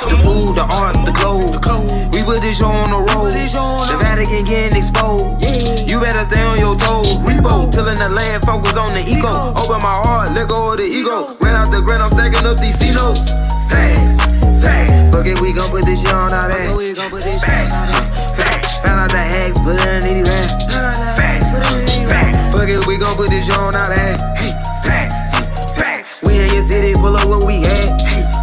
The food, the art, the clothes. We put this show on the road. The Vatican getting exposed. You better stay on your toes. Repo, tilling the land, focus on the ego. Open my heart, let go of the ego. Ran out the grind, I'm stacking up these C notes. Facts, facts. Fuck it, we gon' put this shit on our back. Facts. Found out the hacks, put it in 80 racks. Facts, facts. Fuck it, we gon' put this shit on our back. Facts, facts. We in your city, pull up what we had.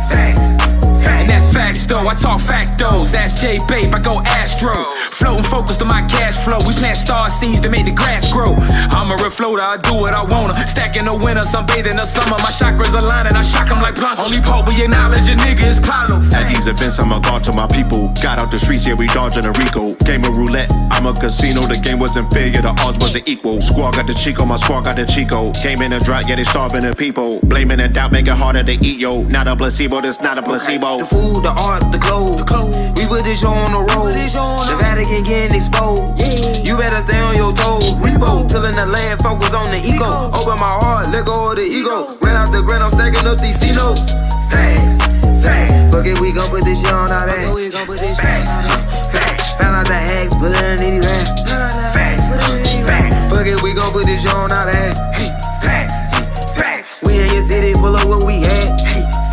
Facts. And that's facts though, I talk factos. Ask J Babe, I go Astro. Floating focused on my cash flow. We plant star seeds to make the grass grow. I'm a refloater, I do what I wanna. Stacking the winter, sunbathing the summer. My chakras align and I shock them like Blanco. Only Pope we acknowledge a nigga is Pablo. At these events, I'm a god to my people. Got out the streets, yeah, we dodging a Rico. Game of roulette, I'm a casino. The game wasn't fair, yeah, the odds wasn't equal. Squad got the Chico, my squad got the Chico. Came in a drought, yeah, they starving the people. Blaming and doubt, make it harder to eat, yo. Not a placebo, this not a placebo. The food, the art, the clothes. We put this show on the road. The Vatican getting exposed. You better stay on your toes. Repo, tilling the land, focus on the ego. Open my heart, let go of the ego. Ran out the grind, I'm stacking up these C notes. Facts, facts. Fuck it, we gon' put this shit on our back. Facts, facts. Found out the hacks, put it in 80 racks. Facts, facts. Fuck it, we gon' put this shit on our back. Facts, facts. We in your city, pull up what we had.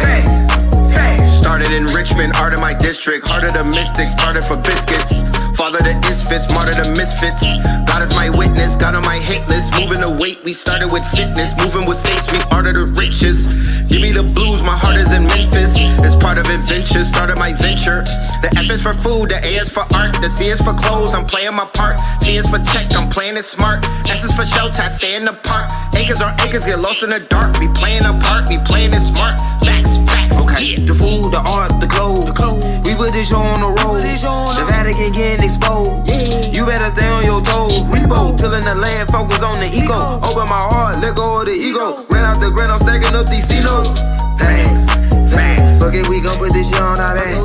Facts, facts. Started in Richmond, art of my district. Heart of the mystics, started for biscuits. Father to Isfits, martyr to misfits. God is my witness, God on my hit list. Moving the weight, we started with fitness. Moving with states, we art of the richest. Give me the blues, my heart is in Memphis. It's part of adventure, started my venture. The F is for food, the A is for art. The C is for clothes, I'm playing my part. T is for check, I'm playing it smart. S is for shelter, I stay in the park. Acres or acres get lost in the dark. We playing a part, we playing it smart. Facts, facts, okay. The food, the art, the clothes. We put this show on the road. The Vatican getting exposed. You better stay on your toes. Repo, tilling the land, focus on the ego. Open my heart, let go of the ego. Ran out the grind, I'm stacking up these C notes. Facts, facts. Fuck it, we gon' put this shit on our back.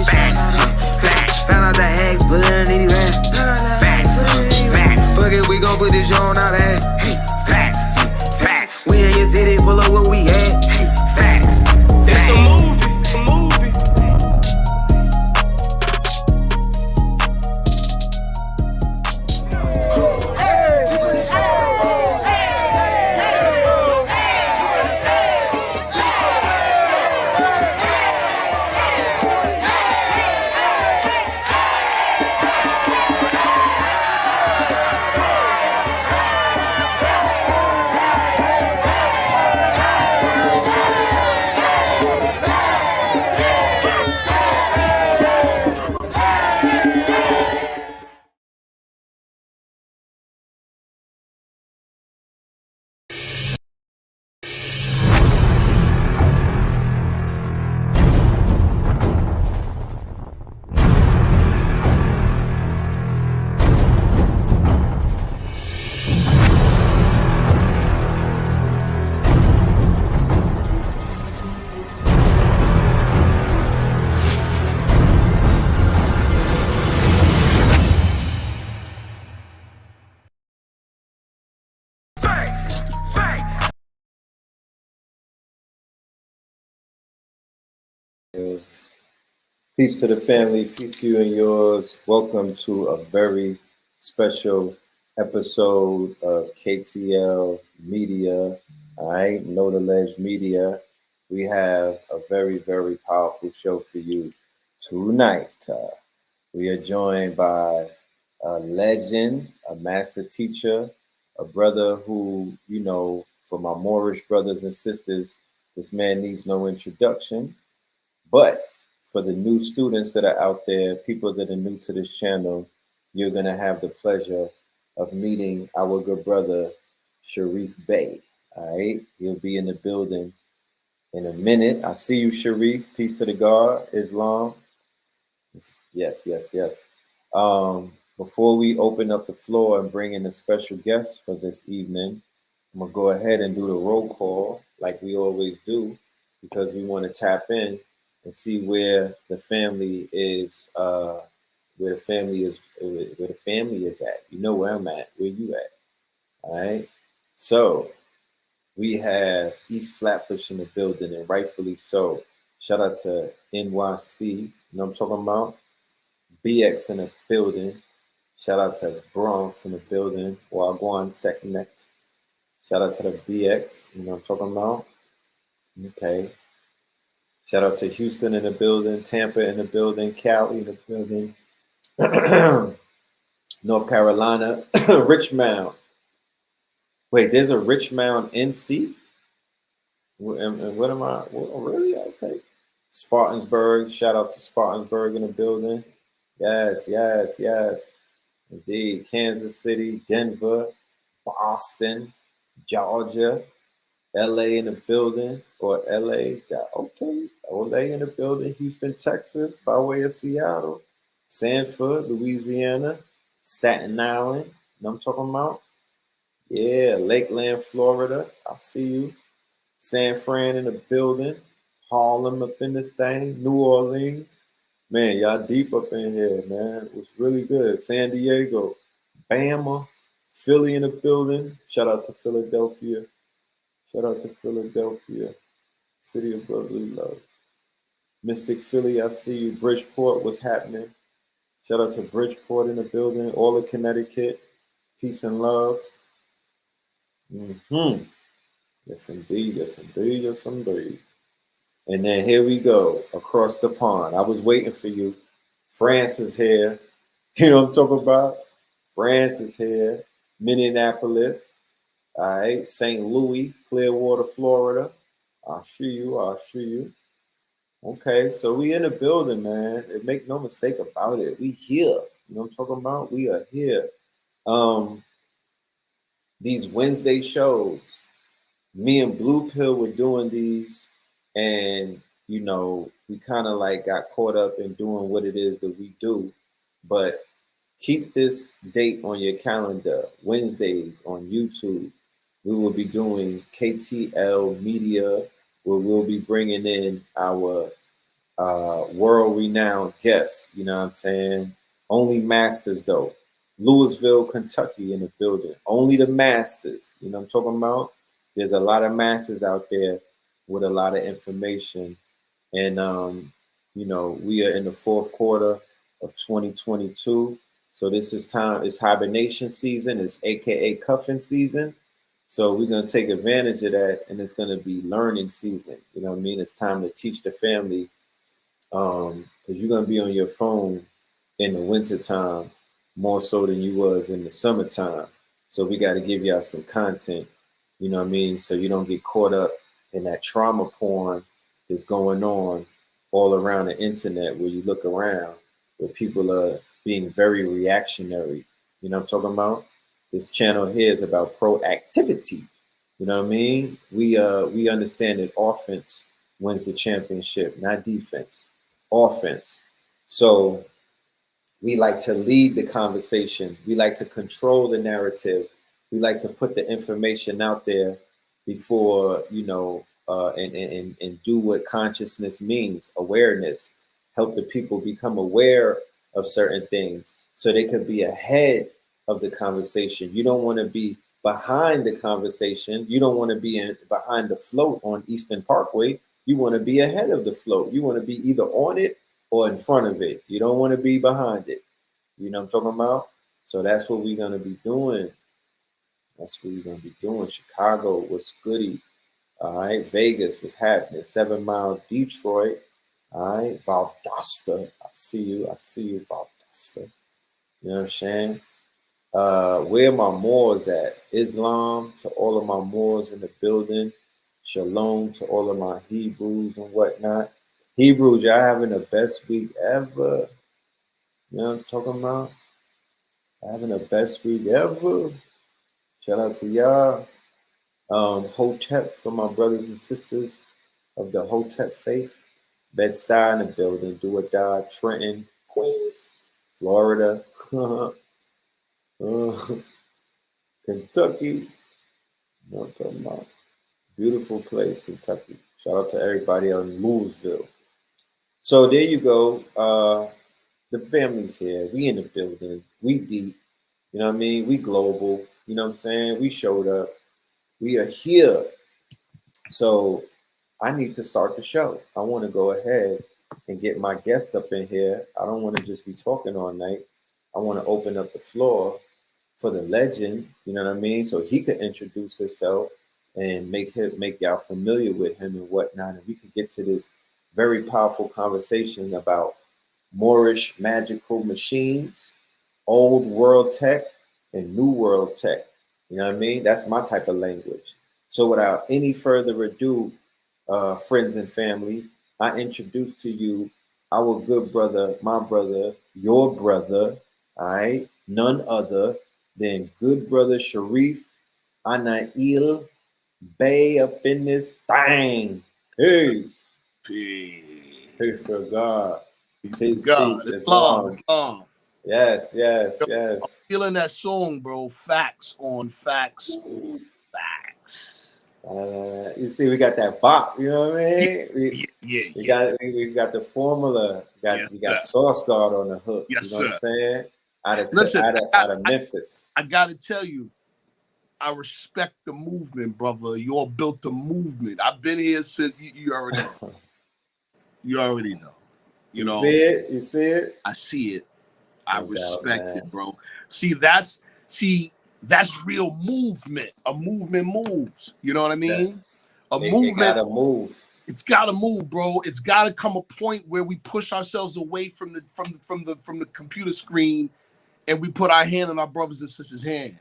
Facts, facts. Found out the hacks, put it in 80 racks. Facts, facts. Fuck it, we gon' put this shit on our back. Facts, facts. We in your city, pull up what we had. Facts, facts. It's a movie, it's a movie. Peace to the family, peace to you and yours. Welcome to a very special episode of KTL Media. All right, Know the Ledge Media. We have a very, very powerful show for you tonight. We are joined by a legend, a master teacher, a brother who, you know, for my Moorish brothers and sisters, this man needs no introduction. But for the new students that are out there, people that are new to this channel, you're going to have the pleasure of meeting our good brother, SHARIF Bey. All right, he'll be in the building in a minute. I see you, SHARIF. Peace to the God, Islam. Yes, yes, yes. Before we open up the floor and bring in a special guest for this evening, I'm going to go ahead and do the roll call like we always do, because we want to tap in and see where the family is, where the family is at. You know where I'm at, where you at. All right. So we have East Flatbush in the building, and rightfully so. Shout out to NYC. You know what I'm talking about? BX in the building. Shout out to Bronx in the building. Wagwan Seknet. Shout out to the BX. You know what I'm talking about? Okay. Shout out to Houston in the building. Tampa in the building. Cali in the building. North Carolina. Richmond. Wait, there's a Richmond, NC? And what am I? Well, really? Okay. Spartansburg. Shout out to Spartansburg in the building. Yes, yes, yes. Indeed. Kansas City, Denver, Boston, Georgia, LA in the building, or LA. Okay. LA in the building. Houston, Texas, by way of Seattle. Sanford, Louisiana. Staten Island. You know what I'm talking about? Yeah, Lakeland, Florida. I see you. San Fran in the building. Harlem up in this thing. New Orleans. Man, y'all deep up in here, man. It was really good. San Diego. Bama. Philly in the building. Shout out to Philadelphia. Shout out to Philadelphia. City of brotherly love. Mystic Philly, I see you. Bridgeport, what's happening? Shout out to Bridgeport in the building. All of Connecticut. Peace and love. Yes, indeed. Yes, indeed. Yes, indeed. And then here we go, across the pond. I was waiting for you. France is here. You know what I'm talking about? France is here. Minneapolis. All right. St. Louis, Clearwater, Florida. I'll show you. I'll show you. Okay. So we in the building, man. And make no mistake about it. We here. You know what I'm talking about? We are here. These Wednesday shows, me and Blue Pill were doing these, and you know, we kind of like got caught up in doing what it is that we do. But keep this date on your calendar. Wednesdays on YouTube, we will be doing KTL Media, where we'll be bringing in our world-renowned guests. You know what I'm saying? Only masters though. Louisville, Kentucky in the building. Only the masters. You know what I'm talking about? There's a lot of masters out there with a lot of information. And, you know, we are in the fourth quarter of 2022. So this is time, it's hibernation season, it's AKA cuffing season. So we're going to take advantage of that, and it's going to be learning season. You know what I mean? It's time to teach the family, because you're going to be on your phone in the wintertime more so than you was in the summertime. So we got to give y'all some content, you know what I mean? So you don't get caught up in that trauma porn that's going on all around the internet, where you look around, where people are being very reactionary. You know what I'm talking about? This channel here is about proactivity. You know what I mean? We understand that offense wins the championship, not defense. Offense. So we like to lead the conversation. We like to control the narrative. We like to put the information out there before, you know, and do what consciousness means, awareness. Help the people become aware of certain things so they could be ahead of the conversation. You don't want to be behind the conversation. You don't want to be behind the float on Eastern Parkway. You want to be ahead of the float. You want to be either on it or in front of it. You don't want to be behind it. You know what I'm talking about? So that's what we're going to be doing. That's what we're going to be doing. Chicago, what's goody? All right. Vegas, what's happening? 7 Mile, Detroit. All right. Valdosta, I see you. I see you, Valdosta. You know what I'm saying? Where my Moors at? Islam, to all of my Moors in the building. Shalom to all of my Hebrews and whatnot. Hebrews, y'all having the best week ever. You know what I'm talking about? Having the best week ever. Shout out to y'all. Hotep for my brothers and sisters of the Hotep faith. Bed-Stuy in the building. Do or Die. Trenton, Queens, Florida. Kentucky. You know what I'm talking about? Beautiful place, Kentucky. Shout out to everybody out in Louisville. So there you go. The family's here. We in the building. We deep. You know what I mean? We global. You know what I'm saying? We showed up. We are here. So I need to start the show. I want to go ahead and get my guest up in here. I don't want to just be talking all night. I want to open up the floor for the legend, you know what I mean? So he could introduce himself and make y'all familiar with him and whatnot. And we could get to this very powerful conversation about Moorish magical machines, old world tech, and new world tech. You know what I mean? That's my type of language. So without any further ado, friends and family, I introduce to you our good brother, my brother, your brother, all right? None other than good brother Sharif Bey up in this thing. Peace. Peace. Peace of God. Peace, God. Islam. Islam. Yes. I'm feeling that song, bro. Facts on facts on facts. You see, we got that bop, you know what I mean? We got the formula. We got Source Guard on the hook. Yes, you know what I'm saying? Out of Memphis. I gotta tell you, I respect the movement, brother. You all built the movement. I've been here since you already know. You already know. You know. You see it? I see it. I respect it, bro. That's real movement. A movement moves. You know what I mean? Movement gotta move. It's gotta move, bro. It's gotta come a point where we push ourselves away from the computer screen and we put our hand on our brothers and sisters' hand.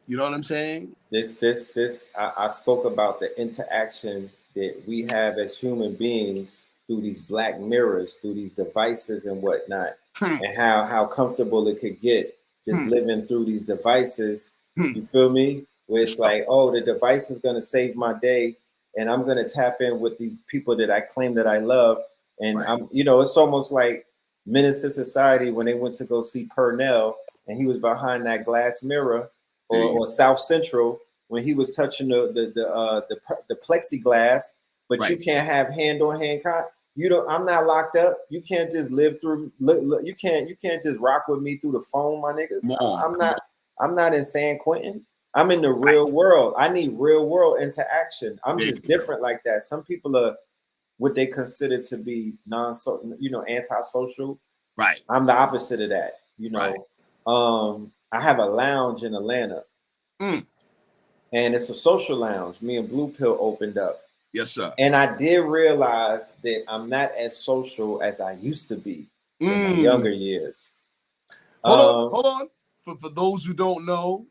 You know what I'm saying? I spoke about the interaction that we have as human beings through these black mirrors, through these devices and whatnot, and how comfortable it could get just living through these devices. You feel me? Where it's like, oh, the device is gonna save my day, and I'm gonna tap in with these people that I claim that I love, and it's almost like Menace to Society when they went to go see Purnell, and he was behind that glass mirror, or South Central when he was touching the plexiglass, but you can't have hand-on-hand contact. I'm not locked up. You can't just live through. You can't just rock with me through the phone, my niggas. I'm not in San Quentin. I'm in the real world. I need real world interaction. I'm just different like that. Some people are what they consider to be antisocial. Right. I'm the opposite of that. I have a lounge in Atlanta, and it's a social lounge. Me and Blue Pill opened up. Yes, sir. And I did realize that I'm not as social as I used to be in my younger years. Hold on. For those who don't know,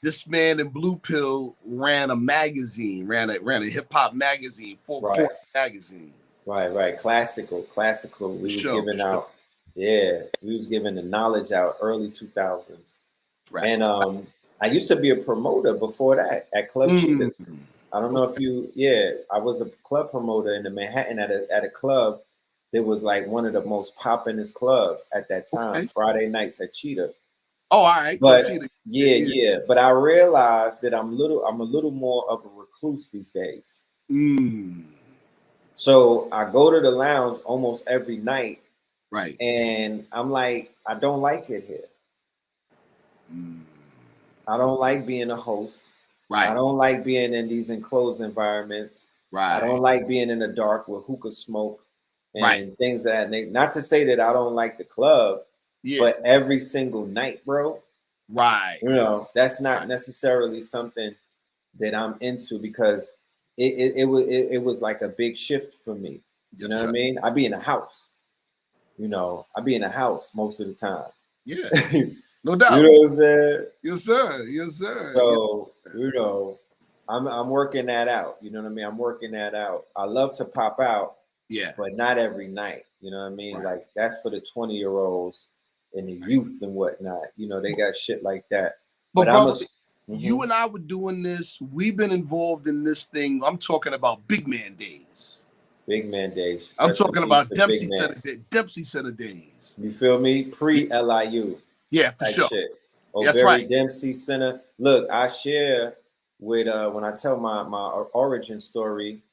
this man in Blue Pill ran a magazine, ran a hip hop magazine, Court magazine. Right. Classical. We was giving the knowledge out early 2000s. Right. And I used to be a promoter before that at Club Cheetahs. I don't know if I was a club promoter in the Manhattan at a club that was like one of the most poppin'est clubs at that time, Friday nights at Cheetah. Oh, all right. But but I realized that I'm a little more of a recluse these days. So I go to the lounge almost every night. Right. And I'm like, I don't like it here. I don't like being a host. Right. I don't like being in these enclosed environments. Right. I don't like being in the dark with hookah smoke and things of that nature. Not to say that I don't like the club, but every single night, bro. Right. That's not necessarily something that I'm into because it was like a big shift for me. You know what I mean? I be in a house. I be in a house most of the time. Yeah. No doubt. You know what I'm saying? Yes, sir. So, I'm working that out. You know what I mean? I'm working that out. I love to pop out, but not every night. You know what I mean? Right. Like that's for the 20-year-olds and the youth and whatnot. They got shit like that. But brother, you and I were doing this. We've been involved in this thing. I'm talking about big man days. Big man days. I'm talking about Dempsey Center days. You feel me? Pre-LIU. Yeah, for sure. Shit. That's right. Dempsey Center. Look, I share with when I tell my origin story.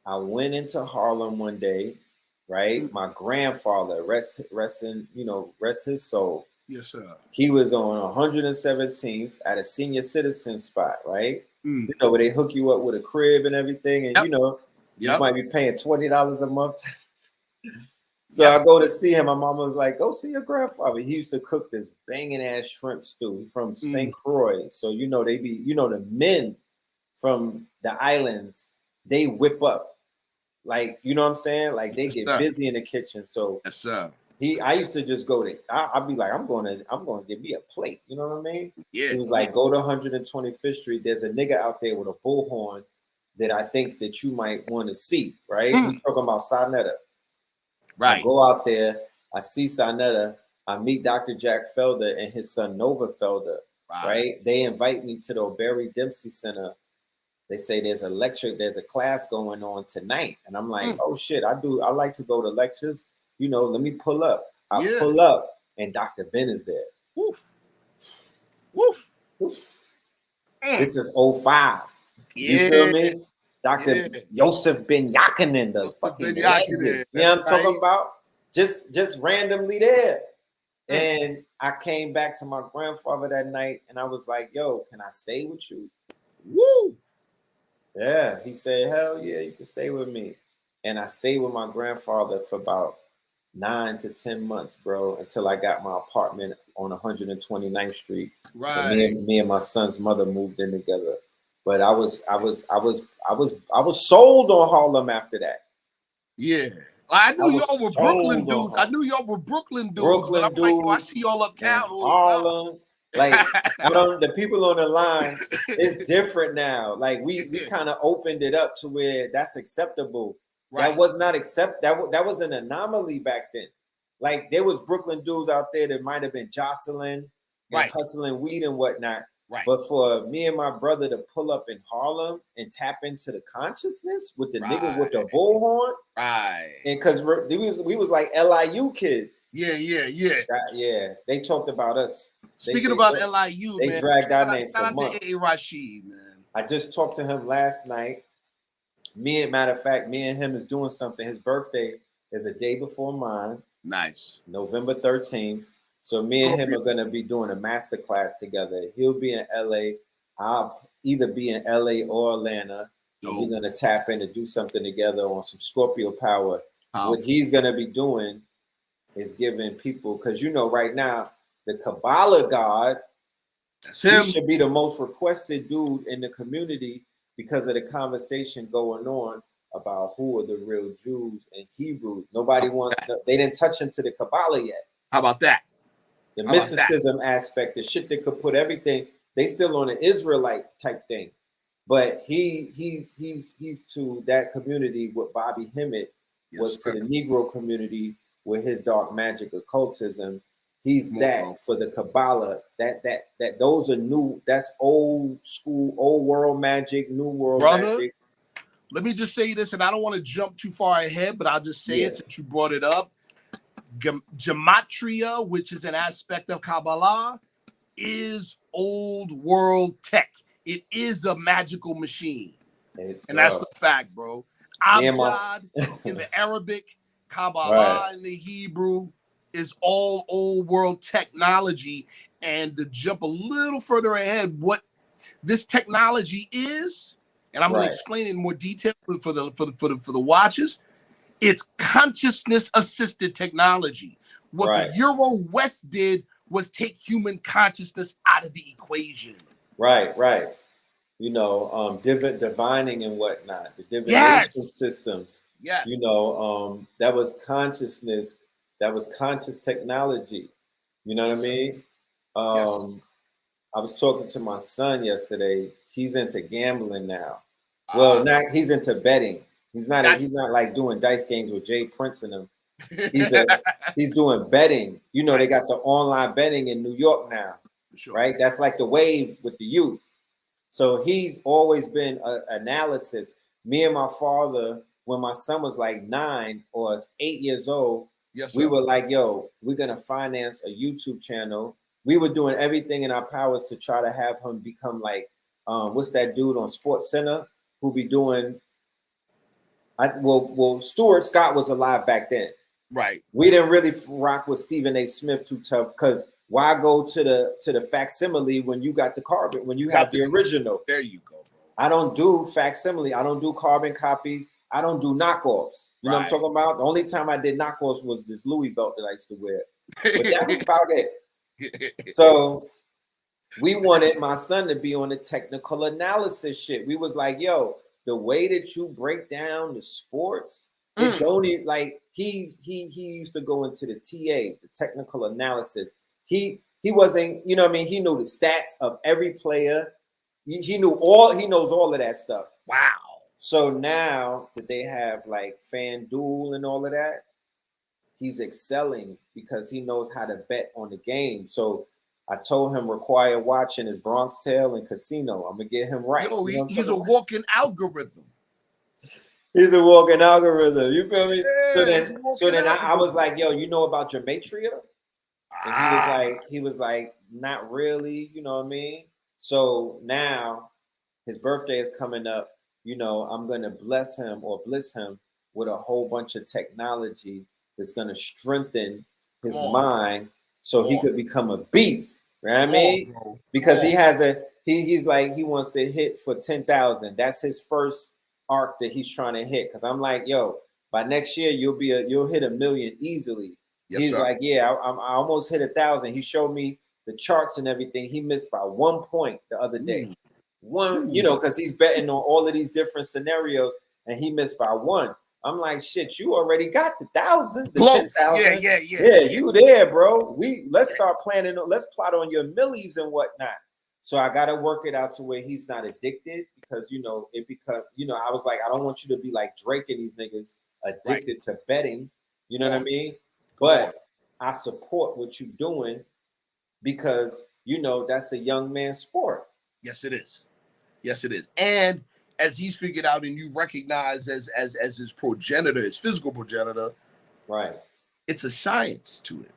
I went into Harlem one day, right? My grandfather, rest his soul. Yes, sir. He was on 117th at a senior citizen spot, right? You know, where they hook you up with a crib and everything, and you know, you might be paying $20 a month. So I go to see him. My mom was like, "Go see your grandfather." He used to cook this banging ass shrimp stew. He's from St. Croix, so you know they be, you know, the men from the islands, they whip up, like, you know what I'm saying? Like they get busy in the kitchen. So I used to just go to, I'd be like, I'm going to get me a plate. You know what I mean? Yeah. He was like, go to 125th Street. There's a nigga out there with a bullhorn that I think that you might want to see. Right? He's talking about Sarnetta. Right. I go out there. I see Sarnetta. I meet Dr. Jack Felder and his son Nova Felder. Right? They invite me to the O'Barry Dempsey Center. They say there's a class going on tonight. And I'm like, oh shit, I like to go to lectures. You know, let me pull up. I pull up and Dr. Ben is there. Woof. Woof. Woof. This is 05. You feel me? Dr. Yosef Ben Yakinen does fucking legend. You know what I'm talking about? Just randomly there. And I came back to my grandfather that night and I was like, yo, can I stay with you? Woo! Yeah, he said, hell yeah, you can stay with me. And I stayed with my grandfather for about 9 to 10 months, bro, until I got my apartment on 129th Street. Right. Me and my son's mother moved in together. But I was sold on Harlem after that. Yeah. I knew y'all were Brooklyn dudes. I knew y'all were Brooklyn dudes. But I'm like, I see y'all uptown all Harlem. Like the people on the line, it's different now. Like we kind of opened it up to where that's acceptable. Right. That was not that was an anomaly back then. Like there was Brooklyn dudes out there that might have been jostling and hustling weed and whatnot. Right. But for me and my brother to pull up in Harlem and tap into the consciousness with the nigga with the bullhorn, and because we was like LIU kids. Yeah. They talked about us. Speaking about LIU, they dragged our name for months. Shout out to A. Rashid, man. I just talked to him last night. Matter of fact, me and him is doing something. His birthday is a day before mine. Nice. November 13th. So me and him are going to be doing a master class together. He'll be in LA. I'll either be in LA or Atlanta. And we're going to tap in and do something together on some Scorpio power. What he's going to be doing is giving people, because you know right now, the Kabbalah God, he should be the most requested dude in the community because of the conversation going on about who are the real Jews and Hebrews. Nobody wants they didn't touch into the Kabbalah yet. How about that? The mysticism aspect, the shit that could put everything, they still on an Israelite type thing. But he's to that community what Bobby Hemmett was to the Negro community with his dark magic occultism. He's that for the Kabbalah. That those are new, that's old school, old world magic, new world magic. Let me just say this, and I don't want to jump too far ahead, but I'll just say it since you brought it up. Gematria, which is an aspect of Kabbalah, is old world tech. It is a magical machine. And that's the fact, bro. Abjad in the Arabic, Kabbalah in the Hebrew is all old world technology. And to jump a little further ahead, what this technology is, and I'm going to explain it in more detail for the watchers. It's consciousness assisted technology. What the Euro West did was take human consciousness out of the equation. Right. You know, divining and whatnot, the divination systems. Yes. You know, that was consciousness. That was conscious technology. You know what I mean? I was talking to my son yesterday. He's into gambling now. Well, he's into betting. He's not like doing dice games with Jay Prince and them. He's doing betting. You know, they got the online betting in New York now, right? That's like the wave with the youth. So he's always been analysis. Me and my father, when my son was like 9 or 8 years old, we were like, yo, we're going to finance a YouTube channel. We were doing everything in our powers to try to have him become like, what's that dude on Sports Center who be doing, Stuart Scott was alive back then. Right. We didn't really rock with Stephen A. Smith too tough because why go to the facsimile when you got the carbon, when you have the original? There you go, bro. I don't do facsimile. I don't do carbon copies. I don't do knockoffs. You know what I'm talking about? The only time I did knockoffs was this Louis belt that I used to wear. But that was about it. So we wanted my son to be on the technical analysis shit. We was like, yo, the way that you break down the sports, it don't even, like, he used to go into the TA, the technical analysis. He wasn't, you know what I mean? He knew the stats of every player. He knows all of that stuff. Wow. So now that they have like FanDuel and all of that, he's excelling because he knows how to bet on the game. So I told him require watching his Bronx Tale and Casino. I'm gonna get him right. Yo, he's a walking algorithm. He's a walking algorithm. You feel me? Yeah, so then I was like, yo, you know about gematria? And he was like, not really, you know what I mean? So now his birthday is coming up. You know, I'm gonna bless him with a whole bunch of technology that's gonna strengthen his mind so he could become a beast. You know what I mean? Because he has he's like, he wants to hit for 10,000. That's his first arc that he's trying to hit. Cause I'm like, yo, by next year you'll hit 1 million easily. Yes, he's like, yeah, I almost hit 1,000. He showed me the charts and everything. He missed by 1 point the other day. You know, because he's betting on all of these different scenarios, and he missed by 1. I'm like, shit, you already got the 1,000, the 10,000. Yeah, you there, bro. Let's start planning. Let's plot on your millies and whatnot. So I got to work it out to where he's not addicted, because you know I was like, I don't want you to be like Drake and these niggas addicted to betting. You know what I mean? But I support what you're doing, because you know that's a young man's sport. Yes, it is. Yes, it is. And as he's figured out, and you recognize as his progenitor, his physical progenitor, right? It's a science to it.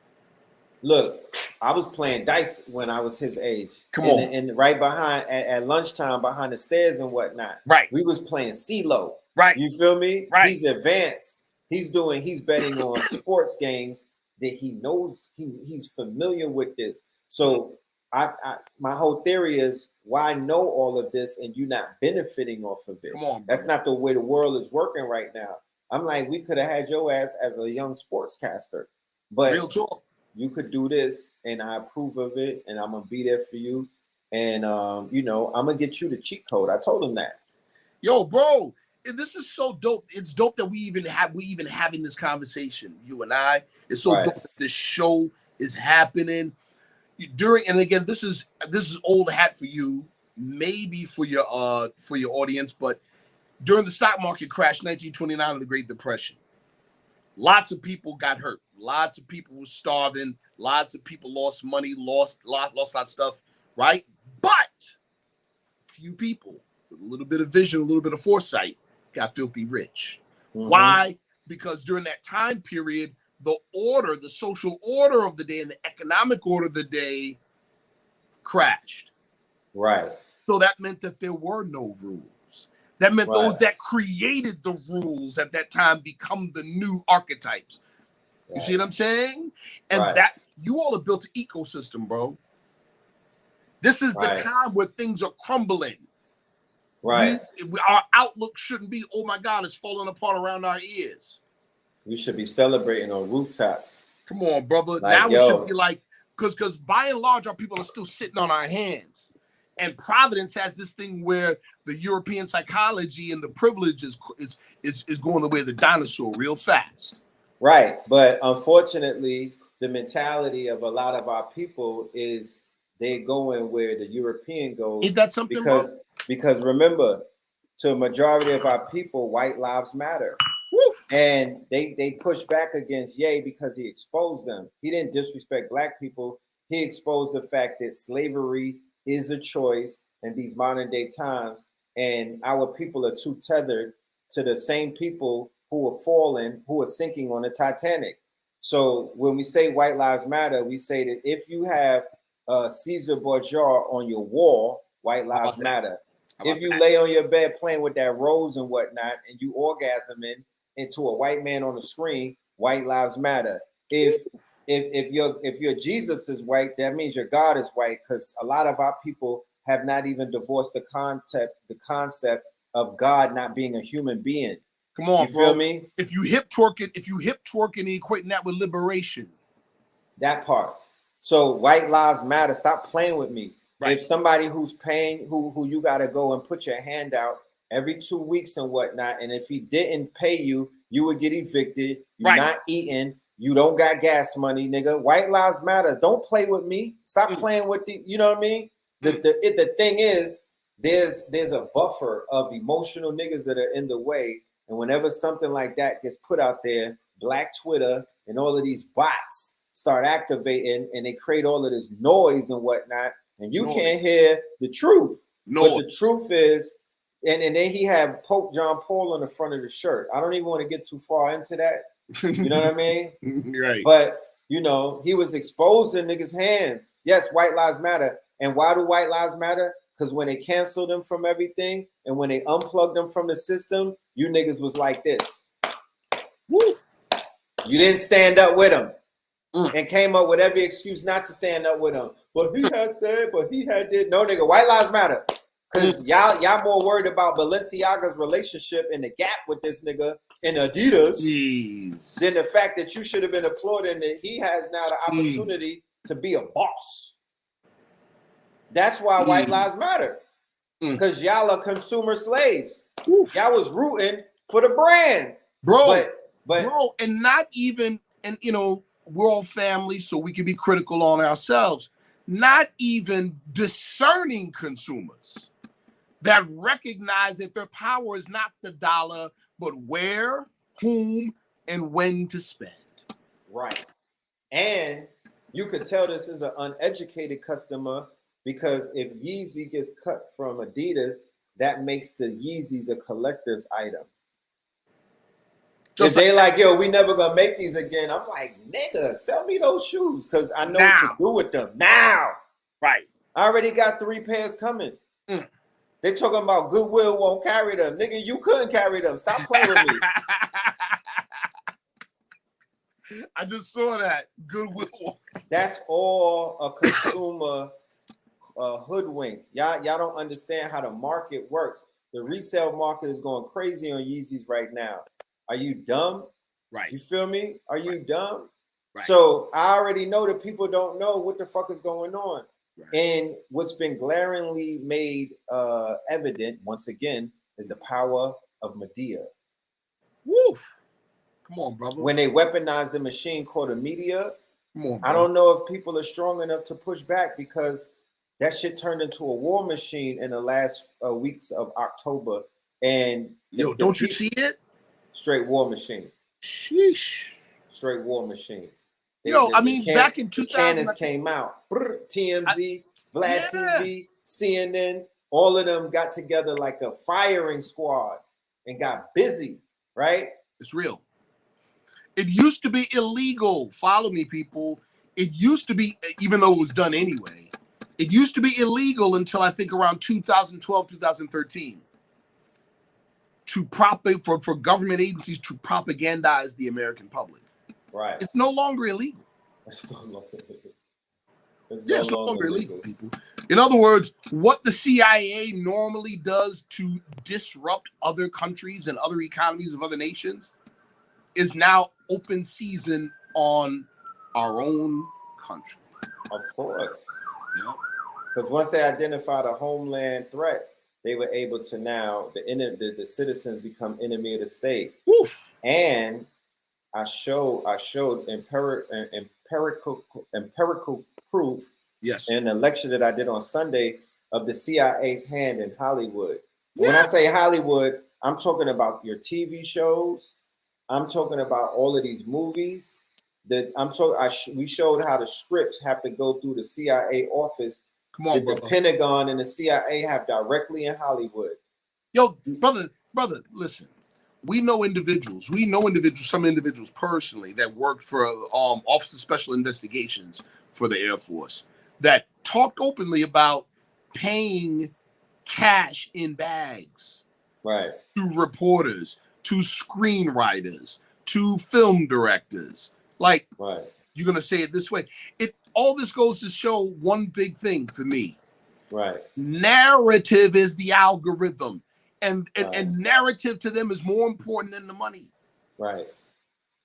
Look, I was playing dice when I was his age. Come on. And right behind at lunchtime behind the stairs and whatnot. Right. We was playing CeeLo. Right. You feel me? Right. He's advanced. He's betting on sports games that he knows. He's familiar with this. So my whole theory is, why know all of this and you not benefiting off of it? Come on, that's not the way the world is working right now. I'm like, we could have had your ass as a young sportscaster, but real talk, you could do this, and I approve of it, and I'm gonna be there for you, and you know, I'm gonna get you the cheat code. I told him that. Yo, bro, this is so dope. It's dope that we even having this conversation, you and I. It's so dope that this show is happening. And again, this is old hat for you, maybe for your audience, but during the stock market crash, 1929, and the Great Depression, lots of people got hurt. Lots of people were starving. Lots of people lost money, lost a lot of stuff, right? But few people with a little bit of vision, a little bit of foresight, got filthy rich. Mm-hmm. Why? Because during that time period, the social order of the day and the economic order of the day crashed. Right. So that meant that there were no rules. That meant those that created the rules at that time become the new archetypes. You see what I'm saying? And that you all have built an ecosystem, bro. This is the time where things are crumbling. Right. Our outlook shouldn't be, oh my God, it's falling apart around our ears. We should be celebrating on rooftops. Come on, brother. Now we should be like, because by and large, our people are still sitting on our hands. And Providence has this thing where the European psychology and the privilege is going the way of the dinosaur real fast. Right. But unfortunately, the mentality of a lot of our people is they're going where the European goes. Ain't that something? Because remember, to a majority of our people, white lives matter. And they pushed back against Ye because he exposed them. He didn't disrespect black people. He exposed the fact that slavery is a choice in these modern day times. And our people are too tethered to the same people who are falling, who are sinking on the Titanic. So when we say white lives matter, we say that if you have Caesar Borgia on your wall, white lives matter. If you lay on your bed playing with that rose and whatnot, and you orgasm into a white man on the screen, white lives matter. If your Jesus is white, that means your God is white, because a lot of our people have not even divorced the concept of God not being a human being. Come on, you feel bro. me? If you hip twerking and equating that with liberation. That part. So white lives matter. Stop playing with me. Right. If somebody who's paying, who you got to go and put your hand out every 2 weeks and whatnot, and if he didn't pay you, you would get evicted. You're not eating. You don't got gas money, nigga. White lives matter. Don't play with me. Stop playing with the. You know what I mean? The thing is, there's a buffer of emotional niggas that are in the way, and whenever something like that gets put out there, Black Twitter and all of these bots start activating, and they create all of this noise and whatnot, and you can't hear the truth. But the truth is, and then he had Pope John Paul on the front of the shirt. I don't even want to get too far into that. You know what I mean? Right. But, you know, he was exposing niggas' hands. Yes, white lives matter. And why do white lives matter? Because when they canceled them from everything and when they unplugged them from the system, you niggas was like this. Woo! You didn't stand up with them. And came up with every excuse not to stand up with him. But he has said, but he had did. No, nigga, white lives matter. Because y'all more worried about Balenciaga's relationship and the gap with this nigga in Adidas than the fact that you should have been applauding that he has now the opportunity to be a boss. That's why white lives matter. Because y'all are consumer slaves. Y'all was rooting for the brands. Bro, but and not even, and you know, we're all family, so we can be critical on ourselves. Not even discerning consumers that recognize that their power is not the dollar, but where, whom, and when to spend. Right. And you could tell this is an uneducated customer because if Yeezy gets cut from Adidas, that makes the Yeezys a collector's item. If they like, yo, we never gonna make these again. I'm like, nigga, sell me those shoes because I know what to do with them now. Right. I already got 3 pairs coming. They talking about Goodwill won't carry them. Nigga, you couldn't carry them. Stop playing with me. I just saw that. Goodwill. That's all a consumer hoodwink. Y'all don't understand how the market works. The resale market is going crazy on Yeezys right now. Are you dumb? Right. You feel me? Are you dumb? Right. So I already know that people don't know what the fuck is going on. Right. And what's been glaringly made evident, once again, is the power of media. Woo! Come on, brother. When they weaponized the machine called a media, come on, I don't know if people are strong enough to push back because that shit turned into a war machine in the last weeks of October. And don't you see it? Straight war machine. Sheesh. Straight war machine. Back in 2000, cannons came out. TMZ, Vlad TV, CNN, all of them got together like a firing squad and got busy, right? It's real. It used to be illegal. Follow me, people. It used to be, even though it was done anyway, it used to be illegal until I think around 2012, 2013. For government agencies to propagandize the American public. Right. It's no longer illegal. It's no longer illegal, people. In other words, what the CIA normally does to disrupt other countries and other economies of other nations is now open season on our own country. Of course. Yeah. Because once they identified a homeland threat, they were able to now, the citizens become enemy of the state. Oof. And I showed empirical proof in an election that I did on Sunday of the CIA's hand in Hollywood. Yeah. When I say Hollywood, I'm talking about your TV shows. I'm talking about all of these movies. We showed how the scripts have to go through the CIA office. Come on, the Pentagon and the CIA have directly in Hollywood. Yo, brother, listen. We know individuals. Some individuals personally that worked for Office of Special Investigations for the Air Force that talked openly about paying cash in bags, right, to reporters, to screenwriters, to film directors. Like, right. You're gonna say it this way. All this goes to show one big thing for me. Right. Narrative is the algorithm, and narrative to them is more important than the money. Right.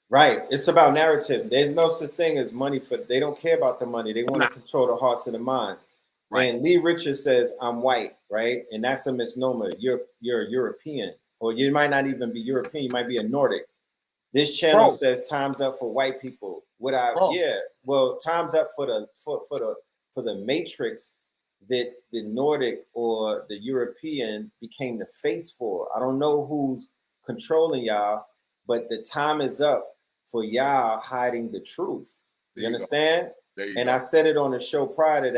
Right. It's about narrative. There's no such thing as money they don't care about the money. They want to control the hearts and the minds. Right. And Lee Richards says, I'm white, right? And that's a misnomer. You're European, or you might not even be European. You might be a Nordic. This channel says time's up for white people. Well, time's up for the matrix that the Nordic or the European became the face for. I don't know who's controlling y'all, but the time is up for y'all hiding the truth. You understand? And I said it on the show prior to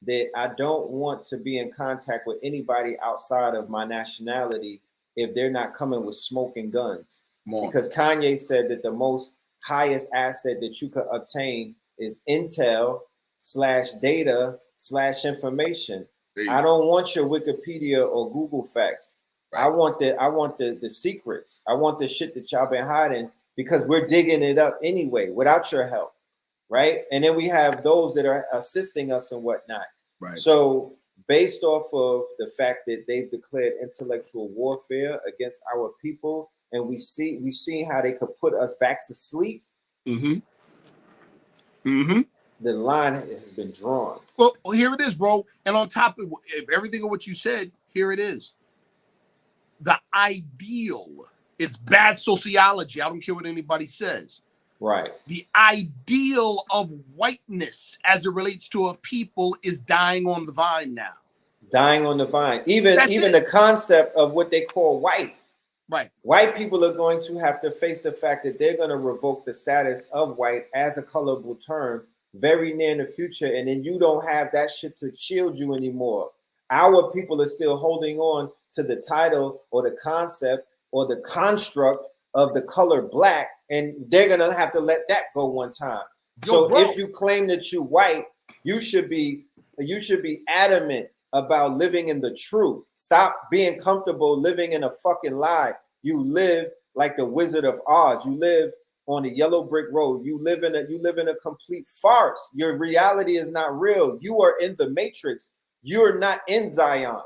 that I don't want to be in contact with anybody outside of my nationality if they're not coming with smoke and guns. Because Kanye said that the most highest asset that you could obtain is intel / data / information. I don't want your Wikipedia or Google facts. Right. I want the secrets. I want the shit that y'all been hiding, because we're digging it up anyway without your help. Right. And then we have those that are assisting us and whatnot. Right. So based off of the fact that they've declared intellectual warfare against our people, and we've seen how they could put us back to sleep. The line has been drawn. Well, here it is, bro. And on top of everything of what you said, here it is. The ideal. It's bad sociology. I don't care what anybody says. Right. The ideal of whiteness as it relates to a people is dying on the vine now. Dying on the vine. Even the concept of what they call white. Right. White people are going to have to face the fact that they're going to revoke the status of white as a colorable term very near in the future. And then you don't have that shit to shield you anymore. Our people are still holding on to the title or the concept or the construct of the color black. And they're going to have to let that go one time. If you claim that you're white, you should be adamant about living in the truth. Stop being comfortable living in a fucking lie. You live like the Wizard of Oz. You live on the yellow brick road. You live in a complete farce. Your reality is not real. You are in the matrix. You're not in Zion.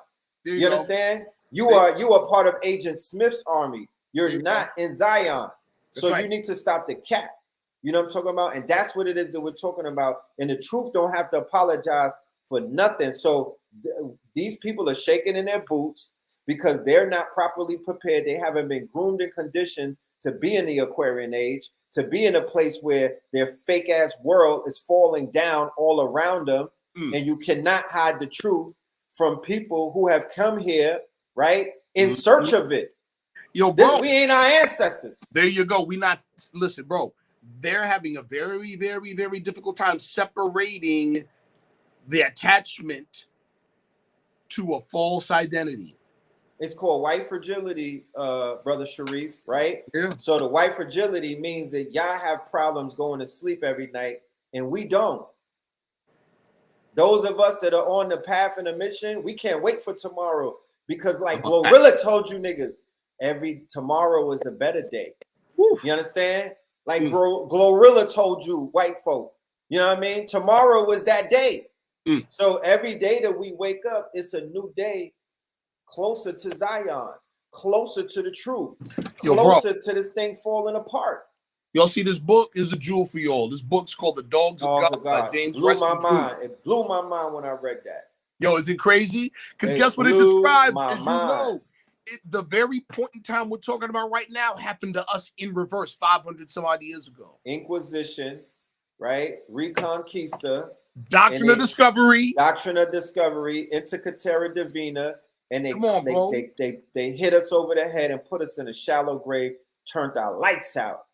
You understand? You are part of Agent Smith's army. You're not in Zion. So you need to stop the cap. You know what I'm talking about? And that's what it is that we're talking about. And the truth don't have to apologize for nothing. So these people are shaking in their boots because they're not properly prepared. They haven't been groomed and conditioned to be in the Aquarian age, to be in a place where their fake ass world is falling down all around them. And you cannot hide the truth from people who have come here, right, in search of it. Yo, bro, we ain't our ancestors. There you go. Listen, bro, they're having a very, very, very difficult time separating the attachment to a false identity. It's called white fragility, brother Sharif, right? Yeah. So the white fragility means that y'all have problems going to sleep every night, and we don't. Those of us that are on the path and the mission, we can't wait for tomorrow, because like Glorilla told you niggas, every tomorrow is a better day. Woo. You understand? Like Glorilla told you, white folk. You know what I mean? Tomorrow is that day. So every day that we wake up, it's a new day, closer to Zion, closer to the truth, closer to this thing falling apart. Y'all see this book is a jewel for y'all. This book's called The Dogs of God by James Blew my mind. It blew my mind when I read that. Yo, is it crazy? Because guess what it describes? As you know, the very point in time we're talking about right now happened to us in reverse 500 some odd years ago. Inquisition, right? Reconquista. Doctrine of Discovery. Doctrine of Discovery, Intercatera Divina. And they hit us over the head and put us in a shallow grave, turned our lights out.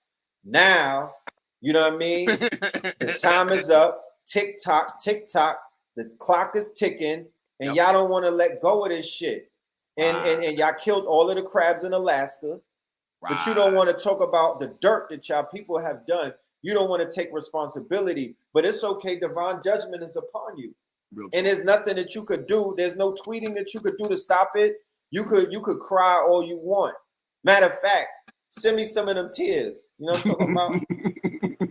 Now, you know what I mean? The time is up. Tick tock, tick tock. The clock is ticking, and y'all don't want to let go of this shit. And y'all killed all of the crabs in Alaska, but you don't want to talk about the dirt that y'all people have done. You don't want to take responsibility, but it's okay. Divine judgment is upon you. And there's nothing that you could do. There's no tweeting that you could do to stop it. You could cry all you want. Matter of fact, send me some of them tears. You know what I'm talking about?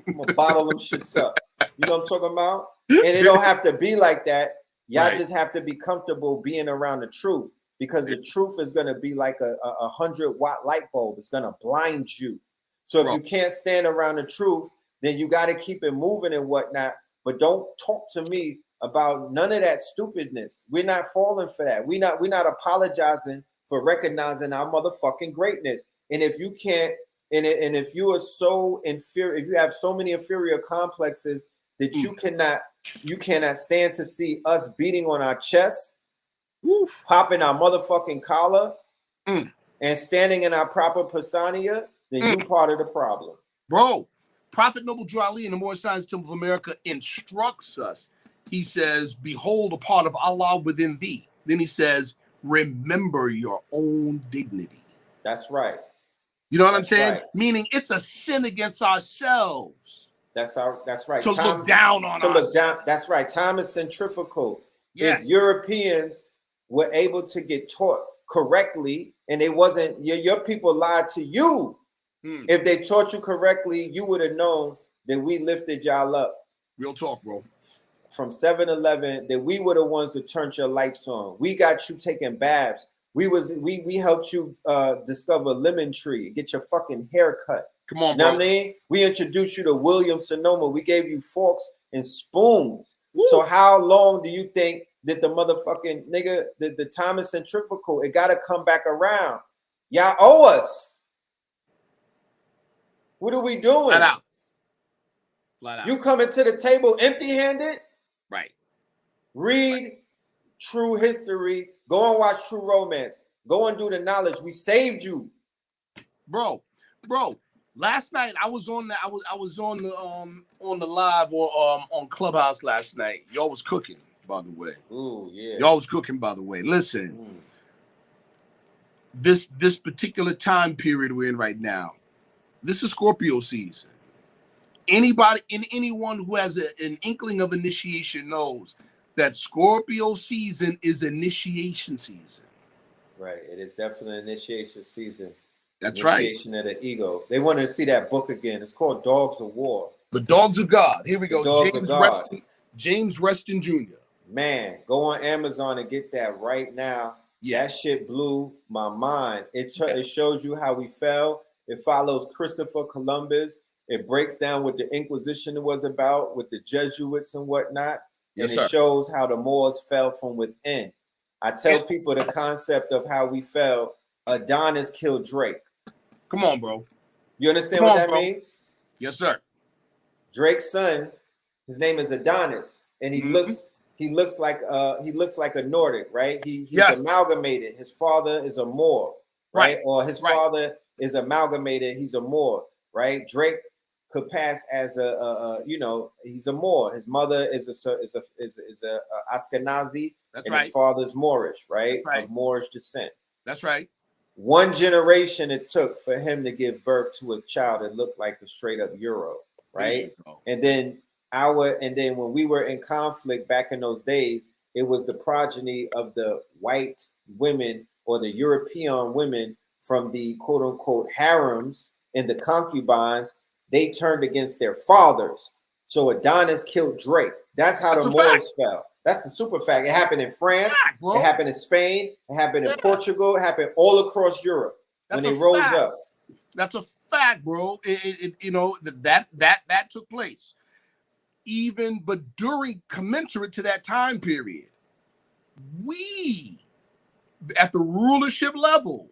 I'm gonna bottle them shits up. You know what I'm talking about? And it don't have to be like that. Y'all just have to be comfortable being around the truth, because the truth is going to be like a 100-watt light bulb. It's going to blind you. So if you can't stand around the truth, then you got to keep it moving and whatnot. But don't talk to me about none of that stupidness. We're not falling for that. We're not apologizing for recognizing our motherfucking greatness. And if you can't, and if you are so inferior, if you have so many inferior complexes that you cannot stand to see us beating on our chest, popping our motherfucking collar, and standing in our proper persona, then you part of the problem. Bro, Prophet Noble Drew Ali in the Moorish Science Temple of America instructs us. He says, behold a part of Allah within thee. Then he says, remember your own dignity. That's right. You know what I'm saying? Right. Meaning it's a sin against ourselves. That's right. To look down on us. Look down. That's right. Time is centrifugal. Yes. If Europeans were able to get taught correctly, and it wasn't your people lied to you. If they taught you correctly, you would have known that we lifted y'all up. Real talk, bro. From 7-Eleven, that we were the ones that turned your lights on. We got you taking baths. We helped you discover lemon tree, get your fucking hair cut. Come on, bro. Know what I mean? We introduced you to Williams Sonoma. We gave you forks and spoons. Woo. So how long do you think that the motherfucking nigga, the time is centrifugal? It got to come back around. Y'all owe us. What are we doing? Flat out. You coming to the table empty-handed? Right. Read true history. Go and watch True Romance. Go and do the knowledge. We saved you, bro. Last night I was on the live on Clubhouse last night. Y'all was cooking, by the way. Ooh, yeah. Y'all was cooking, by the way. Listen, this particular time period we're in right now, this is Scorpio season. Anyone who has an inkling of initiation knows that Scorpio season is initiation season. Right. It is definitely initiation season. That's initiation of the ego. They want to see that book again. It's called Dogs of War. The Dogs of God. Here we go. James Reston Jr. Man, go on Amazon and get that right now. Yeah. That shit blew my mind. It shows you how we fell. It follows Christopher Columbus. It breaks down what the Inquisition was about with the Jesuits and whatnot. And it shows how the Moors fell from within. I tell people the concept of how we fell. Adonis killed Drake. Come on, bro. You understand what that means? Yes, sir. Drake's son, his name is Adonis, and he looks like a Nordic, right? He's amalgamated. His father is a Moor, right? Or his father is amalgamated. He's a Moor, right? Drake could pass as he's a Moor. His mother is a Ashkenazi, his father's Moorish, right? Of Moorish descent. That's right. One generation it took for him to give birth to a child that looked like a straight up Euro, right? And then when we were in conflict back in those days, it was the progeny of the white women or the European women from the quote unquote harems and the concubines. They turned against their fathers. So Adonis killed Drake. That's how the Moors fell. That's the super fact. It happened in France. It happened in Spain. It happened in Portugal. It happened all across Europe when they rose up. That's a fact, bro. That took place. But during commensurate to that time period, we at the rulership level,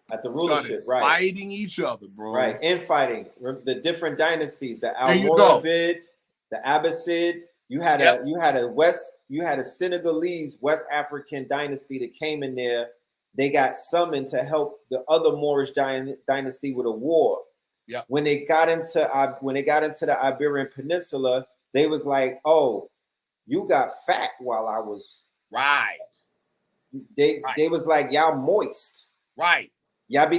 fighting each other, bro. Right, infighting the different dynasties, the Almoravid, the Abbasid. You had a Senegalese West African dynasty that came in there. They got summoned to help the other Moorish dynasty with a war. Yeah. When they got into the Iberian Peninsula, they was like, "Oh, you got fat while I was right." They was like, "Y'all moist." Right. Y'all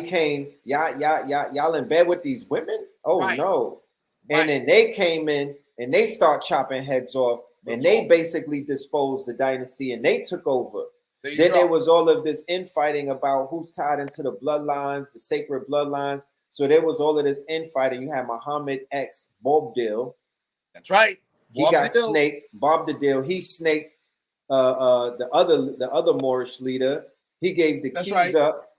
in bed with these women? Oh no. And then they came in and they start chopping heads off, and they basically disposed the dynasty and they took over. Then there was all of this infighting about who's tied into the bloodlines, the sacred bloodlines. So there was all of this infighting. You had Muhammad X Boabdil. That's right. He got snaked. Bob the Deal. He snaked the other Moorish leader, he gave the keys up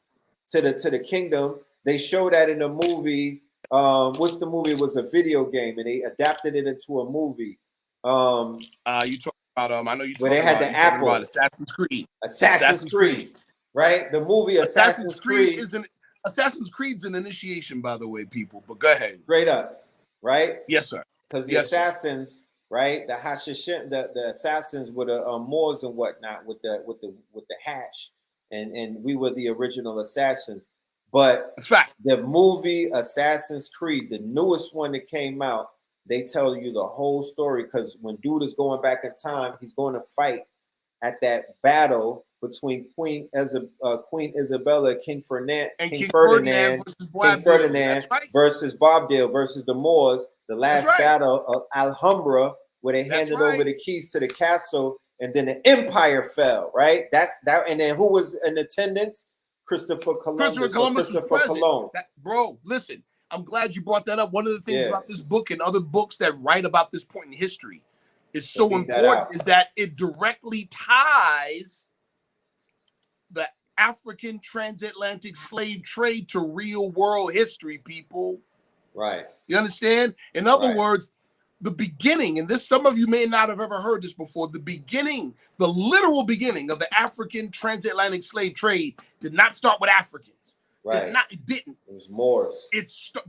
to the kingdom. They showed that in the movie. What's the movie? It was a video game, and they adapted it into a movie. You talking about I know you where they had the apple. Assassin's Creed. Assassin's Creed, right? The movie Assassin's Creed is Assassin's Creed's an initiation, by the way, people. But go ahead. Straight up, right? Yes, sir. Because the assassins, right? The Hashishim, the assassins were the Moors and whatnot with the hash, and we were the original assassins. But that's fact. The movie Assassin's Creed, the newest one that came out, they tell you the whole story, because when dude is going back in time, he's going to fight at that battle between Queen Isabella, King Ferdinand versus Bobdale versus the Moors, the last battle of Alhambra, where they handed over the keys to the castle, and then the empire fell, right? And then who was in attendance? Christopher Columbus Cologne. Bro, listen, I'm glad you brought that up. One of the things about this book and other books that write about this point in history is so important is that it directly ties the African transatlantic slave trade to real world history, people. Right. You understand? In other words, the beginning, and this, some of you may not have ever heard this before, the literal beginning of the African transatlantic slave trade did not start with Africans. Right. It didn't. It was Moors.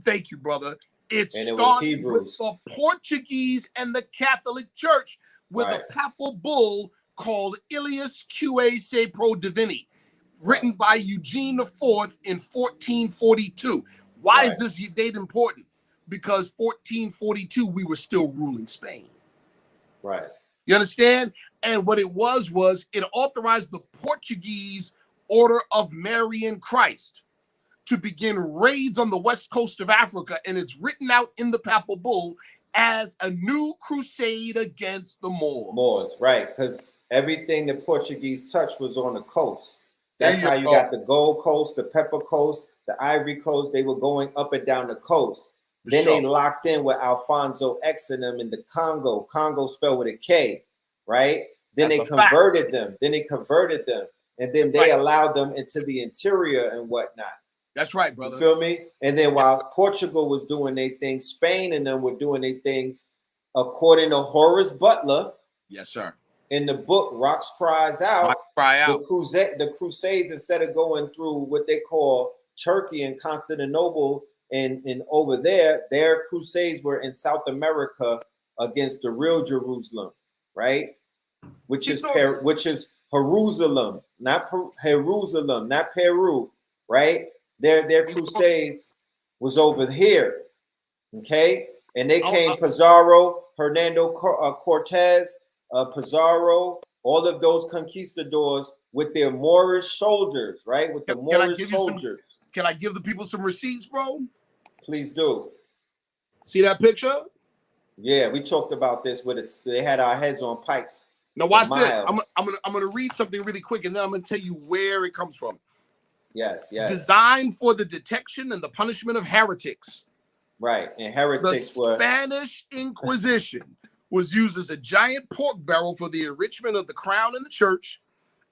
Thank you, brother. It was started Hebrews. with the Portuguese and the Catholic Church with a papal bull called Ilias Que Pro Divini, written by Eugene IV in 1442. Why is this date important? Because 1442, we were still ruling Spain. Right. You understand? And what it was it authorized the Portuguese Order of Marian Christ to begin raids on the west coast of Africa, and it's written out in the papal bull as a new crusade against the Moors. Right, because everything the Portuguese touched was on the coast. That's how you got the Gold Coast, the Pepper Coast, the Ivory Coast. They were going up and down the coast. Then they locked in with Alfonso X and them in the Congo. Congo spelled with a K, right? Then they converted them. And then they allowed them into the interior and whatnot. That's right, brother. You feel me? And then while Portugal was doing their things, Spain and them were doing their things, according to Horace Butler. Yes, sir. In the book Rocks Cries Out, the Crusades, instead of going through what they call Turkey and Constantinople and over there, their crusades were in South America against the real Jerusalem, right? Which is Jerusalem, not Jerusalem, not Peru, right? Their crusades was over here, okay? And they came Pizarro, Hernando Cortez, Pizarro, all of those conquistadors with their Moorish soldiers, right? With the Moorish soldiers. Can I give the people some receipts, bro? Please do. See that picture? Yeah, we talked about this with it. They had our heads on pikes. Now watch this. I'm gonna read something really quick, and then I'm gonna tell you where it comes from. Yes. Designed for the detection and the punishment of heretics. Right, and heretics were... The Spanish Inquisition was used as a giant pork barrel for the enrichment of the crown and the church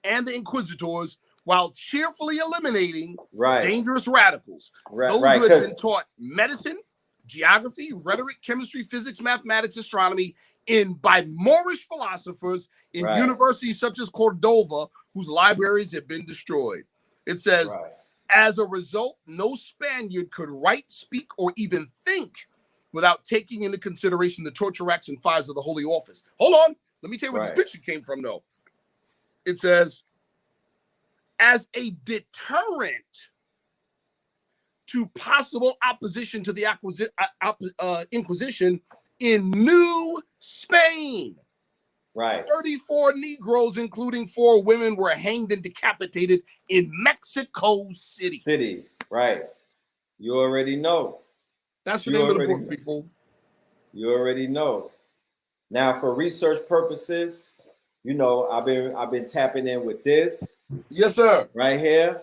and the inquisitors, while cheerfully eliminating dangerous radicals. Those who had been taught medicine, geography, rhetoric, chemistry, physics, mathematics, astronomy by Moorish philosophers in universities such as Cordova, whose libraries had been destroyed. It says, as a result, no Spaniard could write, speak, or even think without taking into consideration the torture acts and fires of the Holy Office. Hold on. Let me tell you where this picture came from, though. It says, as a deterrent to possible opposition to the Inquisition in New Spain. 34 Negroes, including 4 women, were hanged and decapitated in Mexico City. Right. You already know. That's the name of the book, people. You already know. Now, for research purposes, you know, I've been tapping in with this. Yes, sir. Right here.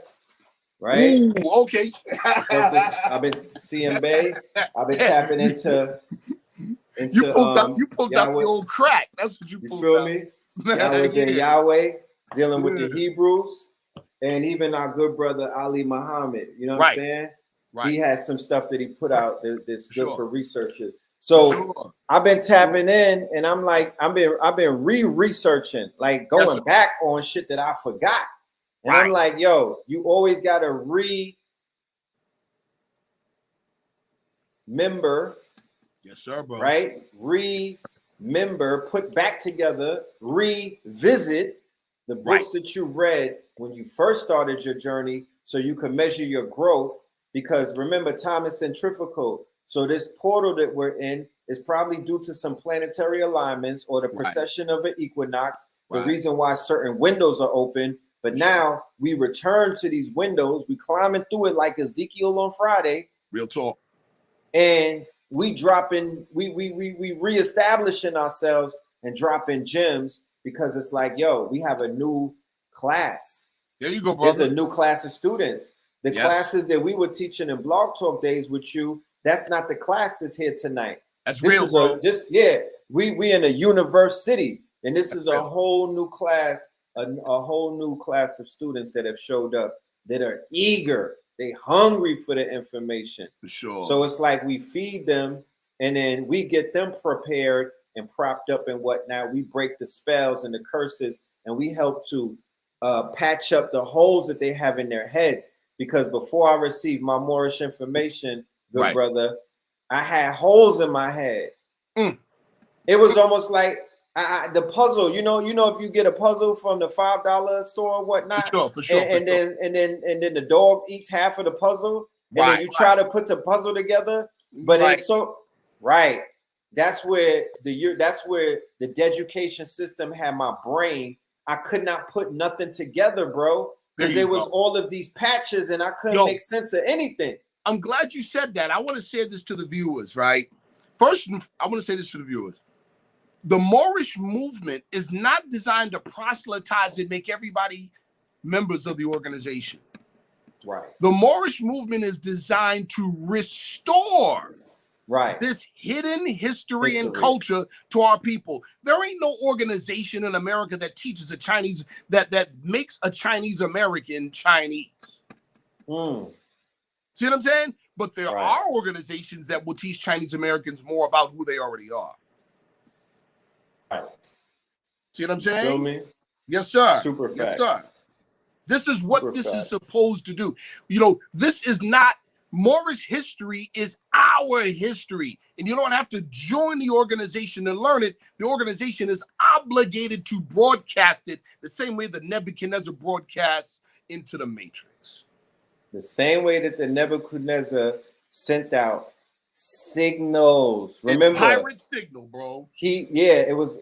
Right. Ooh, okay. I've been seeing Bay. I've been tapping into you pulled out the old crack. That's what you pulled out. You feel me? Yahweh ben Yahweh, dealing with the Hebrews, and even our good brother Ali Muhammad. You know what I'm saying? Right. He has some stuff that he put out that's good for researchers. So I've been tapping in, and I'm like, I've been re-researching, like going back on shit that I forgot. And I'm like, yo, you always gotta remember. Yes, sir, bro. Right? Remember, put back together, revisit the books that you read when you first started your journey so you can measure your growth. Because remember, time is centrifugal. So this portal that we're in is probably due to some planetary alignments or the precession of an equinox, the reason why certain windows are open. But now we return to these windows. We climbing through it like Ezekiel on Friday. Real talk. And we dropping, we reestablishing ourselves and dropping gems because it's like, yo, we have a new class. There you go, brother. There's a new class of students. The classes that we were teaching in Blog Talk days with you, that's not the class that's here tonight. That's real, bro. We in a university, and this is a whole new class, a whole new class of students that have showed up that are eager. They hungry for the information. For sure. So it's like we feed them, and then we get them prepared and propped up and whatnot. We break the spells and the curses, and we help to patch up the holes that they have in their heads. Because before I received my Moorish information, good brother, I had holes in my head. It was almost like the puzzle. You know, if you get a puzzle from the $5 store or whatnot, for sure. And then the dog eats half of the puzzle, and then you try to put the puzzle together, but it's so That's where the education system had my brain. I could not put nothing together, bro. Because there was all of these patches and I couldn't make sense of anything. I'm glad you said that. I want to say this to the viewers, right? First, I want to say this to the viewers. The Moorish movement is not designed to proselytize and make everybody members of the organization. Right. The Moorish movement is designed to restore this hidden history and culture to our people. There ain't no organization in America that teaches a Chinese, that makes a Chinese American Chinese. See what I'm saying? But there are organizations that will teach Chinese Americans more about who they already are. See what I'm saying? Feel me? Yes, sir. Super fact. Yes, sir. This is what this is supposed to do. You know, this is not Moorish history, is our history. And you don't have to join the organization to learn it. The organization is obligated to broadcast it the same way the Nebuchadnezzar broadcasts into the Matrix. The same way that the Nebuchadnezzar sent out signals. Remember, it's pirate signal, bro. It was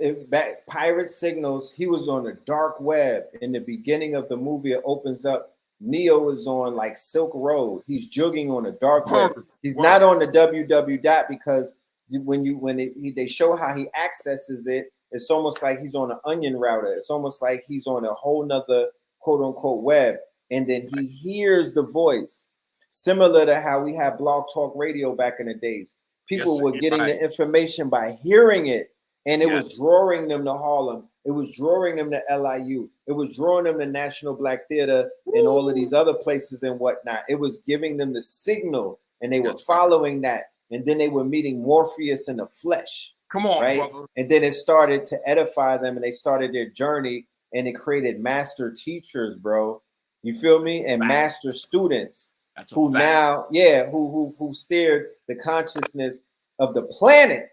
pirate signals. He was on the dark web. In the beginning of the movie, it opens up. Neo is on like Silk Road. He's jogging on a dark web. He's not on the www because when they show how he accesses it, it's almost like he's on an onion router. It's almost like he's on a whole nother quote unquote web. And then he hears the voice, similar to how we had Blog Talk Radio back in the days. People were getting the information by hearing it, and it was drawing them to Harlem. It was drawing them to LIU. It was drawing them to National Black Theater and all of these other places and whatnot. It was giving them the signal, and they were following that. And then they were meeting Morpheus in the flesh. Come on, right? brother. And then it started to edify them, and they started their journey, and it created master teachers, bro. You feel me? And master students who now, who steered the consciousness of the planet.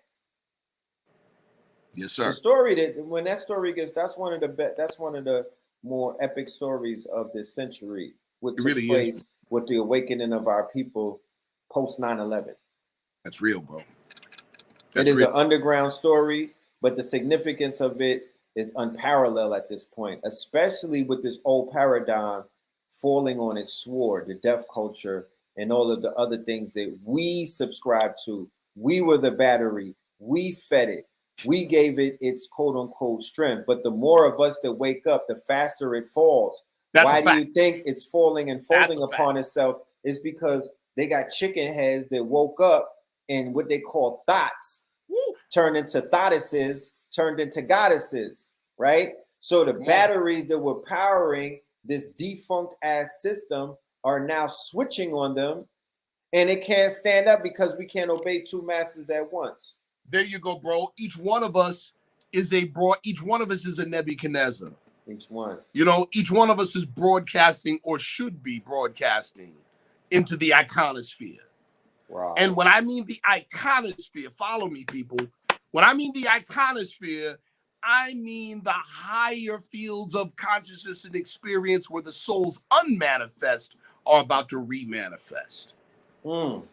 Yes, sir. The story that's one of the more epic stories of this century. What took place with the awakening of our people post 9/11. That's real, bro. It is an underground story, but the significance of it is unparalleled at this point, especially with this old paradigm falling on its sword, the deaf culture, and all of the other things that we subscribe to. We were the battery. We fed it. We gave it its quote unquote strength. But the more of us that wake up, the faster it falls. Why do you think it's falling and folding upon itself? It's because they got chicken heads that woke up and what they call thoughts turned into thoughtices, turned into goddesses, right? So the batteries that were powering this defunct ass system are now switching on them, and it can't stand up because we can't obey two masters at once. There you go, bro. Each one of us is a Nebuchadnezzar. Each one. You know, each one of us is broadcasting, or should be broadcasting, into the iconosphere. Wow. And when I mean the iconosphere, follow me, people. When I mean the iconosphere, I mean the higher fields of consciousness and experience where the souls unmanifest are about to remanifest. You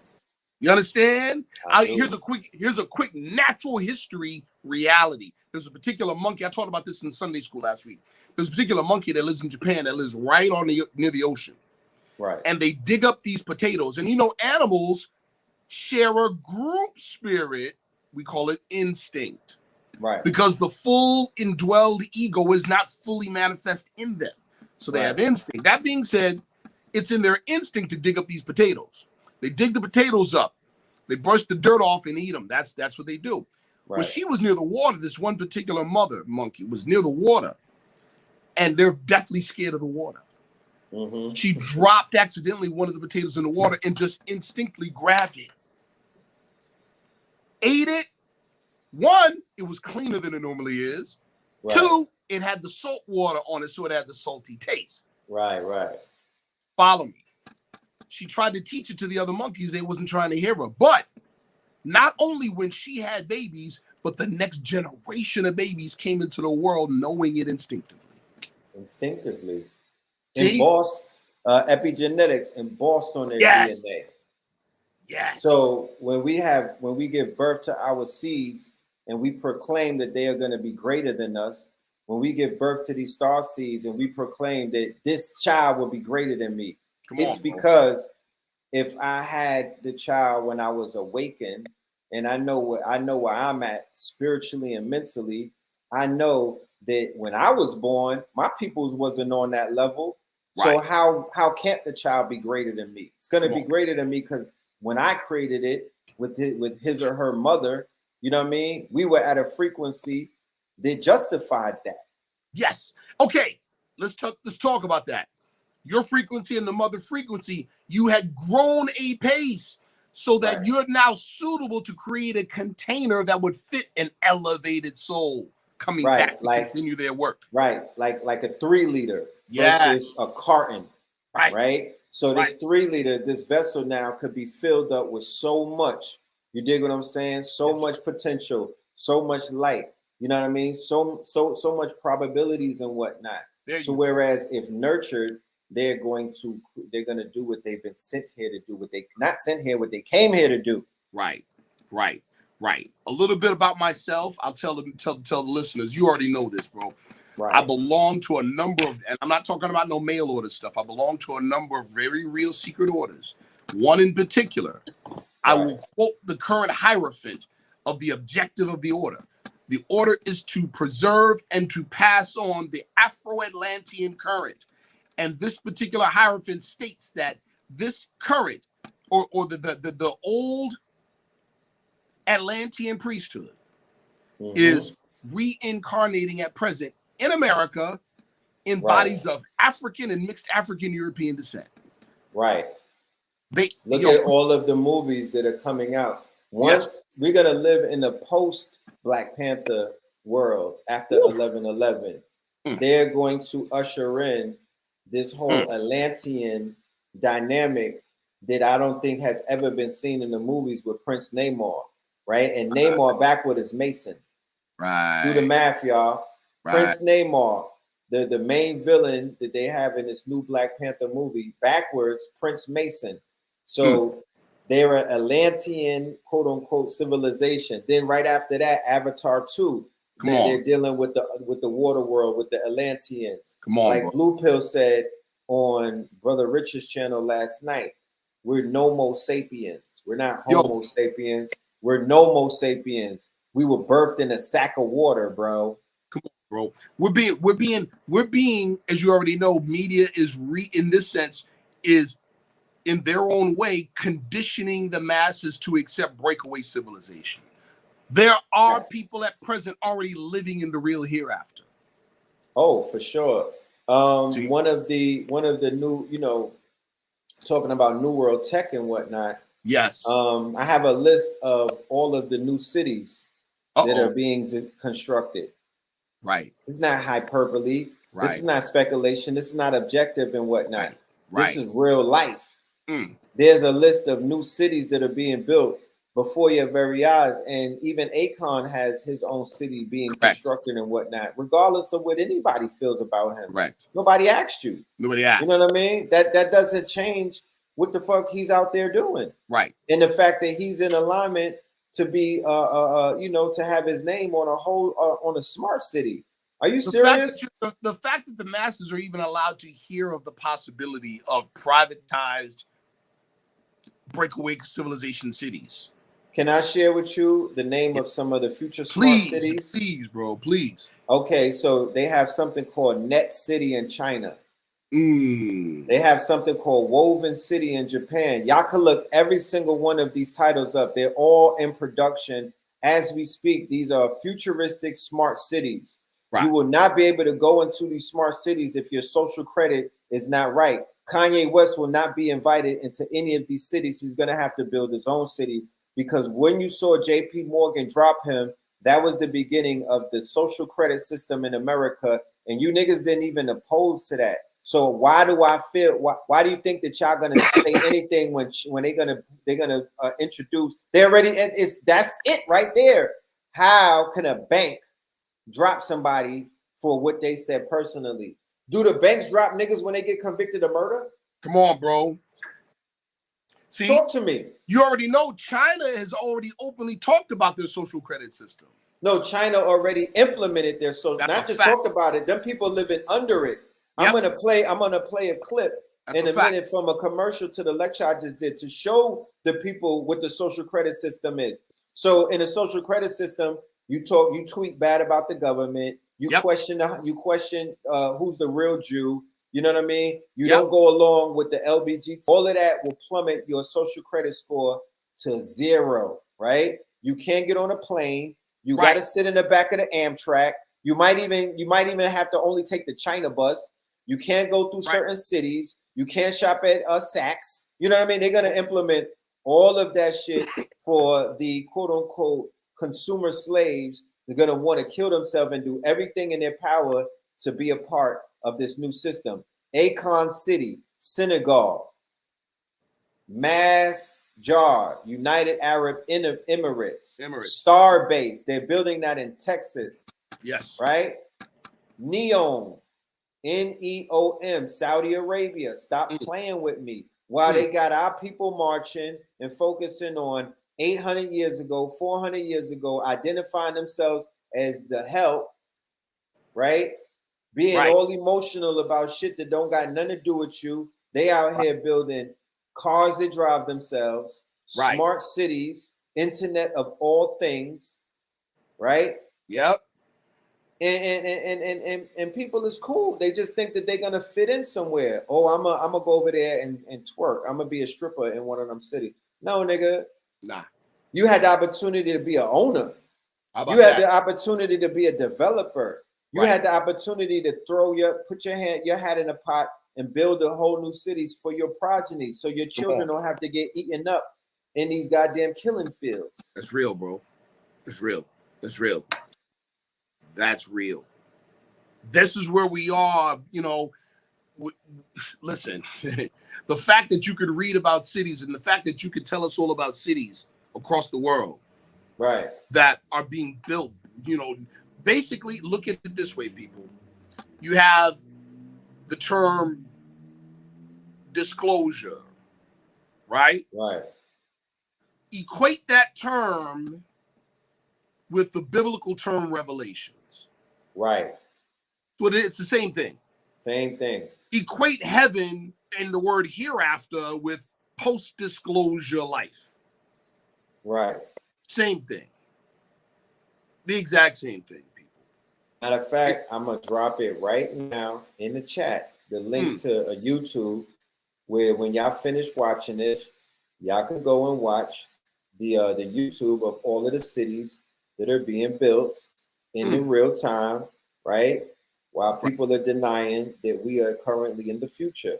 understand? Here's a quick natural history reality. There's a particular monkey. I taught about this in Sunday school last week. There's a particular monkey that lives in Japan that lives right near the ocean. Right. And they dig up these potatoes. And you know, animals share a group spirit. We call it instinct. Right. Because the full indwelled ego is not fully manifest in them. So they have instinct. That being said, it's in their instinct to dig up these potatoes. They dig the potatoes up. They brush the dirt off and eat them. That's what they do. Right. When she was near the water, this one particular mother monkey was near the water, and they're deathly scared of the water. She dropped accidentally one of the potatoes in the water and just instinctively grabbed it. Ate it. One, it was cleaner than it normally is. Right. Two, it had the salt water on it, so it had the salty taste. Right. Follow me. She tried to teach it to the other monkeys. They wasn't trying to hear her. But not only when she had babies, but the next generation of babies came into the world knowing it instinctively. Embossed, epigenetics embossed on their DNA. Yes. So when we give birth to our seeds and we proclaim that they are going to be greater than us, when we give birth to these star seeds and we proclaim that this child will be greater than me, because if I had the child when I was awakened, and I know where I'm at spiritually and mentally, I know that when I was born, my peoples wasn't on that level. Right. So how can't the child be greater than me? It's going to be greater than me because when I created it with his or her mother, you know what I mean? We were at a frequency that justified that. Yes. Okay. Let's talk about that. Your frequency and the mother frequency, you had grown a pace so that you're now suitable to create a container that would fit an elevated soul coming back to continue their work. Right. Like a 3 liter versus a carton. Right. So this 3 liter, this vessel now could be filled up with so much. You dig what I'm saying? So much potential, so much light. You know what I mean? So much probabilities and whatnot. So whereas if nurtured, they're going to do what they've been sent here to do. What they came here to do. Right. A little bit about myself. I'll tell the listeners. You already know this, bro. Right. I belong to a number of, and I'm not talking about no mail order stuff. I belong to a number of very real secret orders. One in particular, I will quote the current hierophant of the objective of the order. The order is to preserve and to pass on the Afro-Atlantean current. And this particular hierophant states that this current, or the old Atlantean priesthood, is reincarnating at present in America in bodies of African and mixed African European descent. Right. Look at all of the movies that are coming out. Once we're gonna live in a post Black Panther world after 11/11, they're going to usher in this whole Atlantean dynamic that I don't think has ever been seen in the movies with Prince Namor, right? And Namor backward is Mason. Right. Do the math, y'all. Prince Namor, the main villain that they have in this new Black Panther movie, backwards, Prince Mason. So they're an Atlantean, quote unquote, civilization. Then right after that, Avatar 2. They're dealing with the water world, with the Atlanteans. Like Blue Pill said on Brother Rich's channel last night, we're Nomo sapiens. We're not Homo sapiens. We're Nomo sapiens. We were birthed in a sack of water, bro. Come on, bro. We're being, as you already know, media is in this sense is in their own way conditioning the masses to accept breakaway civilization. There are people at present already living in the real hereafter. Oh, for sure. One of the new, you know, talking about New World Tech and whatnot. Yes. I have a list of all of the new cities that are being constructed. Right. It's not hyperbole. Right. This is not speculation. This is not objective and whatnot. Right. This is real life. There's a list of new cities that are being built before your very eyes. And even Akon has his own city being constructed and whatnot, regardless of what anybody feels about him. Correct. Nobody asked you. Nobody asked. You know what I mean? That doesn't change what the fuck he's out there doing. Right. And the fact that he's in alignment to be, you know, to have his name on a whole, on a smart city. Are you serious? The fact that the masses are even allowed to hear of the possibility of privatized breakaway civilization cities. Can I share with you the name of some of the future smart cities? Please, bro, please. Okay, so they have something called Net City in China. They have something called Woven City in Japan. Y'all can look every single one of these titles up. They're all in production as we speak. These are futuristic smart cities. Right. You will not be able to go into these smart cities if your social credit is not right. Kanye West will not be invited into any of these cities. He's going to have to build his own city, because when you saw JP Morgan drop him, that was the beginning of the social credit system in America. And you niggas didn't even oppose to that. So why do I feel? Why do you think that y'all gonna say anything when they're gonna introduce? They already that's it right there. How can a bank drop somebody for what they said personally? Do the banks drop niggas when they get convicted of murder? Come on, bro. See, talk to me. You already know China has already openly talked about their social credit system. No, China already implemented their social. Not just talked about it. Them people living under it. Yep. I'm gonna play a clip in a minute from a commercial to the lecture I just did to show the people what the social credit system is. So in the social credit system, you tweet bad about the government. You question who's the real Jew. You know what I mean? You don't go along with the LBGT. All of that will plummet your social credit score to 0, right? You can't get on a plane. You got to sit in the back of the Amtrak. You might even have to only take the China bus. You can't go through certain cities. You can't shop at Saks. You know what I mean? They're going to implement all of that shit for the quote unquote consumer slaves. They're going to want to kill themselves and do everything in their power to be a part of this new system. Akon City, Senegal, Masjar, United Arab Emirates, Star Base. They're building that in Texas. Yes. Right? Neom, NEOM, Saudi Arabia. Stop playing with me. While they got our people marching and focusing on 800 years ago, 400 years ago, identifying themselves as the help, right? Being all emotional about shit that don't got nothing to do with you. They out here building cars that drive themselves, smart cities, internet of all things, right? Yep. And people is cool. They just think that they're gonna fit in somewhere. Oh, I'm gonna go over there and twerk. I'm gonna be a stripper in one of them cities. No, nigga. Nah. You had the opportunity to be an owner. You had the opportunity to be a developer. You had the opportunity to put your hat in a pot and build a whole new cities for your progeny, so your children don't have to get eaten up in these goddamn killing fields. That's real, bro. That's real. That's real. That's real. This is where we are, you know. Listen, the fact that you could read about cities and the fact that you could tell us all about cities across the world, right, that are being built, you know, basically look at it this way, people. You have the term disclosure, right? Right. Equate that term with the biblical term revelations. Right. But it's the same thing. Same thing. Equate heaven and the word hereafter with post-disclosure life. Right. Same thing. The exact same thing, people. Matter of fact, I'm going to drop it right now in the chat, the link to a YouTube where when y'all finish watching this, y'all can go and watch the YouTube of all of the cities that are being built in real time, right? while people are denying that we are currently in the future.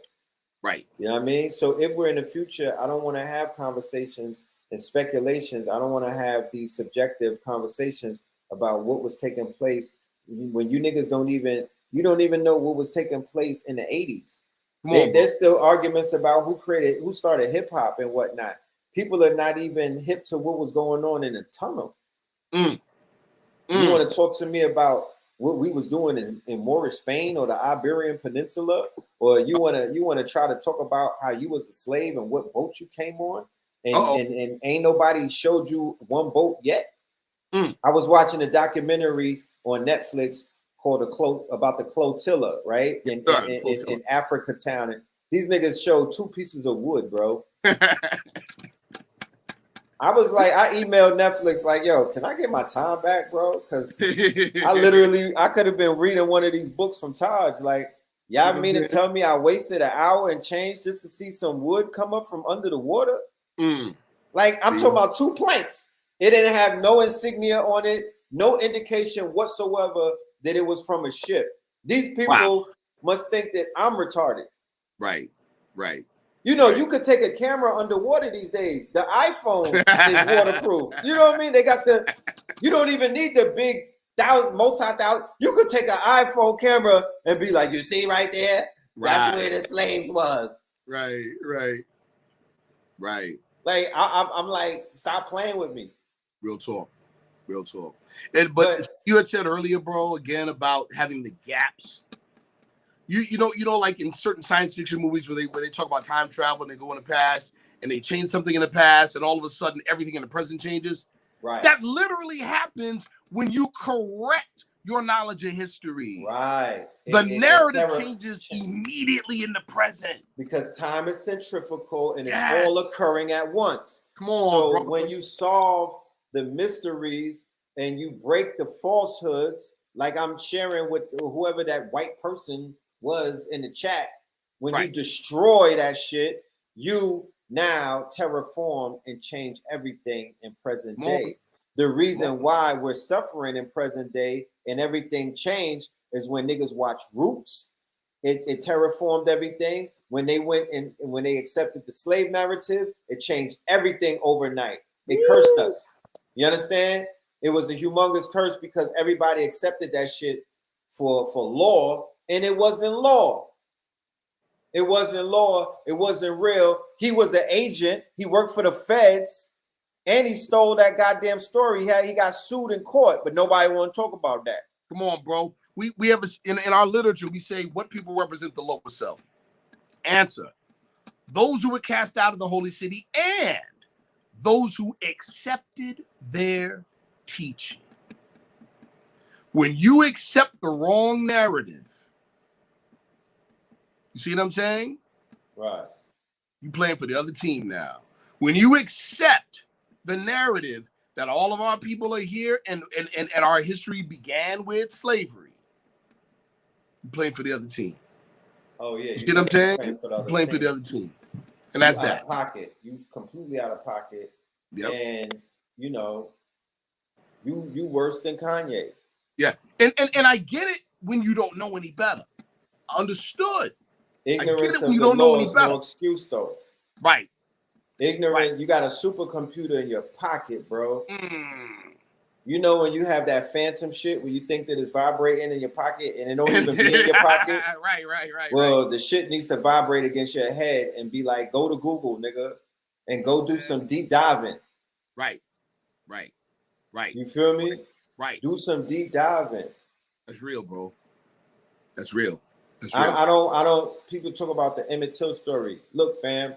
Right. You know what I mean? So if we're in the future, I don't want to have conversations and speculations. I don't want to have these subjective conversations about what was taking place when you niggas don't even know what was taking place in the 80s. There's still arguments about who started hip hop and whatnot. People are not even hip to what was going on in the tunnel. You want to talk to me about what we was doing in Moorish Spain or the Iberian Peninsula, or you want to try to talk about how you was a slave and what boat you came on, and ain't nobody showed you one boat yet. I was watching a documentary on Netflix called about the Clotilla, right? In Africa town, and these niggas showed 2 pieces of wood, bro. I was like, I emailed Netflix like, yo, can I get my time back, bro? Because I could have been reading one of these books from Taj. Like, y'all mean to tell me I wasted an hour and change just to see some wood come up from under the water? Like, I'm talking about 2 planks. It didn't have no insignia on it, no indication whatsoever that it was from a ship. These people must think that I'm retarded. Right. You know, you could take a camera underwater these days. The iPhone is waterproof. You know what I mean? They got you don't even need the big multi-thousand. You could take an iPhone camera and be like, you see right there? That's where the slaves was. Right. Like, I'm like, stop playing with me. Real talk. But you had said earlier, bro, again, about having the gaps. You know, like in certain science fiction movies where they talk about time travel and they go in the past and they change something in the past and all of a sudden everything in the present changes. Right. That literally happens when you correct your knowledge of history. Right. The narrative changes immediately in the present. Because time is centrifugal and it's all occurring at once. Come on, so bro. When you solve the mysteries and you break the falsehoods, like I'm sharing with whoever that white person was in the chat, when you destroy that shit, you now terraform and change everything in present day. The reason why we're suffering in present day and everything changed is when niggas watch Roots. It terraformed everything. When they went and when they accepted the slave narrative, it changed everything overnight. It cursed us. You understand? It was a humongous curse because everybody accepted that shit for law, and it wasn't law. It wasn't law. It wasn't real. He was an agent. He worked for the feds, and he stole that goddamn story. He got sued in court, but nobody want to talk about that. Come on, bro. We have in our literature, we say what people represent the lower self. Answer: those who were cast out of the holy city and those who accepted their teaching. When you accept the wrong narrative, you see what I'm saying? Right. You playing for the other team now. When you accept the narrative that all of our people are here and our history began with slavery, you playing for the other team. Oh yeah. You see what I'm saying? Playing for the other team. And that's that. Out of pocket. You completely out of pocket. Yep. And you know, you worse than Kanye. Yeah. And I get it when you don't know any better. Understood. Ignorance of the law is no excuse though. Right. You got a supercomputer in your pocket, bro. You know when you have that phantom shit where you think that it's vibrating in your pocket and it don't even be in your pocket? Right. Well, the shit needs to vibrate against your head and be like, go to Google, nigga, and go do some deep diving. Right. You feel me? Right. Do some deep diving. That's real, bro. That's real. I don't. People talk about the Emmett Till story. Look, fam,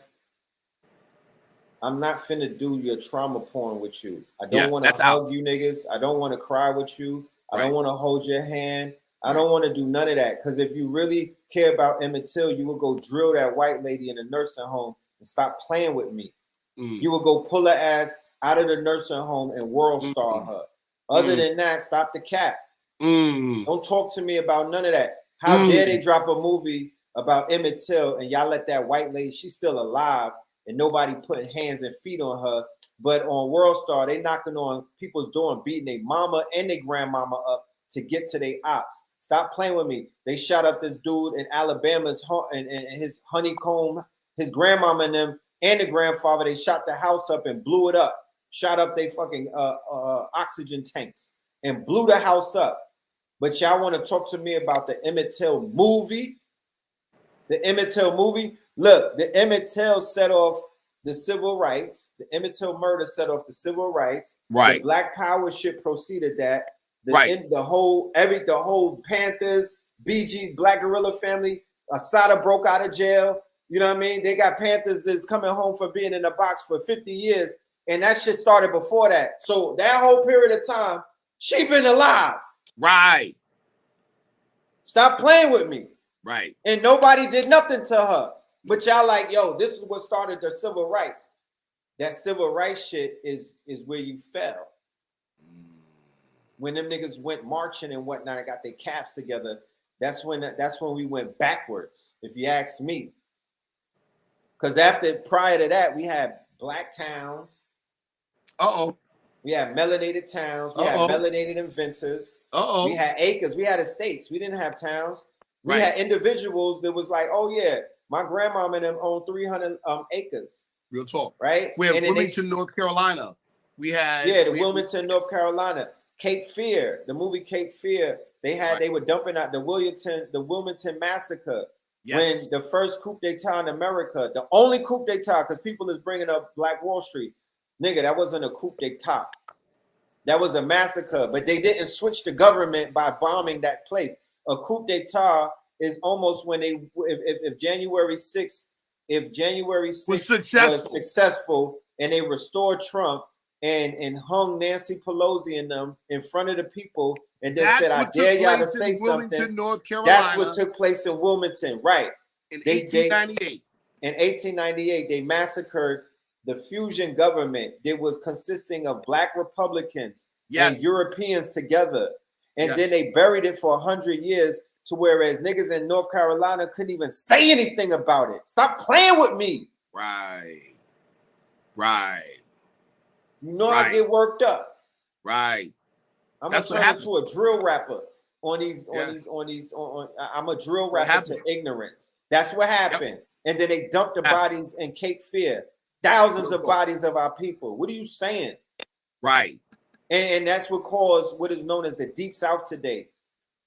I'm not finna do your trauma porn with you. I don't want to hug you niggas. I don't want to cry with you. I don't want to hold your hand. I don't want to do none of that. Because if you really care about Emmett Till, you will go drill that white lady in a nursing home and stop playing with me. You will go pull her ass out of the nursing home and world star her. Other than that, stop the cap. Don't talk to me about none of that. How dare they drop a movie about Emmett Till and y'all let that white lady, she's still alive, and nobody putting hands and feet on her. But on World Star, they knocking on people's door and beating their mama and their grandmama up to get to their ops. Stop playing with me. They shot up this dude in Alabama's home and his honeycomb, his grandmama and them, and the grandfather. They shot the house up and blew it up. Shot up they fucking oxygen tanks and blew the house up. But y'all want to talk to me about the Emmett Till movie? The Emmett Till movie? Look, the Emmett Till set off the civil rights. The Emmett Till murder set off the civil rights. Right. The Black Power shit proceeded that. The whole Panthers, BG, Black Guerrilla family, Asada broke out of jail. You know what I mean? They got Panthers that's coming home for being in the box for 50 years. And that shit started before that. So that whole period of time, she been alive. Right. Stop playing with me. Right. And nobody did nothing to her. But y'all like, yo, this is what started the civil rights. That civil rights shit is where you fell. When them niggas went marching and whatnot and got their caps together, that's when we went backwards, if you ask me. Because prior to that, we had black towns. We had melanated towns. We had melanated inventors. We had acres. We had estates. We didn't have towns. We had individuals that was like, oh yeah, my grandmama and them owned 300 acres. Real talk. Right? We have Wilmington, North Carolina. We had Wilmington, North Carolina. Cape Fear, the movie Cape Fear, they were dumping out the Wilmington massacre. Yes. When the first coup d'etat in America, the only coup d'etat, because people is bringing up Black Wall Street. Nigga, that wasn't a coup d'etat. That was a massacre, but they didn't switch the government by bombing that place. A coup d'etat is almost when if January 6th was successful and they restored Trump and hung Nancy Pelosi and them in front of the people and then said, I dare y'all to say something. North Carolina. That's what took place in Wilmington, right? In 1898. In 1898, they massacred the fusion government that was consisting of Black Republicans and Europeans together. And then they buried it for 100 years to whereas niggas in North Carolina couldn't even say anything about it. Stop playing with me. Right. You know I get worked up. Right. I'm gonna turn into a drill rapper I'm a drill rapper to ignorance. That's what happened. Yep. And then they dumped the bodies in Cape Fear. Thousands of bodies of our people. What are you saying? Right. And that's what caused what is known as the Deep South today.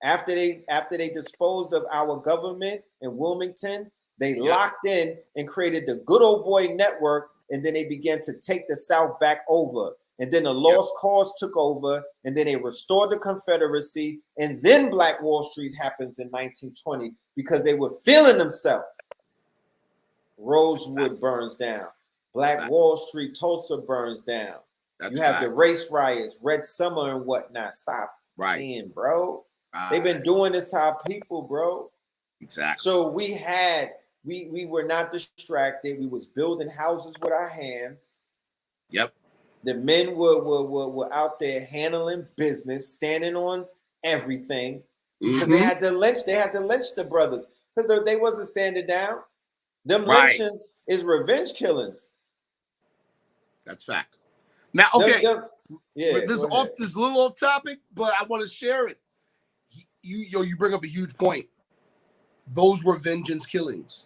After they disposed of our government in Wilmington, they locked in and created the good old boy network, and then they began to take the South back over. And then the lost cause took over, and then they restored the Confederacy, and then Black Wall Street happens in 1920 because they were feeling themselves. Rosewood burns down. Black Wall Street, Tulsa burns down. You have the race riots, Red Summer and whatnot. Stop playing, bro. They've been doing this to our people, bro. Exactly. So we were not distracted. We was building houses with our hands. Yep. The men were out there handling business, standing on everything. Because they had to lynch the brothers. Because they wasn't standing down. Them lynchings is revenge killings. That's fact. Now, okay. This is a little off topic, but I want to share it. You bring up a huge point. Those were vengeance killings.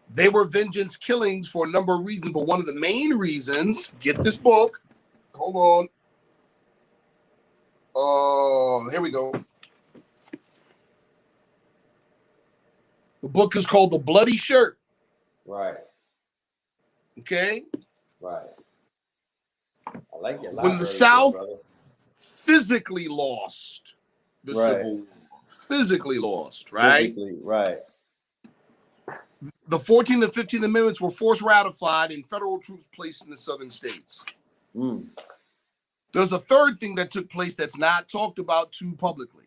They were vengeance killings for a number of reasons, but one of the main reasons, get this book. Hold on. Here we go. The book is called The Bloody Shirt. Right. Okay. Right. I like it. When the South physically lost the Civil War. Physically lost, right? Right. The 14th and 15th Amendments were force ratified and federal troops placed in the southern states. There's a third thing that took place that's not talked about too publicly.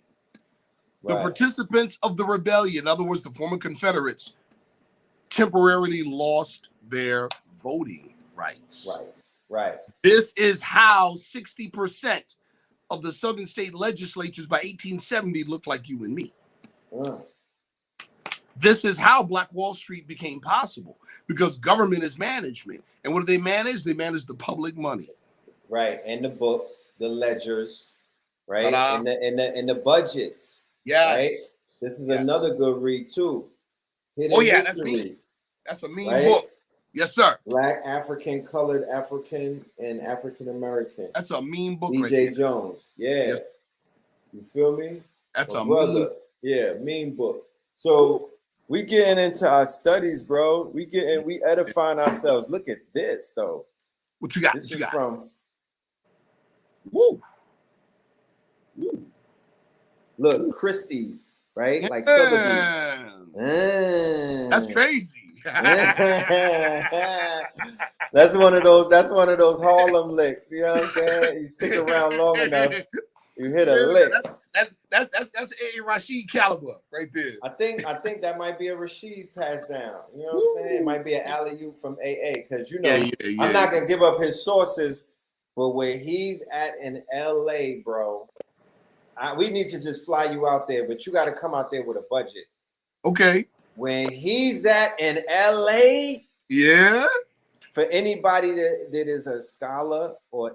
The participants of the rebellion, in other words, the former Confederates, temporarily lost their voting rights. Right. This is how 60% of the southern state legislatures by 1870 looked like you and me. This is how Black Wall Street became possible, because government is management. And what do they manage? They manage the public money. Right. And the books, the ledgers. right? And the budgets. Yes. Right? This is another good read too. Hidden History. That's a mean book. Yes, sir. Black, African, Colored African, and African American. That's a mean book. DJ right Jones. Yeah. Yes. You feel me? That's a mean. Yeah, mean book. So we getting into our studies, bro. We edifying ourselves. Look at this, though. What you got? This is from. Woo. Look, Christie's, right? Like Sotheby's. That's crazy. That's one of those Harlem licks. You know what I'm saying? You stick around long enough, you hit a lick. That's a Rashid caliber right there. I think that might be a Rashid pass down. You know what I'm saying? It might be an alley-oop from AA because I'm not gonna give up his sources, but where he's at in LA, bro, we need to just fly you out there, but you got to come out there with a budget. Okay. When he's at in LA, for anybody that is a scholar or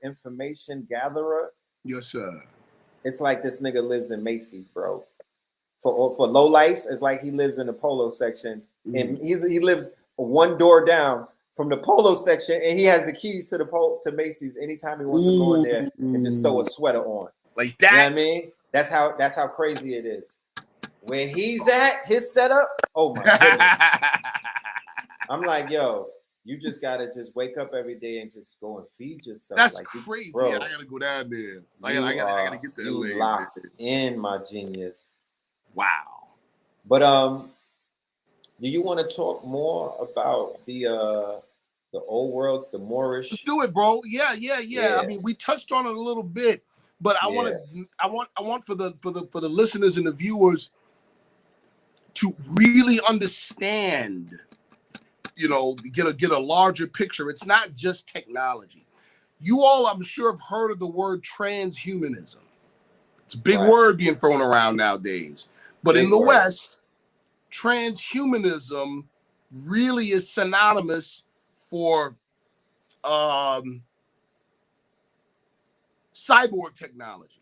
information gatherer, yes, sir. It's like this nigga lives in Macy's, bro. For low lifes, it's like he lives in the polo section, and he lives one door down from the polo section, and he has the keys to Macy's anytime he wants to go in there and just throw a sweater on. Like that. You know what I mean? That's how crazy it is. Where he's at, his setup, oh my goodness. I'm like, yo, you just gotta just wake up every day and just go and feed yourself. That's like, crazy. Bro, I gotta go down there. I gotta get to LA. Locked in, my genius. Wow. But do you want to talk more about the old world, the Moorish? Let's do it, bro. Yeah. I mean, we touched on it a little bit, but I want for the listeners and the viewers to really understand, get a larger picture. It's not just technology. You all, I'm sure, have heard of the word transhumanism. It's a big word being thrown around nowadays. But in the West, transhumanism really is synonymous for cyborg technology.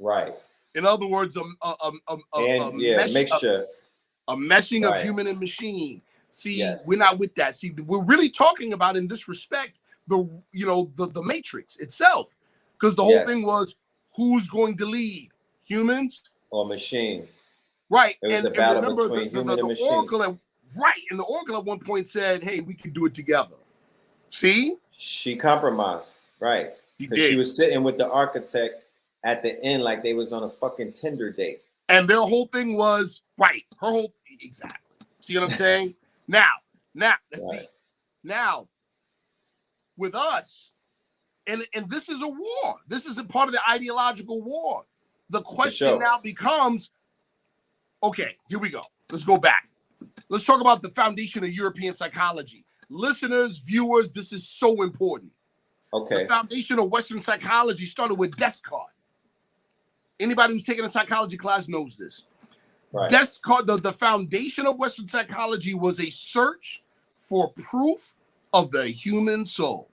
Right. In other words, mixture. A meshing of human and machine. See, we're not with that. See, we're really talking about, in this respect, the Matrix itself, because the whole thing was, who's going to lead, humans or machines? Right. It was a battle between human and machine. And the Oracle at one point said, "Hey, we can do it together." See? She compromised, right? Because she was sitting with the architect at the end like they was on a fucking Tinder date. And their whole thing was exactly. See what I'm saying? Now, let's see. Now, with us, and this is a war. This is a part of the ideological war. The question now becomes, okay, here we go. Let's go back. Let's talk about the foundation of European psychology. Listeners, viewers, this is so important. Okay. The foundation of Western psychology started with Descartes. Anybody who's taken a psychology class knows this. Right. Descartes, the foundation of Western psychology was a search for proof of the human soul.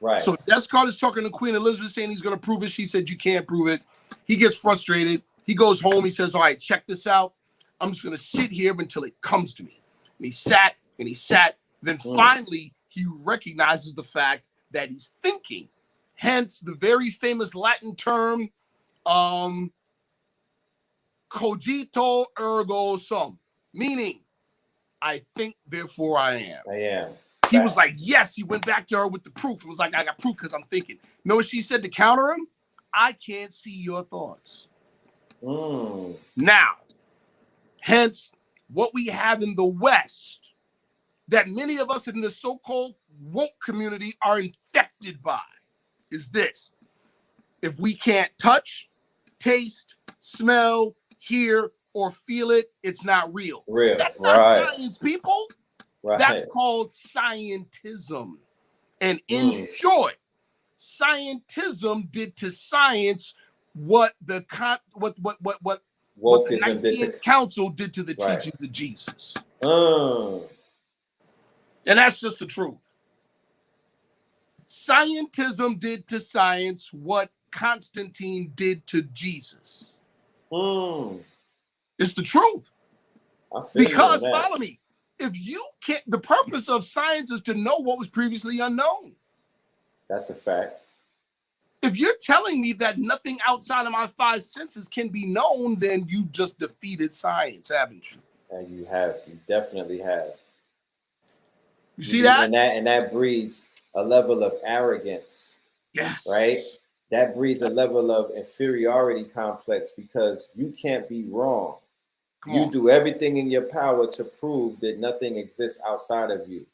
Right. So Descartes is talking to Queen Elizabeth, saying he's going to prove it. She said, you can't prove it. He gets frustrated. He goes home. He says, all right, check this out. I'm just going to sit here until it comes to me. And he sat. Then finally, he recognizes the fact that he's thinking. Hence, the very famous Latin term, cogito ergo sum, meaning, I think, therefore I am. I am. He was like, yes. He went back to her with the proof. He was like, I got proof because I'm thinking. Know what she said to counter him? I can't see your thoughts. Now, hence, what we have in the West that many of us in the so-called woke community are infected by is this. If we can't touch, taste, smell, hear, or feel it, it's not real. That's not science, people. Right. That's called scientism. And in short, scientism did to science what the Nicene Council did to the teachings of Jesus. And that's just the truth. Scientism did to science what Constantine did to Jesus. Mm, It's the truth. I feel Because, you on that. follow me, if you can't, the purpose of science is to know what was previously unknown. That's a fact. If you're telling me that nothing outside of my five senses can be known, then you just defeated science, haven't you? And you have, you definitely have. You see that? And that breeds a level of arrogance. Yes. Right? That breeds a level of inferiority complex because you can't be wrong. You do everything in your power to prove that nothing exists outside of you.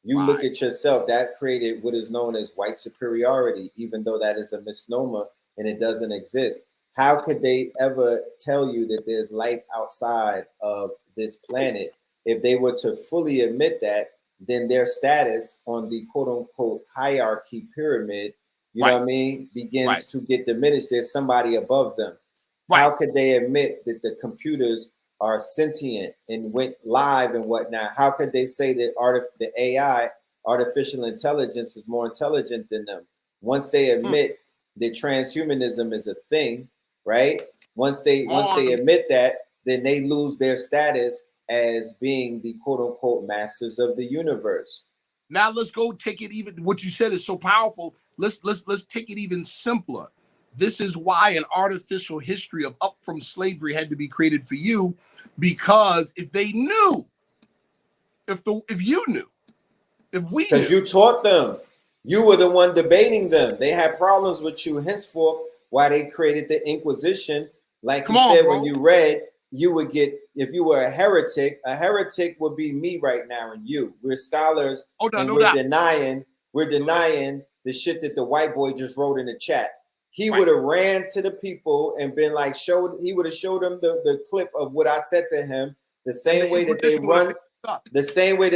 You look at yourself, that created what is known as white superiority, even though that is a misnomer and it doesn't exist. How could they ever tell you that there's life outside of this planet? If they were to fully admit that, then their status on the quote unquote hierarchy pyramid, you know what I mean, begins to get diminished. There's somebody above them. How could they admit that the computers are sentient and went live and whatnot? How could they say that the AI, artificial intelligence, is more intelligent than them? Once they admit that transhumanism is a thing, right? Once they admit that, then they lose their status as being the quote unquote masters of the universe. Now let's go take it even. What you said is so powerful. Let's take it even simpler. This is why an artificial history of up from slavery had to be created for you, because if they knew, if you knew, if we knew, because you taught them, you were the one debating them. They had problems with you. Henceforth, why they created the Inquisition. Like you said, when you read, you would get, if you were a heretic would be me right now and you. We're scholars, and we're denying the shit that the white boy just wrote in the chat. He would have ran to the people and been like, he would have showed them the clip of what I said to him, the same way that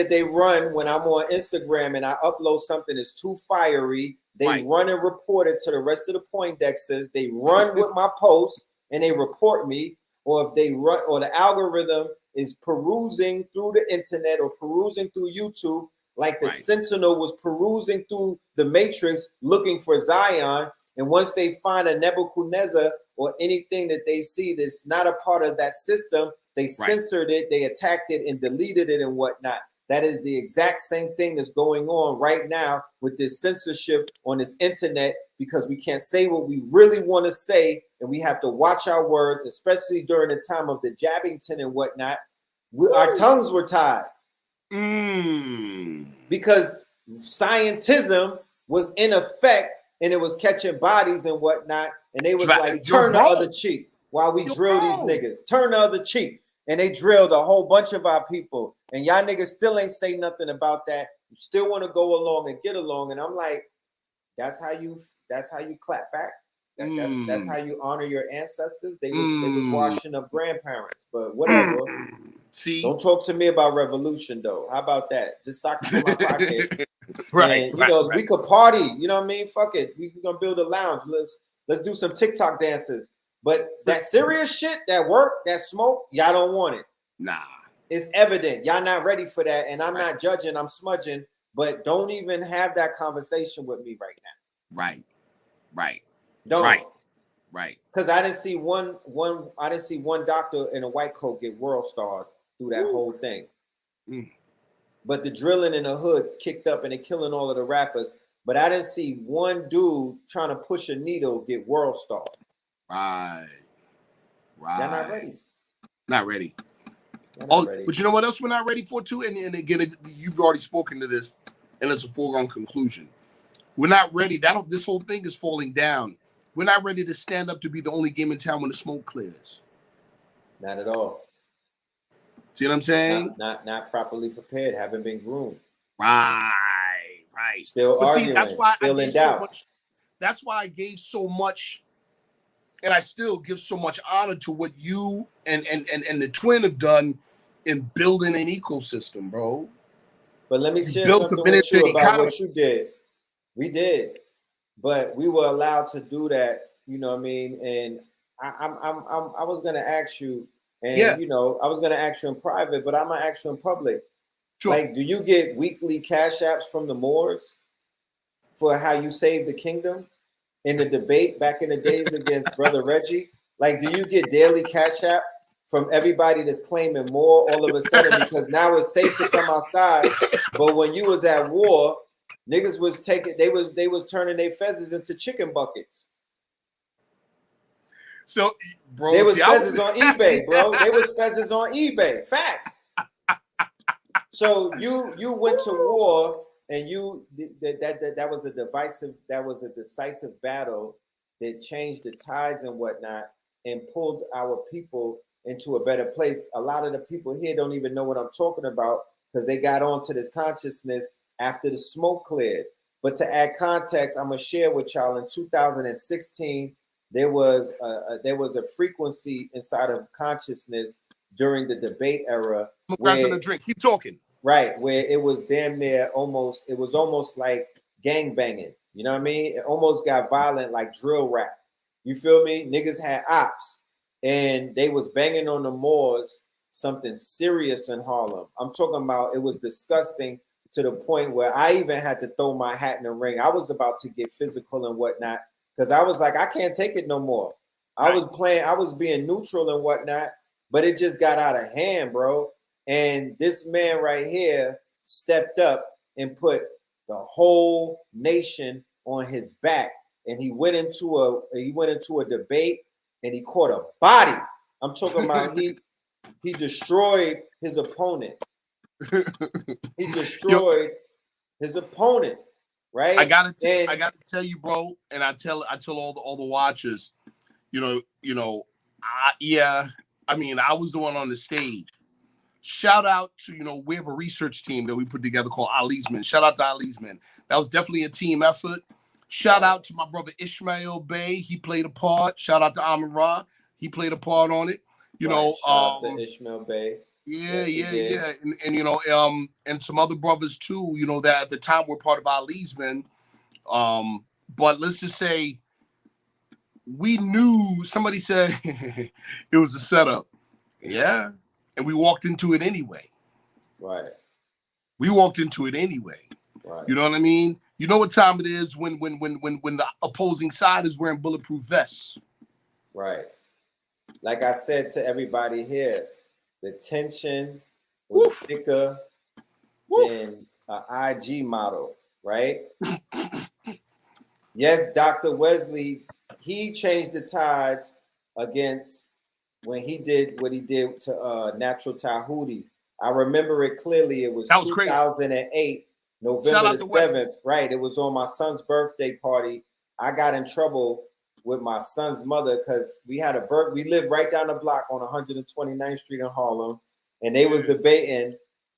they run when I'm on Instagram and I upload something that's too fiery. They run and report it to the rest of the Poindexters. They run with my posts and they report me. Or if they run, or the algorithm is perusing through the internet or perusing through YouTube, like the Sentinel was perusing through the Matrix looking for Zion. And once they find a Nebuchadnezzar or anything that they see that's not a part of that system, they censored it, they attacked it and deleted it and whatnot. That is the exact same thing that's going on right now with this censorship on this internet, because we can't say what we really want to say, and we have to watch our words, especially during the time of the Jabbington and whatnot. Our tongues were tied because scientism was in effect, and it was catching bodies and whatnot, and they was like, turn the other cheek while we drill these niggas. Turn the other cheek. And they drilled a whole bunch of our people. And y'all niggas still ain't say nothing about that. You still want to go along and get along. And I'm like, that's how you clap back. That's how you honor your ancestors. They was washing up grandparents. But whatever. See, don't talk to me about revolution though. How about that? Just sock it in my pocket. We could party. You know what I mean? Fuck it. We're gonna build a lounge. Let's do some TikTok dances. But that serious shit, that work, that smoke, y'all don't want it. Nah. It's evident. Y'all not ready for that. And I'm not judging, I'm smudging, but don't even have that conversation with me right now. Right. Don't. Right. Because I didn't see one doctor in a white coat get world starred through that whole thing. But the drilling in the hood kicked up and they killing all of the rappers. But I didn't see one dude trying to push a needle get world starred. Right. They're not ready. Not ready. Ready. But you know what else we're not ready for too? And again, you've already spoken to this, and it's a foregone conclusion. We're not ready. This whole thing is falling down. We're not ready to stand up to be the only game in town when the smoke clears. Not at all. See what I'm saying? Not properly prepared. Haven't been groomed. Right. Still arguing. That's why still in doubt. That's why I gave so much. And I still give so much honor to what you and the twin have done in building an ecosystem, bro. But let me share something with you about what you did. We did, but we were allowed to do that. You know what I mean? And I was gonna ask you, and I was gonna ask you in private, but I'm gonna ask you in public. Sure. Like, do you get weekly cash apps from the Moors for how you saved the kingdom? in the debate back in the days against Brother Reggie? Like, do you get daily cash app from everybody that's claiming more all of a sudden because now it's safe to come outside? But when you was at war, niggas was taking, they was turning their fezzes into chicken buckets. So, bro, they was fezzes on eBay, bro. They was fezzes on eBay. Facts. So you went to war, and that was a decisive battle that changed the tides and whatnot, and pulled our people into a better place. A lot of the people here don't even know what I'm talking about because they got onto this consciousness after the smoke cleared. But to add context, I'm gonna share with y'all in 2016, there was a frequency inside of consciousness during the debate era. I'm grabbing a drink. Keep talking. Right, where it was damn near almost, it was almost like gang banging. You know what I mean? It almost got violent, like drill rap. You feel me? Niggas had ops, and they was banging on the Moors, something serious in Harlem. I'm talking about, it was disgusting to the point where I even had to throw my hat in the ring. I was about to get physical and whatnot because I was like, I can't take it no more. I was being neutral and whatnot, but it just got out of hand, bro. And this man right here stepped up and put the whole nation on his back. And he went into a debate and he caught a body. I'm talking about he destroyed his opponent. He destroyed his opponent, right? I gotta tell you, bro, and I tell all the watchers, I was the one on the stage. Shout out to, we have a research team that we put together called Ali's Men. Shout out to Ali's Men. That was definitely a team effort. Shout out to my brother Ishmael Bey. He played a part. Shout out to Amin Ra. He played a part on it. Shout out to Ishmael Bey. Yeah. And some other brothers too, that at the time were part of Ali's Men. But let's just say we knew, somebody said it was a setup. Yeah. And we walked into it anyway. Right. We walked into it anyway. Right. You know what I mean? You know what time it is when the opposing side is wearing bulletproof vests. Right. Like I said to everybody here, the tension was thicker than an IG model, right? Yes, Dr. Wesley, he changed the tides against when he did what he did to Natural Tahuti. I remember it clearly. It was 2008, crazy. November the 7th. Right. It was on my son's birthday party. I got in trouble with my son's mother because we lived right down the block on 129th Street in Harlem, and they was debating.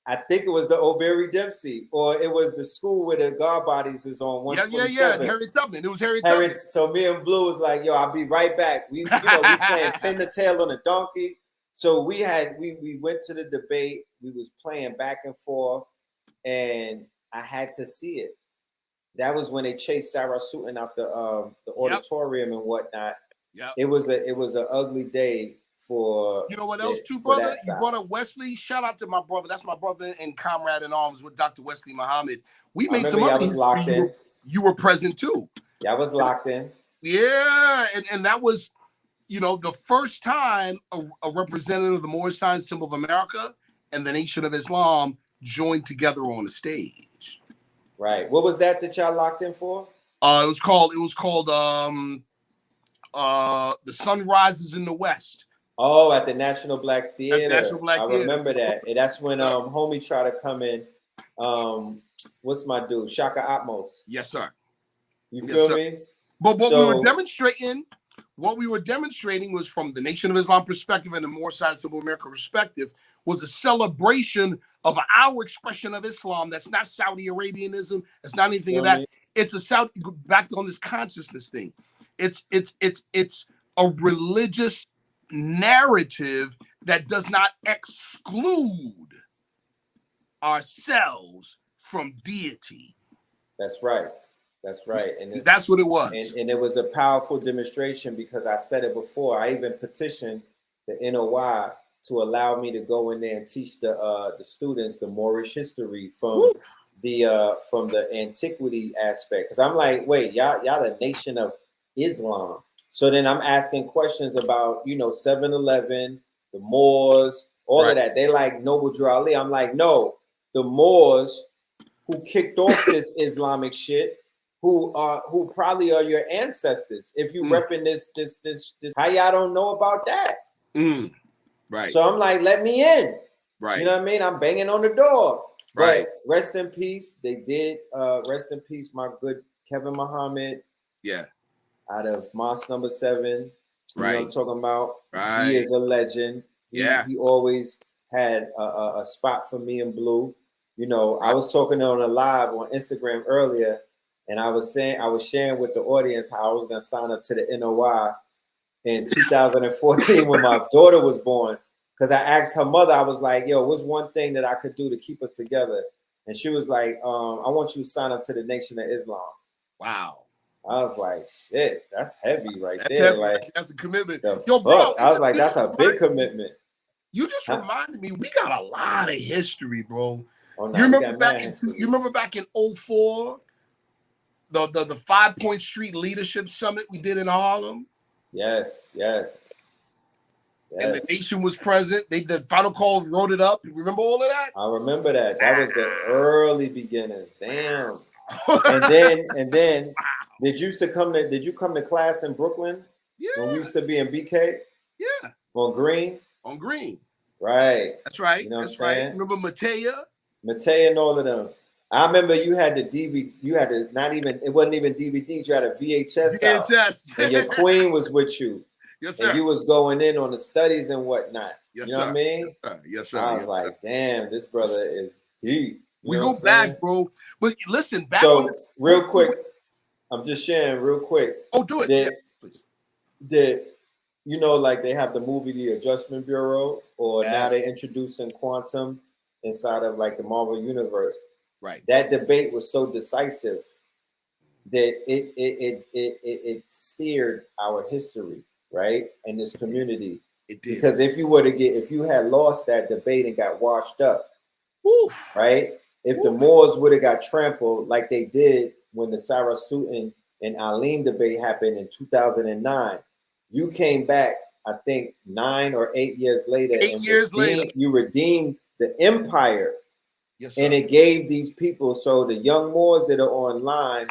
I think it was the O'Berry Dempsey, or it was the school where the guard bodies is on 127. Yeah. Harriet Tubman. It was Harriet Tubman. So me and Blue was like, yo, I'll be right back. We playing pin the tail on a donkey. So we went to the debate. We was playing back and forth, and I had to see it. That was when they chased Sarah Sutton out the auditorium and whatnot. Yeah, it was an ugly day for. You know what else, too, brother? You brought up Wesley. Shout out to my brother. That's my brother and comrade in arms with Dr. Wesley Muhammad. We made some other history. You were present too. Yeah, I was locked in. Yeah, and that was, the first time a representative of the Moorish Science Temple of America and the Nation of Islam joined together on the stage. Right. What was that y'all locked in for? It was called The Sun Rises in the West. Oh, at the National Black Theater. I remember that. And that's when homie tried to come in. What's my dude? Shaka Atmos. Yes, sir. You feel me? But what we were demonstrating was from the Nation of Islam perspective and the Moorish Science of America perspective was a celebration of our expression of Islam. That's not Saudi Arabianism. That's not anything of that. It's back on this consciousness thing. It's a religious narrative that does not exclude ourselves from deity. That's right. And that's what it was. And it was a powerful demonstration because I said it before. I even petitioned the NOI to allow me to go in there and teach the students the Moorish history from the antiquity aspect. Because I'm like, wait, y'all a nation of Islam. So then I'm asking questions about, 7-Eleven, the Moors, all of that. They like Noble Drew Ali. I'm like, no, the Moors who kicked off this Islamic shit, who probably are your ancestors. If you repping this, how y'all don't know about that? Right. So I'm like, let me in. Right. You know what I mean? I'm banging on the door. Right. But rest in peace. They did. Rest in peace, my good Kevin Muhammad. Yeah. Out of Mosque number 7. You know what I'm talking about? Right. He is a legend. He always had a spot for me in blue. I was talking on a live on Instagram earlier, and I was sharing with the audience how I was gonna sign up to the NOI in 2014 when my daughter was born. Because I asked her mother, I was like, yo, what's one thing that I could do to keep us together? And she was like, I want you to sign up to the Nation of Islam. Wow. I was like, shit, that's heavy that's there. Heavy. Like, that's a commitment. Yo, bro, I was like, that's a big commitment. You just reminded me, we got a lot of history, bro. Oh, no, you remember back in 04, the 5-Point Street Leadership Summit we did in Harlem? Yes. And the nation was present. The Final Call wrote it up. You remember all of that? I remember that. That was the early beginnings. Damn. and then did you come to class in Brooklyn? Yeah. When we used to be in BK? Yeah. On Green? On Green. Right. That's right. You know That's what I'm right. saying? Remember Matea and all of them. I remember you had the DVD, it wasn't even DVDs, you had a VHS out, and your queen was with you. Yes, sir. And you was going in on the studies and whatnot. Yes, you know what I mean? Yes, sir. I was like, damn, this brother is deep. We go back, bro. But listen, back so real quick, I'm just sharing real quick. Oh, do it. Please. Like they have the movie The Adjustment Bureau, or now they're introducing quantum inside of like the Marvel universe. Right. That debate was so decisive that it steered our history, right? In this community. It did. Because if you had lost that debate and got washed up, right? If the Moors would have got trampled like they did when the Sarah Sutin and Alim debate happened in 2009, you came back, I think 9 or 8 years later. You redeemed the empire. Yes, sir. And it gave these people, so the young Moors that are online,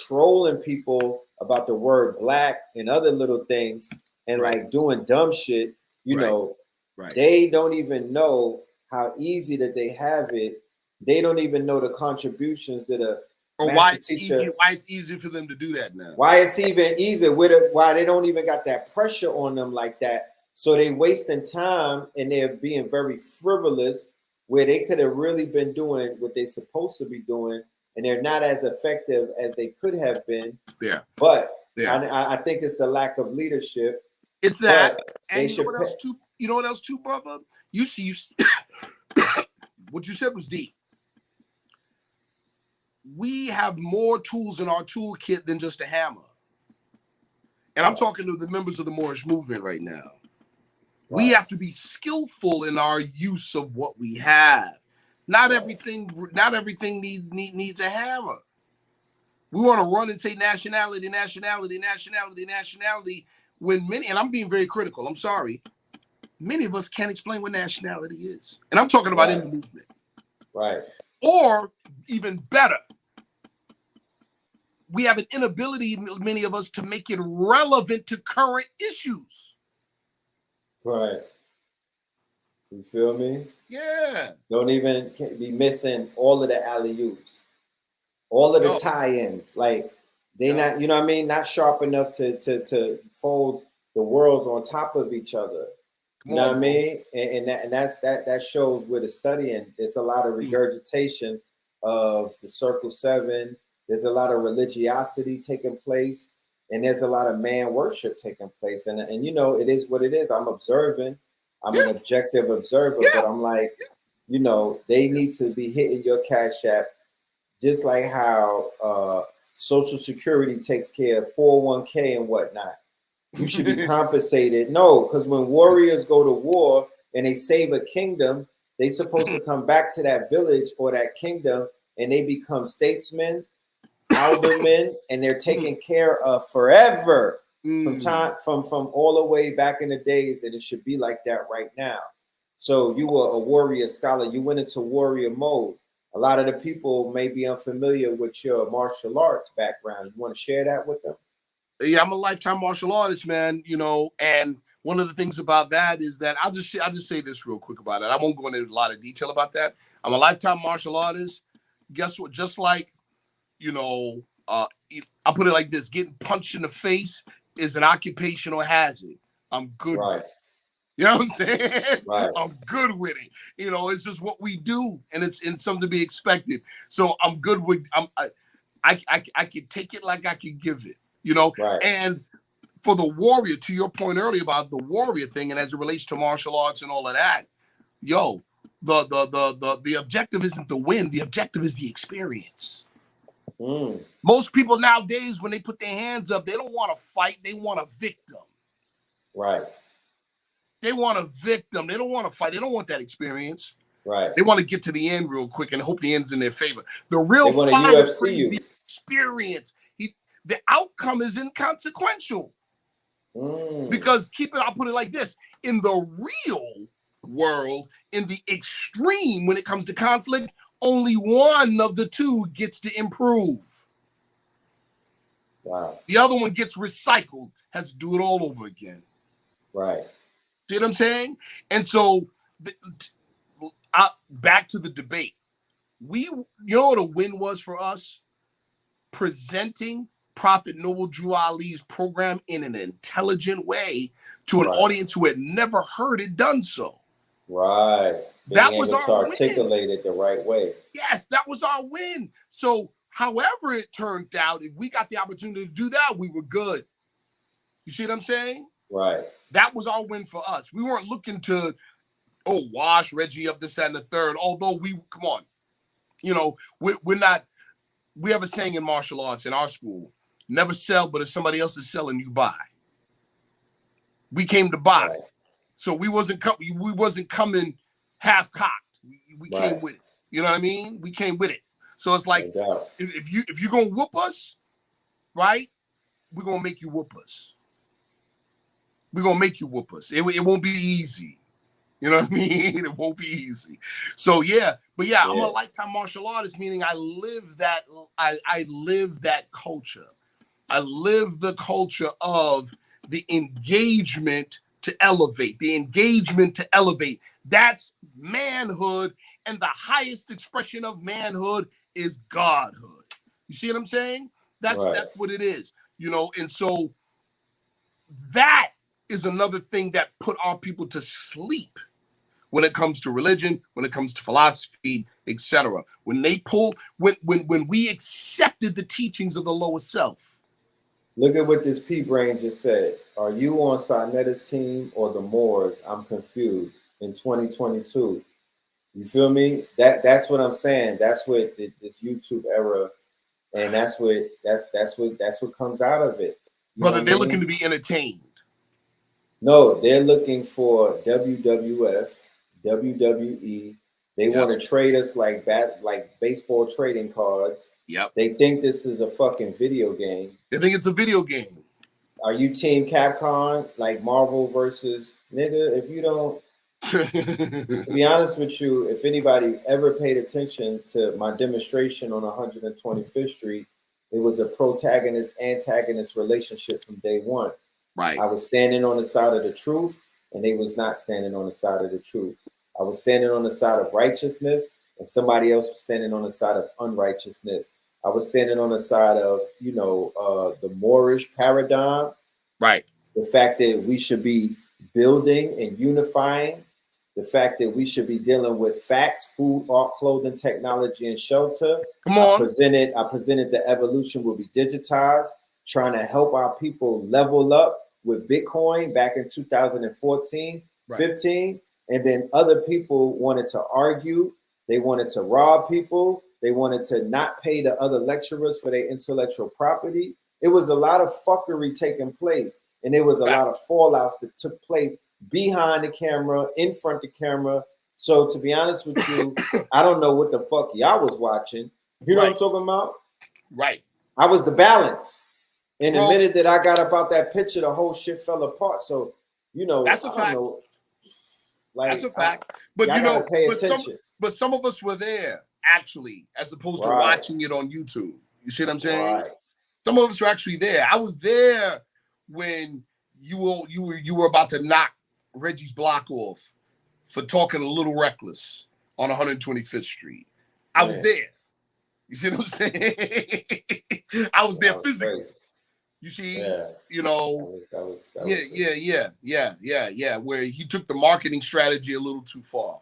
trolling people about the word black and other little things and like doing dumb shit, they don't even know how easy that they have it. They don't even know the contributions that why it's easy for them to do that now. Why it's even easier why they don't even got that pressure on them like that. So they wasting time and they're being very frivolous, where they could have really been doing what they're supposed to be doing, and they're not as effective as they could have been. Yeah. But I think it's the lack of leadership. It's that. And you know what else too, brother? You see, what you said was deep. We have more tools in our toolkit than just a hammer. And I'm talking to the members of the Moorish movement right now. We have to be skillful in our use of what we have. Not everything needs a hammer. We want to run and say nationality, when many, and I'm being very critical, I'm sorry, many of us can't explain what nationality is. And I'm talking about in the movement. Right. Or even better, we have an inability, many of us, to make it relevant to current issues. Right. You feel me? Yeah. Don't even be missing all of the alley-oops, all of the tie-ins. Like they not, you know what I mean? Not sharp enough to fold the worlds on top of each other. You know what I mean? And that shows with the studying. There's a lot of regurgitation of the Circle 7. There's a lot of religiosity taking place. And there's a lot of man worship taking place. And it is what it is. I'm observing. I'm an objective observer, but I'm like, they need to be hitting your Cash App, just like how Social Security takes care of 401k and whatnot. You should be compensated. No, because when warriors go to war and they save a kingdom, they're supposed to come back to that village or that kingdom and they become statesmen aldermen, and they're taken care of forever from all the way back in the days, and it should be like that right now. So you were a warrior scholar. You went into warrior mode. A lot of the people may be unfamiliar with your martial arts background. You want to share that with them? Yeah, I'm a lifetime martial artist, man. You know, and one of the things about that is that I'll just say this real quick about it. I won't go into a lot of detail about that. I'm a lifetime martial artist. Guess what? Just like, you know, I'll put it like this: getting punched in the face is an occupational hazard. I'm good with it. You know what I'm saying? Right. I'm good with it. You know, it's just what we do, and it's something to be expected. So I'm good with. I can take it like I can give it. You know, and for the warrior, to your point earlier about the warrior thing, and as it relates to martial arts and all of that, yo, the objective isn't the win. The objective is the experience. Most people nowadays, when they put their hands up, they don't want to fight. They want a victim. Right. They want a victim. They don't want to fight. They don't want that experience. Right. They want to get to the end real quick and hope the end's in their favor. The real fight is the experience. The outcome is inconsequential. Because I'll put it like this. In the real world, in the extreme, when it comes to conflict, only one of the two gets to improve. Wow. The other one gets recycled, has to do it all over again. Right. See what I'm saying? And so back to the debate. You know what a win was for us? Presenting Prophet Noble Drew Ali's program in an intelligent way to an audience who had never heard it done so. Right. That was our win. Articulate it the right way. Yes, that was our win. So however it turned out, if we got the opportunity to do that, we were good. You see what I'm saying? Right. That was our win for us. We weren't looking to, wash Reggie up, this, that, and the third. Although come on, you know, we're not, we have a saying in martial arts in our school, never sell, but if somebody else is selling, you buy. We came to buy. Right. So we wasn't coming half-cocked. We came with it. You know what I mean? We came with it. So it's like, if you're going to whoop us, right, we're going to make you whoop us. We're going to make you whoop us. It won't be easy. You know what I mean? It won't be easy. So, I'm a lifetime martial artist, meaning I live that culture. I live the culture of the engagement to elevate. That's manhood, and the highest expression of manhood is godhood. You see what I'm saying? That's what it is. You know, and so that is another thing that put our people to sleep when it comes to religion, when it comes to philosophy, etc. When we accepted the teachings of the lower self. Look at what this P-Brain just said. Are you on Sarnetta's team or the Moors? I'm confused. In 2022. You feel me? That's what I'm saying. That's what this YouTube era, and that's what comes out of it. Brother, they're looking to be entertained. No, they're looking for WWF, WWE. They want to trade us like baseball trading cards. Yep. They think this is a fucking video game. They think it's a video game. Are you Team Capcom, like Marvel versus nigga? If you don't, to be honest with you, if anybody ever paid attention to my demonstration on 125th Street, it was a protagonist-antagonist relationship from day one. Right. I was standing on the side of the truth, and they was not standing on the side of the truth. I was standing on the side of righteousness, and somebody else was standing on the side of unrighteousness. I was standing on the side of, the Moorish paradigm. Right. The fact that we should be building and unifying. The fact that we should be dealing with facts, food, art, clothing, technology, and shelter. Come on. I presented the evolution will be digitized, trying to help our people level up with Bitcoin back in 2014, 15. And then other people wanted to argue. They wanted to rob people. They wanted to not pay the other lecturers for their intellectual property. It was a lot of fuckery taking place. And there was a lot of fallouts that took place behind the camera, in front of the camera. So to be honest with you, I don't know what the fuck y'all was watching. You know what I'm talking about? Right. I was the balance. And the Well, minute that I got about that picture, the whole shit fell apart. So, you know, that's a I don't fact. know, like, That's a fact. But y'all you know, gotta pay attention. but some of us were there actually, as opposed to Right. watching it on YouTube. You see what I'm saying? Right. Some of us were actually there. I was there when you were about to knock Reggie's block off for talking a little reckless on 125th Street. I was there. You see what I'm saying? I was there physically. Crazy. You see, Yeah. you know, That was yeah. Where he took the marketing strategy a little too far.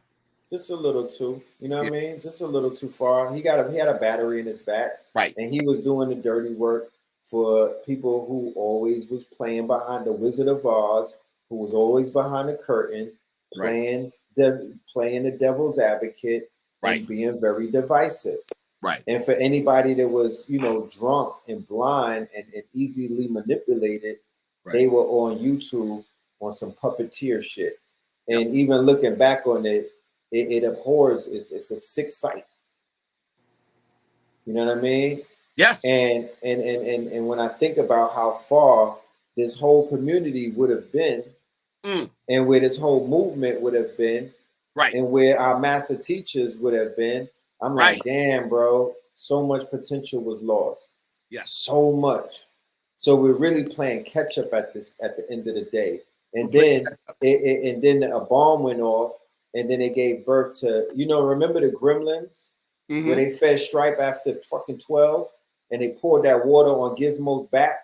Just a little too, you know what I mean? Just a little too far. He had a battery in his back, right? And he was doing the dirty work for people who always was playing behind the Wizard of Oz, who was always behind the curtain, playing the devil's advocate, and being very divisive. Right. And for anybody that was, you know, drunk and blind and easily manipulated, they were on YouTube on some puppeteer shit. And even looking back on it, it abhors. It's a sick sight. You know what I mean? Yes. And when I think about how far this whole community would have been, and where this whole movement would have been, and where our master teachers would have been, I'm like, damn, bro, so much potential was lost. Yeah. So much. So we're really playing catch up at the end of the day. And then a bomb went off, and then it gave birth to, you know, remember the Gremlins? Where they fed Stripe after fucking 12, and they poured that water on Gizmo's back,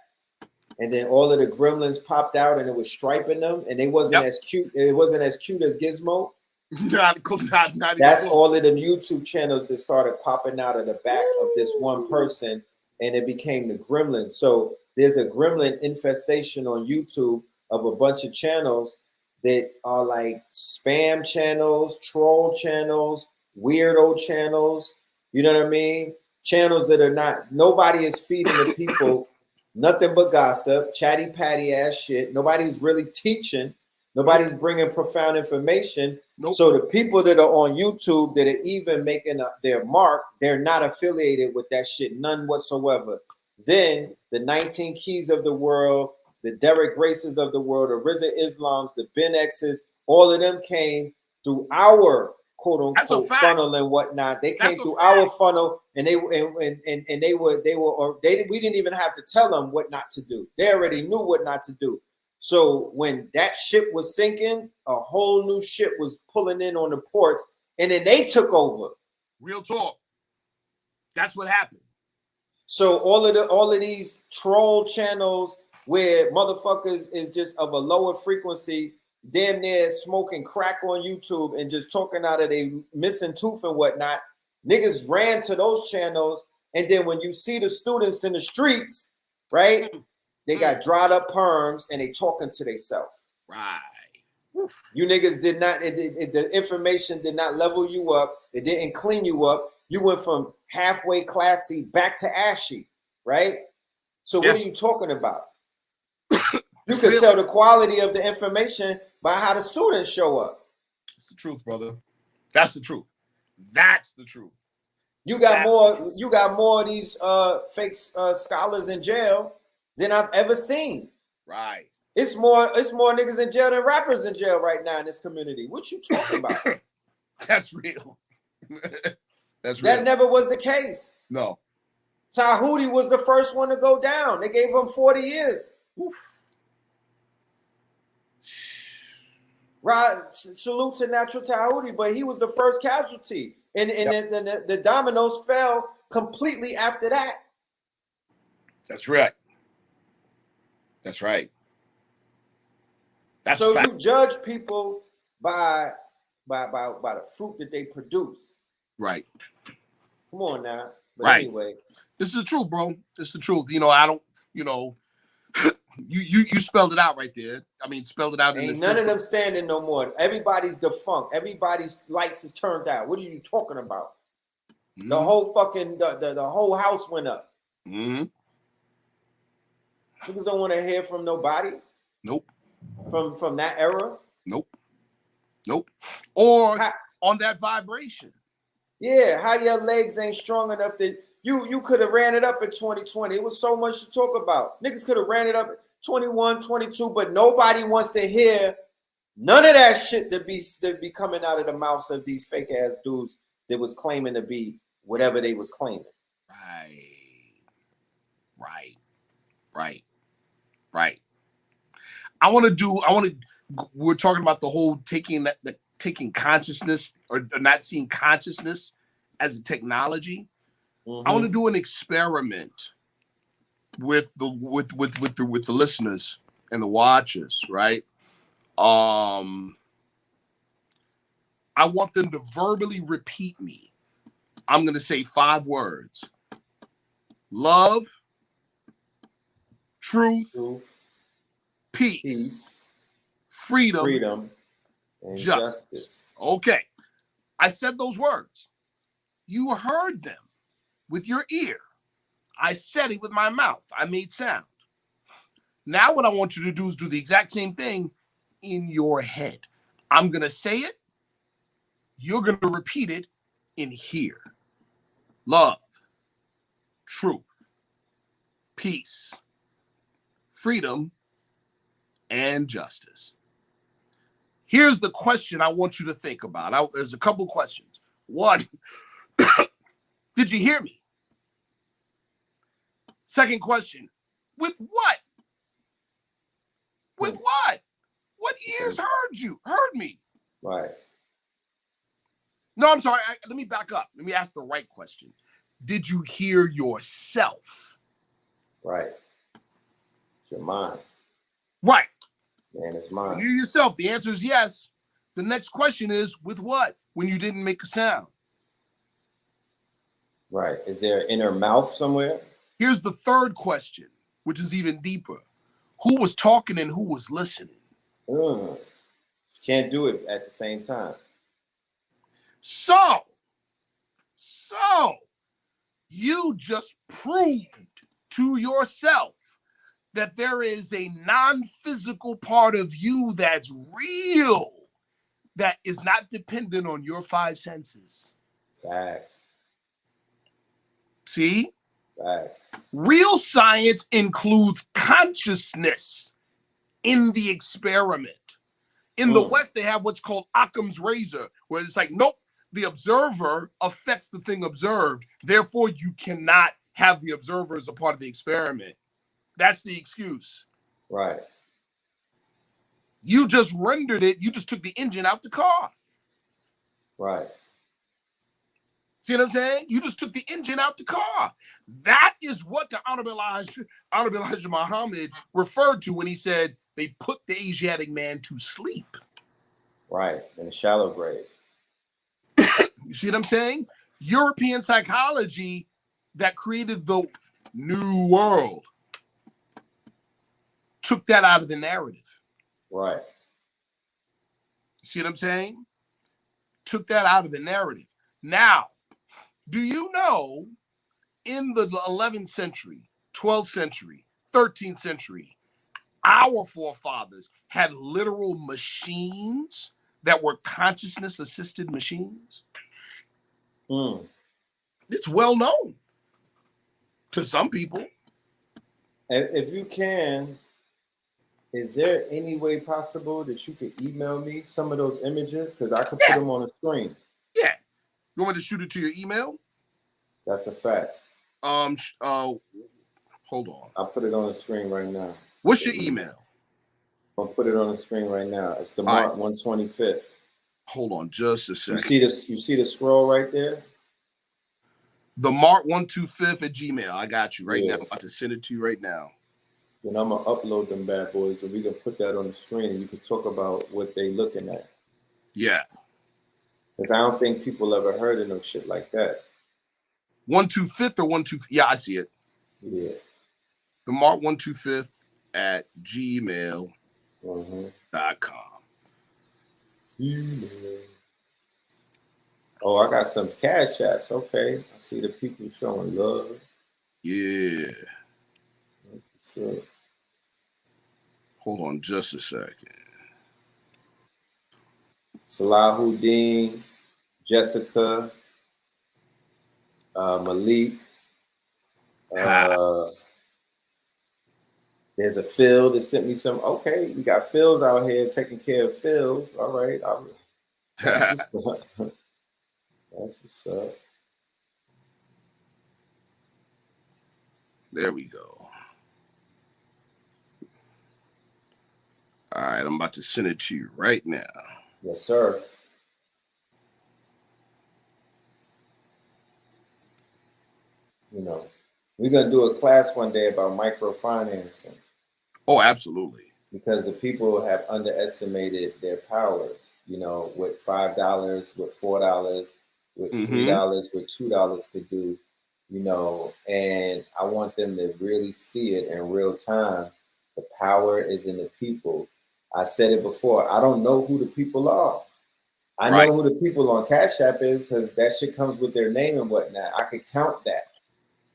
and then all of the Gremlins popped out, and it was striping them, and they wasn't as cute. It wasn't as cute as Gizmo. Not That's all of the YouTube channels that started popping out of the back of this one person, and it became the Gremlin. So there's a Gremlin infestation on YouTube of a bunch of channels that are like spam channels, troll channels, weirdo channels. You know what I mean? Channels that are not, nobody is feeding the people nothing but gossip, chatty patty ass shit. Nobody's really teaching. Nobody's bringing profound information. So the people that are on YouTube that are even making their mark, they're not affiliated with that shit, none whatsoever. Then the 19 Keys of the world, the Derek Graces of the world, the Rizza Islams, the Ben X's, all of them came through our quote unquote funnel and whatnot. They came through our funnel, and we didn't even have to tell them what not to do. They already knew what not to do. So when that ship was sinking, a whole new ship was pulling in on the ports, and then they took over. Real talk. That's what happened. So all of these troll channels where motherfuckers is just of a lower frequency, damn near smoking crack on YouTube and just talking out of a missing tooth and whatnot, niggas ran to those channels. And then when you see the students in the streets, right, they got dried up perms and they talking to themselves. Right. You niggas did not, the information did not level you up. It didn't clean you up. You went from halfway classy back to ashy, right? So what are you talking about? You could tell the quality of the information by how the students show up. It's the truth, brother. That's the truth. That's the truth. You got more of these fake scholars in jail than I've ever seen. Right. It's more niggas in jail than rappers in jail right now in this community. What you talking about? That's real. That's real. That never was the case. No. Tahuti was the first one to go down. They gave him 40 years. Oof. Right, salute to Natural Tahuti, but he was the first casualty. And the dominoes fell completely after that. That's right. That's right. That's so you judge people by the fruit that they produce. Right. Come on now. But right. Anyway. This is the truth, bro. This is the truth. You know, I don't, you know, you spelled it out right there. I mean, spelled it out. Ain't none of them standing no more. Everybody's defunct. Everybody's lights is turned out. What are you talking about? Mm-hmm. The whole fucking the whole house went up. Mm-hmm. Niggas don't want to hear from nobody. Nope. From that era. Nope. Or on that vibration. Yeah, how your legs ain't strong enough that You could have ran it up in 2020. It was so much to talk about. Niggas could have ran it up 21, 22, but nobody wants to hear none of that shit that be coming out of the mouths of these fake ass dudes that was claiming to be whatever they was claiming. Right. We're talking about the whole taking consciousness or not seeing consciousness as a technology. I want to do an experiment with the listeners and the watchers, right? I want them to verbally repeat me. I'm going to say 5 words: love, truth, peace, freedom, and justice. Okay. I said those words. You heard them with your ear. I said it with my mouth. I made sound. Now what I want you to do is do the exact same thing in your head. I'm going to say it. You're going to repeat it in here. Love, truth, peace, freedom, and justice. Here's the question I want you to think about. There's a couple questions. One, did you hear me? Second question, with what? With what? What ears heard me? Right. No, I'm sorry. Let me back up. Let me ask the right question. Did you hear yourself? Right. It's your mind. Right. Man, it's mine. You yourself. The answer is yes. The next question is, with what? When you didn't make a sound. Right. Is there an inner mouth somewhere? Here's the third question, which is even deeper. Who was talking and who was listening? Can't do it at the same time. So you just proved to yourself that there is a non-physical part of you that's real, that is not dependent on your 5 senses. Facts. See? Facts. Real science includes consciousness in the experiment. In the West, they have what's called Occam's razor, where it's like, nope, the observer affects the thing observed. Therefore, you cannot have the observer as a part of the experiment. That's the excuse. Right. You just rendered it. You just took the engine out the car. Right. See what I'm saying? You just took the engine out the car. That is what the Honorable Elijah Muhammad referred to when he said they put the Asiatic man to sleep. Right. In a shallow grave. You see what I'm saying? European psychology that created the New World took that out of the narrative. Right. You see what I'm saying? Took that out of the narrative. Now, do you know in the 11th century, 12th century, 13th century, our forefathers had literal machines that were consciousness-assisted machines? It's well known to some people. If you can, is there any way possible that you could email me some of those images? Because I could put them on the screen. Yeah. You want me to shoot it to your email? That's a fact. Hold on. I'll put it on the screen right now. What's your email? I'll put it on the screen right now. It's the Mark 125th. Hold on just a second. You see the scroll right there? The Mark 125th at Gmail. I got you right now. I'm about to send it to you right now. Then I'm gonna upload them bad boys, and we can put that on the screen, and you can talk about what they looking at. Yeah. Because I don't think people ever heard of no shit like that. 125th or 125th? Yeah, I see it. Yeah. The Mark 125th at gmail.com. Oh, I got some cash apps. Okay. I see the people showing love. Yeah. That's for sure. Hold on just a second. Salahuddin, Jessica, Malik, There's a Phil that sent me some. Okay, we got Phils out here taking care of Phils. All right, that's what's up. That's what's up. There we go. All right, I'm about to send it to you right now. Yes, sir. You know, we're gonna do a class one day about microfinancing. Oh, absolutely. Because the people have underestimated their powers. You know, what $5, what $4, what $3, what $2 could do. You know, and I want them to really see it in real time. The power is in the people. I said it before. I don't know who the people are. I know who the people on Cash App is because that shit comes with their name and whatnot. I could count that.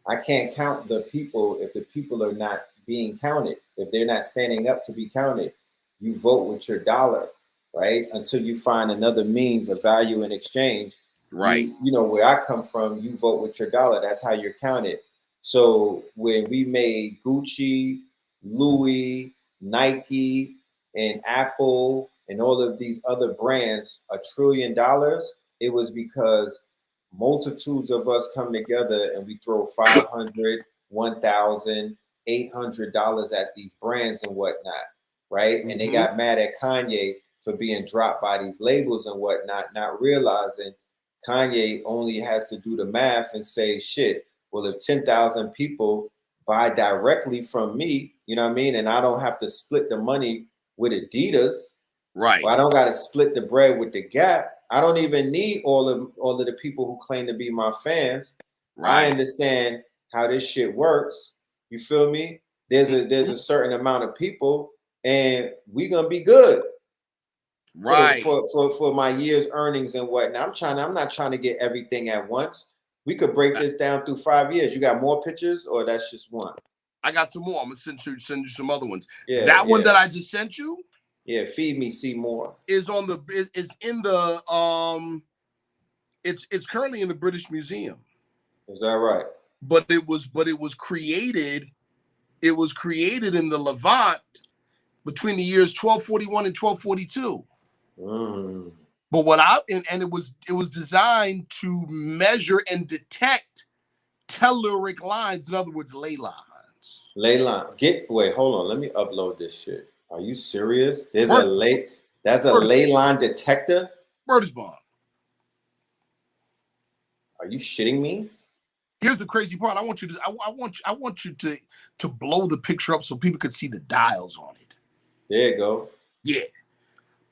I can't count the people if the people are not being counted. If they're not standing up to be counted, you vote with your dollar, right? Until you find another means of value in exchange. Right. You know, where I come from, you vote with your dollar. That's how you're counted. So when we made Gucci, Louis, Nike, and Apple, and all of these other brands $1 trillion, it was because multitudes of us come together and we throw $500, $1,000, $800 at these brands and whatnot, right? And they got mad at Kanye for being dropped by these labels and whatnot, not realizing Kanye only has to do the math and say, shit, well, if 10,000 people buy directly from me, you know what I mean? And I don't have to split the money with Adidas. Right. Well, I don't got to split the bread with the Gap. I don't even need all of the people who claim to be my fans. Right. I understand how this shit works. You feel me? There's a certain amount of people, and we gonna be good. Right. For my year's earnings and whatnot. I'm not trying to get everything at once. We could break this down through 5 years. You got more pictures, or that's just one? I got some more. I'm gonna send you some other ones. Yeah, that one that I just sent you. Yeah, feed me, see more. Is in the it's currently in the British Museum. Is that right? But it was created in the Levant between the years 1241 and 1242. But it was designed to measure and detect telluric lines, in other words, ley lines. Ley line. Wait, hold on. Let me upload this shit. Are you serious? That's a ley line detector? Bertelsmann. Are you shitting me? Here's the crazy part. I want you to blow the picture up so people could see the dials on it. There you go. Yeah.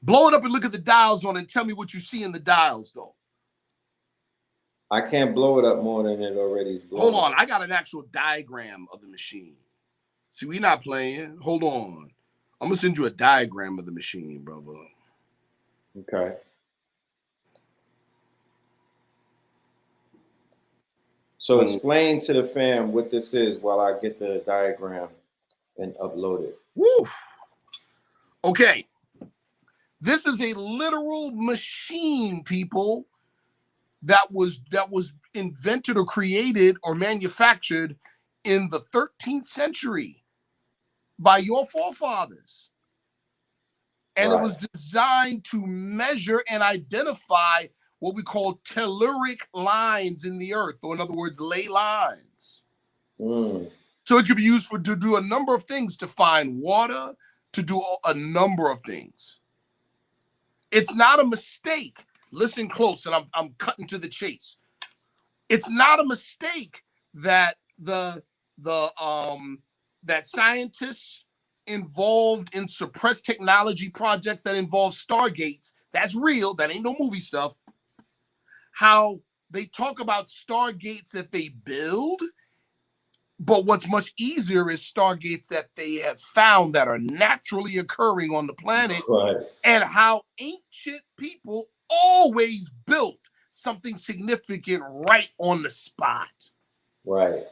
Blow it up and look at the dials on it and tell me what you see in the dials, though. I can't blow it up more than it already is blown. Hold on. I got an actual diagram of the machine. See, we're not playing. Hold on. I'm going to send you a diagram of the machine, brother. Okay. So explain to the fam what this is while I get the diagram and upload it. Woo. Okay. This is a literal machine, people, that was invented or created or manufactured in the 13th century by your forefathers. And It was designed to measure and identify what we call telluric lines in the earth, or in other words, ley lines. So it could be used to do a number of things, to find water, to do a number of things. It's not a mistake. Listen close, and I'm cutting to the chase. It's not a mistake that that scientists involved in suppressed technology projects that involve stargates, that's real, that ain't no movie stuff, how they talk about stargates that they build, but what's much easier is stargates that they have found that are naturally occurring on the planet, and how ancient people always built something significant right on the spot. Right.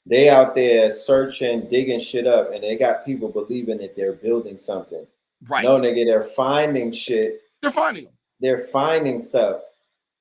They out there searching, digging shit up, and they got people believing that they're building something. Right. No, nigga, they're finding shit. They're finding them. They're finding stuff.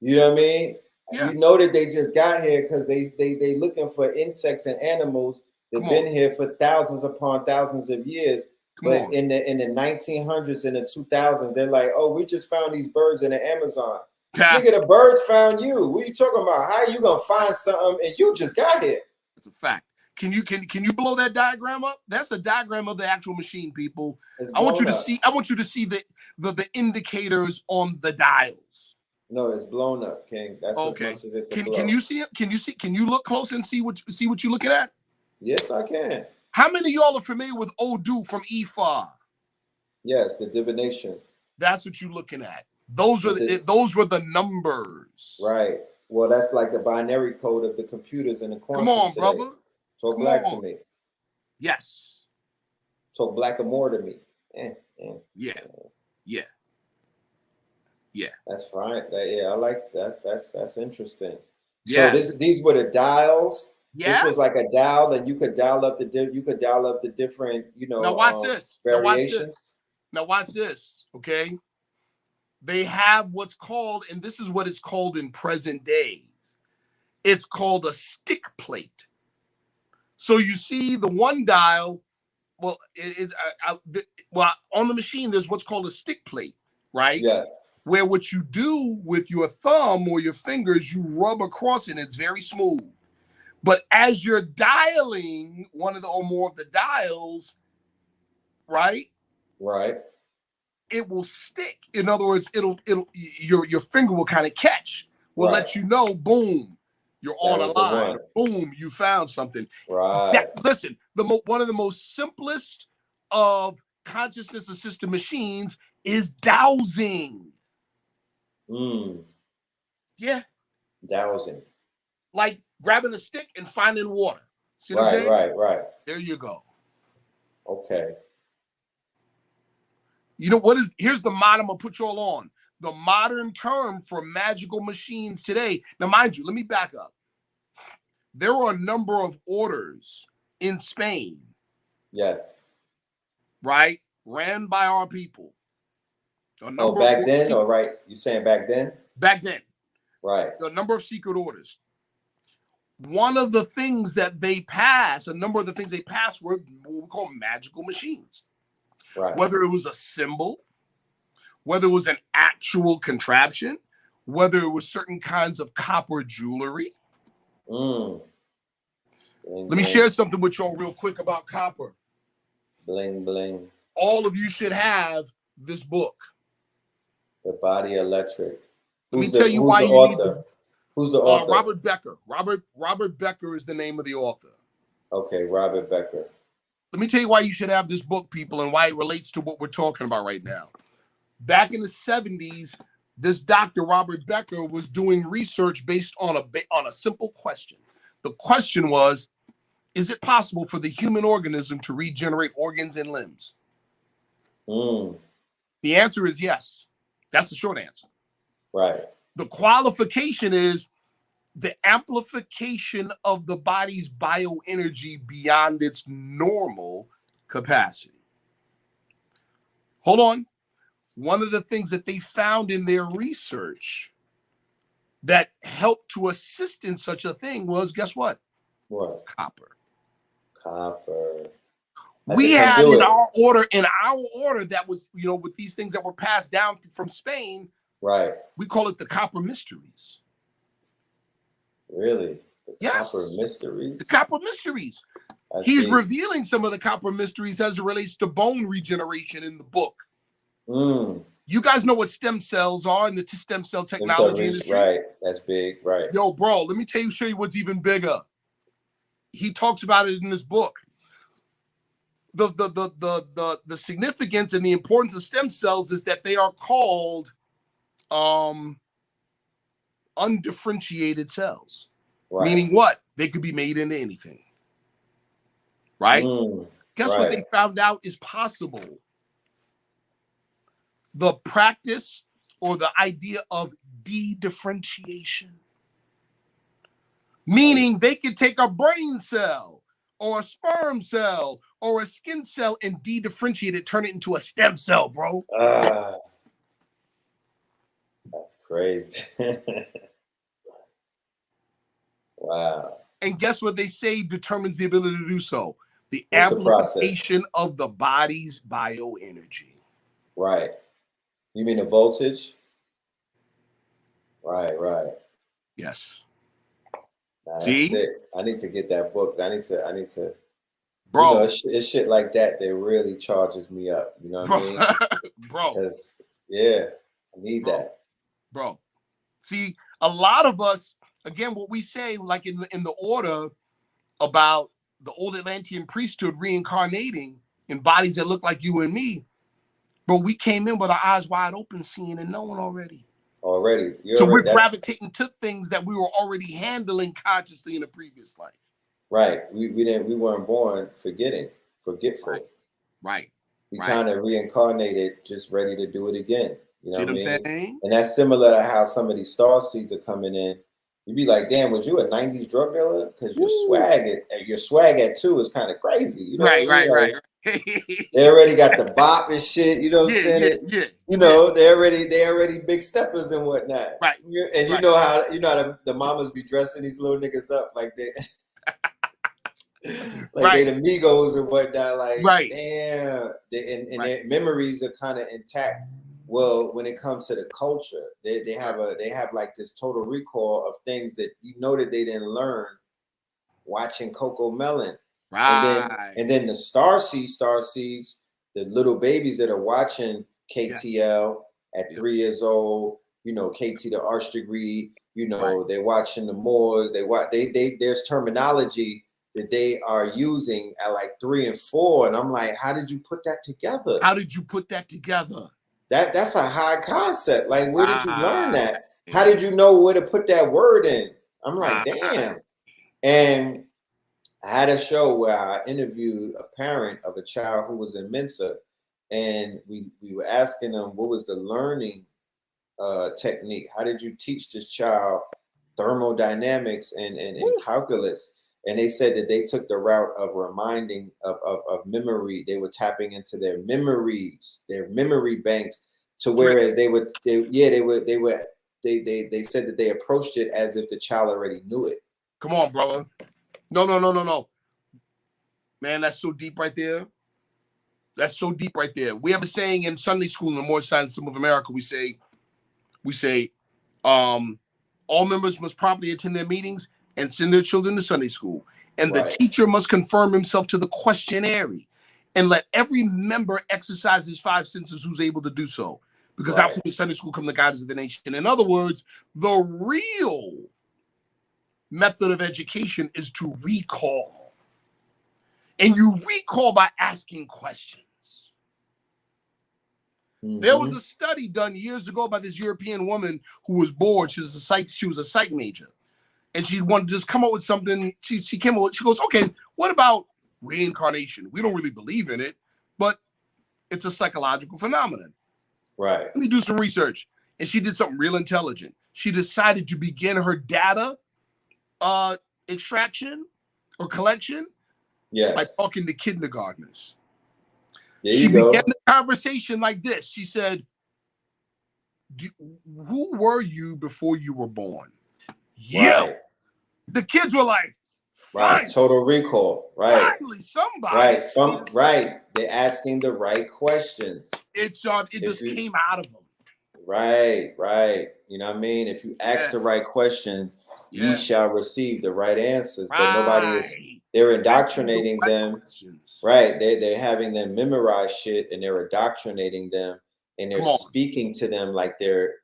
You know what I mean? Yeah. You know that they just got here because they looking for insects and animals. They've been here for thousands upon thousands of years. But in the 1900s and the 2000s, they're like, oh, we just found these birds in the Amazon. Nigga, the birds found you. What are you talking about? How are you gonna find something and you just got here? It's a fact. Can you blow that diagram up? That's a diagram of the actual machine, people. I want you to see the indicators on the dials. No, it's blown up, King. That's okay. As much as it Can you see it? Can you look close and see what you're looking at? Yes, I can. How many of y'all are familiar with Odu from Ifa? Yes, the divination. That's what you're looking at. Those were the numbers. Right. Well, that's like the binary code of the computers and the quantum. Come on, today. brother. Talk black to me. Yes. Talk black or more to me. Yeah. That's fine. I like that. That's interesting. Yeah. So these were the dials. Yeah. This was like a dial that you could dial up the different, Now watch this. Variations. Now watch this. Okay. They have what's called, and this is what it's called in present days. It's called a stick plate. So you see the one dial. Well, on the machine, there's what's called a stick plate, right? Yes. Where what you do with your thumb or your fingers, you rub across it, and it's very smooth. But as you're dialing one of the or more of the dials, right? Right. It will stick. In other words, your finger will kind of catch. Will let you know, boom, you're on a line. Boom, you found something. Right. Listen, one of the most simplest of consciousness-assisted machines is dowsing. Yeah. Dowsing. Like grabbing a stick and finding water. See what I'm saying? Right. There you go. Okay. You know what is? Here's the modern. I'm gonna put you all on the modern term for magical machines today. Now, mind you, let me back up. There are a number of orders in Spain. Yes. Right, ran by our people. Back then, or right? You saying back then? Back then. Right. A number of secret orders. One of the things that they passed, a number of the things they passed were what we call magical machines. Right. Whether it was a symbol, whether it was an actual contraption, whether it was certain kinds of copper jewelry. Bling, Let me share something with y'all real quick about copper. Bling, bling. All of you should have this book. The Body Electric. Let me tell you why you need this. Who's the author? Robert Becker. Robert Becker is the name of the author. Okay, Robert Becker. Let me tell you why you should have this book, people, and why it relates to what we're talking about right now. Back in the 70s, this Dr. Robert Becker was doing research based on a simple question. The question was, is it possible for the human organism to regenerate organs and limbs? The answer is yes. That's the short answer. Right. The qualification is the amplification of the body's bioenergy beyond its normal capacity. Hold on. One of the things that they found in their research that helped to assist in such a thing was, guess what? What? Copper. We had in our order that was, with these things that were passed down from Spain. Right. We call it the copper mysteries. Really? Yes. Copper mysteries? The copper mysteries. He's revealing some of the copper mysteries as it relates to bone regeneration in the book. You guys know what stem cells are in the stem cell technology industry. Right. That's big. Right. Yo, bro, let me show you what's even bigger. He talks about it in this book. The significance and the importance of stem cells is that they are called undifferentiated cells. Right. Meaning what? They could be made into anything. Right? Guess what they found out is possible? The practice or the idea of de-differentiation. Meaning they could take a brain cell or a sperm cell or a skin cell and de-differentiate it, turn it into a stem cell, bro. That's crazy. Wow. And guess what they say determines the ability to do so? The What's the process? amplification of the body's bioenergy. Right. You mean the voltage? Right. Yes. Nah, See? that's sick. I need to get that book. I need to. Bro. You know, it's shit like that that really charges me up. You know what I mean? Bro. Because, yeah, I need that. Bro. See, a lot of us, again, what we say, like in the order about the old Atlantean priesthood reincarnating in bodies that look like you and me, but we came in with our eyes wide open, seeing and knowing already. So we're gravitating to things that we were already handling consciously in a previous life. Right. We weren't born forgetful. Right. We kind of reincarnated, just ready to do it again. You know what I mean? Saying? And that's similar to how some of these star seeds are coming in. You'd be like, damn, was you a 90s drug dealer? Because your swag at 2 is kind of crazy. You know right. They already got the bop and shit. You know what I'm saying? Yeah. You know, they already big steppers and whatnot. Right. And you know how the mamas be dressing these little niggas up like they they the Migos and whatnot. Like, damn. Their memories are kind of intact. Well, when it comes to the culture, they have like this total recall of things that that they didn't learn watching Coco Melon. Right. And then the star seeds, the little babies that are watching KTL at 3 years old, KT the Arch Degree, they're watching the Moors, there's terminology that they are using at like 3 and 4. And I'm like, how did you put that together? That's a high concept. Like, where did you learn that? How did you know where to put that word in? I'm like, damn. And I had a show where I interviewed a parent of a child who was in Mensa, and we were asking them what was the learning technique. How did you teach this child thermodynamics and calculus? And they said that they took the route of reminding of memory. They were tapping into their memories, their memory banks, to whereas they said that they approached it as if the child already knew it. Come on, brother. No. Man, that's so deep right there. We have a saying in Sunday school in the Moorish System of America. We say, all members must properly attend their meetings and send their children to Sunday school. And the teacher must conform himself to the questionnaire and let every member exercise his 5 senses who's able to do so. Because out from the Sunday school come the guidance of the nation. In other words, the real method of education is to recall. And you recall by asking questions. Mm-hmm. There was a study done years ago by this European woman who was bored. She was a psych major. And she wanted to just come up with something. She came up with, she goes, okay, what about reincarnation? We don't really believe in it, but it's a psychological phenomenon. Right. Let me do some research. And she did something real intelligent. She decided to begin her data extraction or collection by talking to kindergartners. She began the conversation like this. She said, who were you before you were born? Yeah. The kids were like, total recall. Finally, somebody. They're asking the right questions. It just came out of them. Right. You know what I mean? If you ask the right question, ye shall receive the right answers. But nobody is. They're indoctrinating them. Questions. They're having them memorize shit, and they're indoctrinating them, and they're speaking to them like they're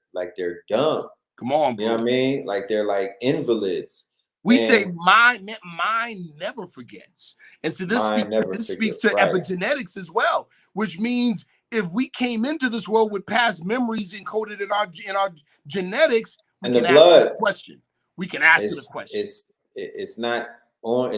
dumb. Come on, bro. You know what I mean? Like they're like invalids. We say mind never forgets. And so this speaks to epigenetics as well, which means if we came into this world with past memories encoded in our genetics, we can ask the question. We can ask the question. It's not on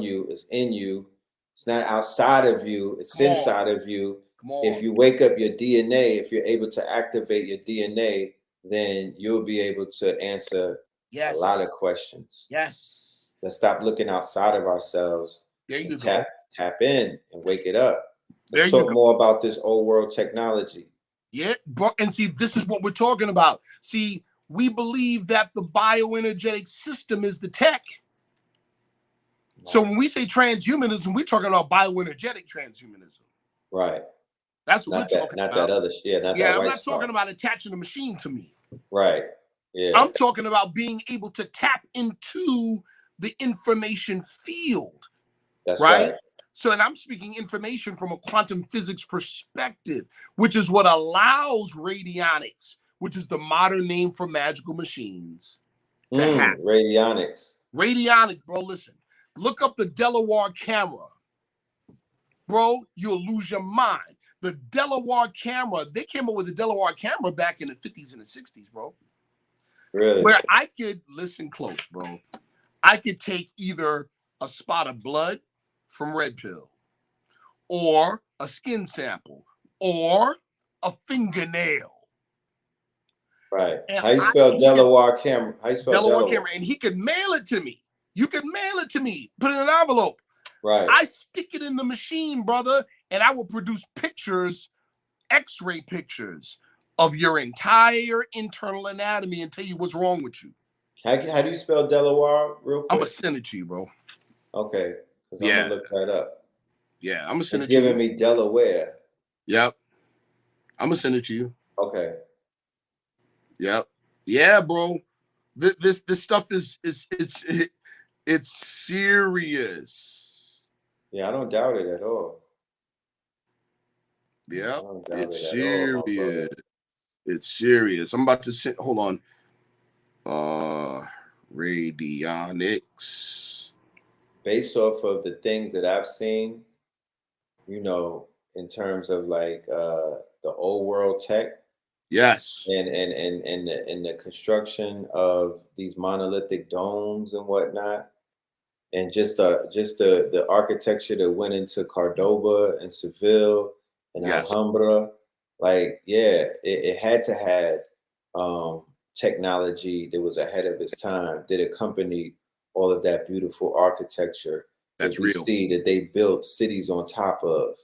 you, it's in you. It's not outside of you, it's inside of you. If you wake up your DNA, if you're able to activate your DNA, then you'll be able to answer a lot of questions. Yes. Let's stop looking outside of ourselves. There you go. Tap in and wake it up. Let's talk more about this old world technology. Yeah, and see, this is what we're talking about. See, we believe that the bioenergetic system is the tech. So when we say transhumanism, we're talking about bioenergetic transhumanism. Right. That's what we're talking about. Not that other shit. Not that I'm white not spark. talking about attaching a machine to me. Right. Yeah. I'm talking about being able to tap into the information field. That's right. So, and I'm speaking information from a quantum physics perspective, which is what allows radionics, which is the modern name for magical machines, to happen. Radionics. Radionics, bro, listen. Look up the Delaware camera. Bro, you'll lose your mind. The Delaware camera, they came up with the Delaware camera back in the 50s and the 60s, bro. Really? Where I could, listen close, bro. I could take either a spot of blood from red pill, or a skin sample, or a fingernail. Right. And how you spell Delaware camera? How you spell Delaware camera? And he could mail it to me. You could mail it to me. Put it in an envelope. Right. I stick it in the machine, brother, and I will produce pictures, X-ray pictures of your entire internal anatomy and tell you what's wrong with you. How do you spell Delaware real quick? I'm going to send it to you, bro. Okay. I'm going to look that up. Yeah, I'm going to send it to you. It's giving me Delaware. Yep. I'm going to send it to you. Okay. Yep. Yeah, bro. This stuff is it's serious. Yeah, I don't doubt it at all. Yeah, it's serious. It's serious. I'm about to send. Hold on. Radionics. Based off of the things that I've seen, you know, in terms of like the old world tech. Yes. And the construction of these monolithic domes and whatnot. And just the architecture that went into Cordoba and Seville and Alhambra, like, yeah, it had to have technology that was ahead of its time that accompanied all of that beautiful architecture that we see that they built cities on top of,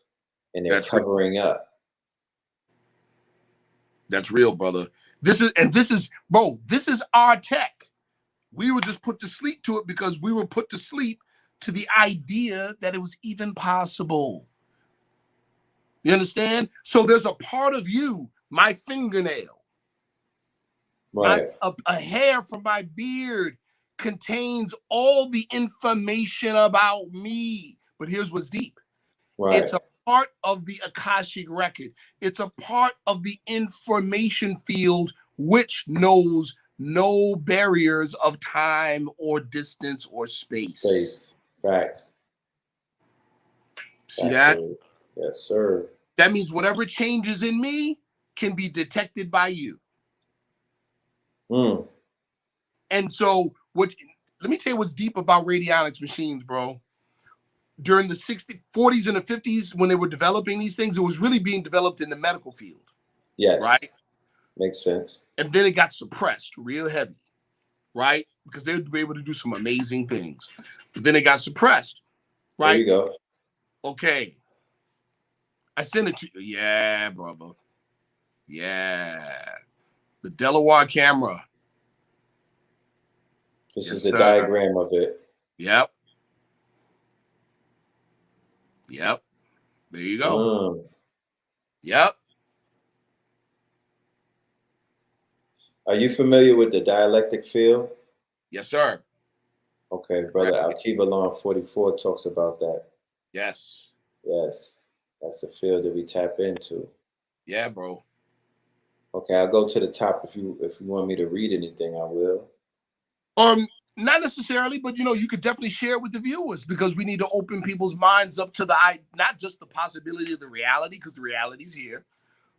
and they're covering up. That's real, brother. This is our tech. We were just put to sleep to it because we were put to sleep to the idea that it was even possible. You understand? So there's a part of you, my fingernail, a hair from my beard contains all the information about me. But here's what's deep. Right. It's a part of the Akashic record. It's a part of the information field which knows no barriers of time or distance or space. Facts. See that? Yes, sir. That means whatever changes in me can be detected by you. And so let me tell you what's deep about radionics machines, bro. During the 60s, 40s, and the 50s, when they were developing these things, it was really being developed in the medical field. Yes. Right? Makes sense. And then it got suppressed real heavy, right? Because they would be able to do some amazing things. But then it got suppressed, right? There you go. Okay. I sent it to you. Yeah, brother. Yeah. The Delaware camera. This is the diagram of it. Yep. There you go. Yep. Are you familiar with the dialectic field? Yes, sir. Okay, brother. Al-Kiba Law 44 talks about that. Yes. Yes. That's the field that we tap into. Yeah, bro. Okay, I'll go to the top. If you want me to read anything, I will. Not necessarily, but you could definitely share it with the viewers, because we need to open people's minds up to not just the possibility of the reality, because the reality's here,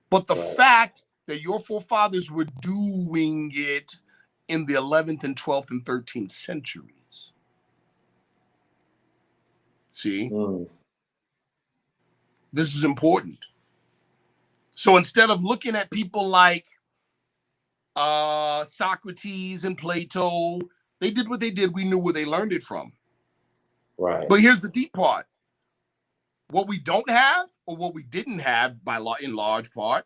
but the fact that your forefathers were doing it in the 11th and 12th and 13th centuries. See? This is important. So instead of looking at people like Socrates and Plato, they did what they did. We knew where they learned it from. Right. But here's the deep part. What we don't have, or what we didn't have in large part,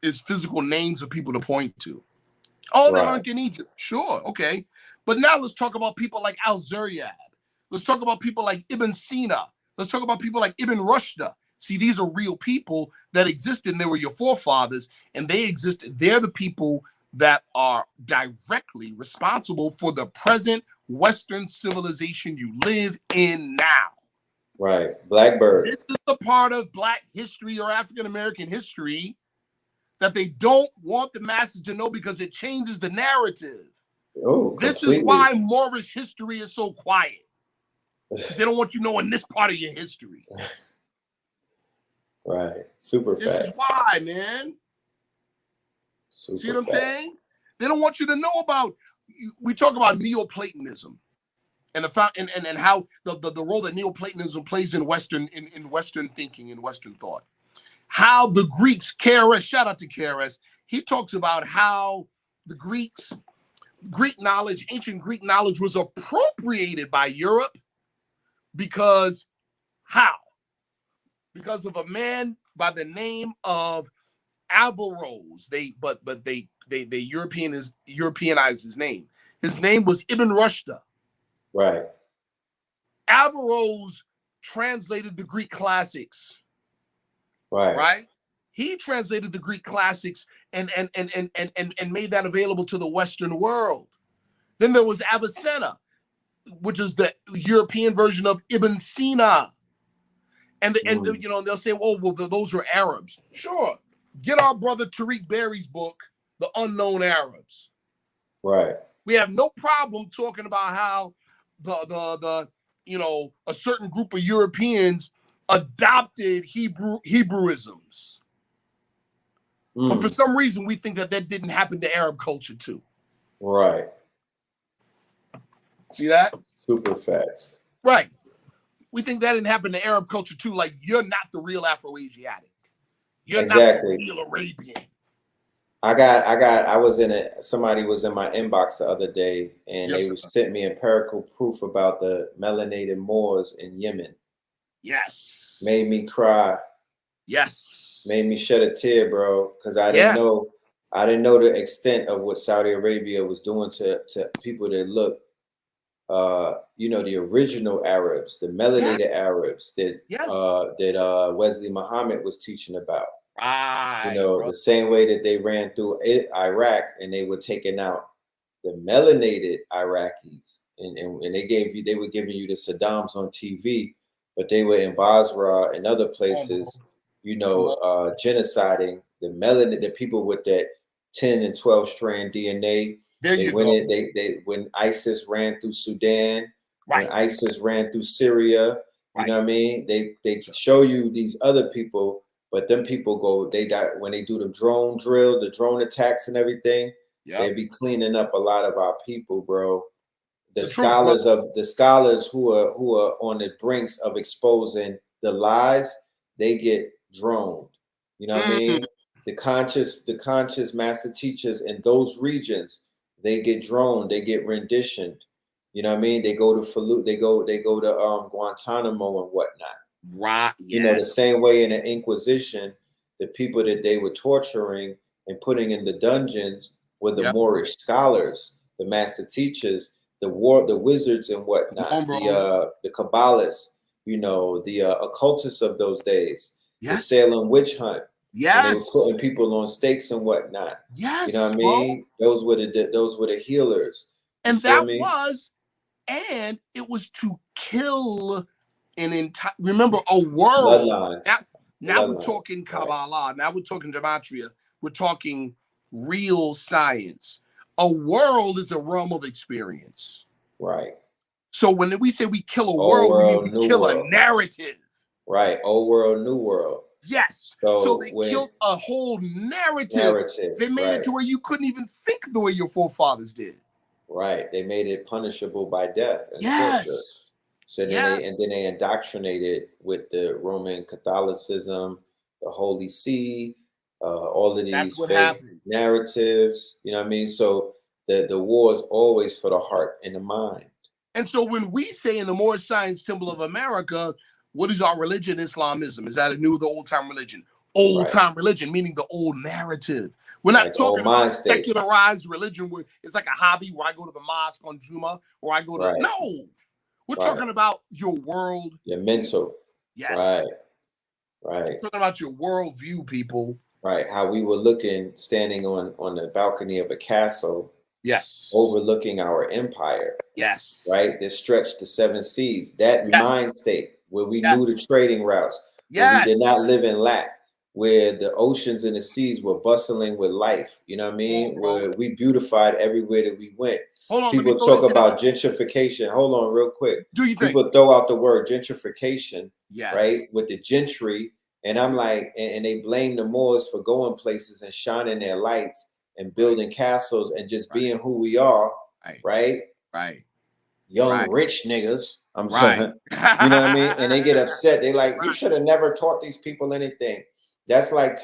is physical names of people to point to. Oh, they Right. learned in Egypt. Sure, okay. But now let's talk about people like Al-Zaryab. Let's talk about people like Ibn Sina. Let's talk about people like Ibn Rushd. See, these are real people that existed, and they were your forefathers, and they existed. They're the people that are directly responsible for the present Western civilization you live in now. Right. Blackbird. This is the part of Black history or African American history that they don't want the masses to know because it changes the narrative. Oh, This completely. is why Moorish history is so quiet. They don't want you knowing this part of your history. Right. Super This fact. is why, man. Super See what I'm fact. saying? They don't want you to know about. We talk about Neoplatonism and and how the role that Neoplatonism plays in Western Western thinking, in Western thought. How the Greeks, KRS, shout out to KRS, he talks about how the Greek knowledge, ancient Greek knowledge, was appropriated by Europe because how? Because of a man by the name of Averroes. They Europeanized his name. His name was Ibn Rushd. Right. Averroes translated the Greek classics. Right. Right? He translated the Greek classics and made that available to the Western world. Then there was Avicenna, which is the European version of Ibn Sina. And you know, they'll say, well, those were Arabs. Sure. Get our brother Tariq Berry's book, The Unknown Arabs. Right. We have no problem talking about how the you know, a certain group of Europeans adopted Hebrewisms. But for some reason, we think that didn't happen to Arab culture too. Right. See that? Super facts. Right. We think that didn't happen to Arab culture too. Like, you're not the real Afro-Asiatic. You're Exactly. not the real Arabian. I was in it. Somebody was in my inbox the other day, and Yes, they was sent me empirical proof about the melanated Moors in Yemen. Yes. Made me cry. Yes. Made me shed a tear, bro, because I didn't know the extent of what Saudi Arabia was doing to people that look, you know, the original Arabs, the melanated Arabs that Wesley Muhammad was teaching about. Right, You know, the same way that they ran through Iraq and they were taking out the melanated Iraqis, and they were giving you the Saddams on TV, but they were in Basra and other places, you know, genociding the people with that 10 and 12 strand DNA. When ISIS ran through Sudan, when ISIS ran through Syria, you know what I mean? They show you these other people. But them people when they do the drone drill, the drone attacks and everything, they be cleaning up a lot of our people, bro. The scholars who are on the brinks of exposing the lies, they get droned. You know what I mean? The conscious master teachers in those regions, they get droned, they get renditioned. You know what I mean? They go to they go to Guantanamo and whatnot. Right. You know, the same way in the Inquisition, the people that they were torturing and putting in the dungeons were the Moorish scholars, the master teachers, the wizards and whatnot, the Kabbalists, you know, the occultists of those days, the Salem witch hunt. And they were putting people on stakes and whatnot. You know what I mean? Those were the healers. And it was to kill an entire, remember, a world. Now we're talking Kabbalah. Now we're talking gematria. We're talking real science. A world is a realm of experience. Right. So when we say we kill a world, we kill a narrative. Right. Old world, new world. Yes. So they killed a whole narrative. They made it to where you couldn't even think the way your forefathers did. Right. They made it punishable by death and torture. So then they indoctrinated with the Roman Catholicism, the Holy See, all of these fake narratives. You know what I mean? So the war is always for the heart and the mind. And so when we say in the Moorish Science Temple of America, what is our religion? Islamism. Is that a new or the old time religion? Old time religion, meaning the old narrative. We're not Like talking old mind about state. secularized religion where it's like a hobby where I go to the mosque on Juma or I go to no. We're talking about your world. Your mental. Yes. Right. We're talking about your worldview, people. Right. How we were looking, standing on the balcony of a castle. Yes. Overlooking our empire. Yes. Right. That stretched the 7 seas. That mind state where we knew the trading routes. Where we did not live in lack. Where the oceans and the seas were bustling with life. You know what I mean? Where we beautified everywhere that we went. Hold on, people talk about gentrification. Hold on real quick. Do you think? People throw out the word gentrification, yes. right? With the gentry. And I'm like, and they blame the Moors for going places and shining their lights and building castles and just being who we are, right? Right. Young, rich niggas, I'm saying. You know what I mean? And they get upset. They like, you should have never taught these people anything. That's like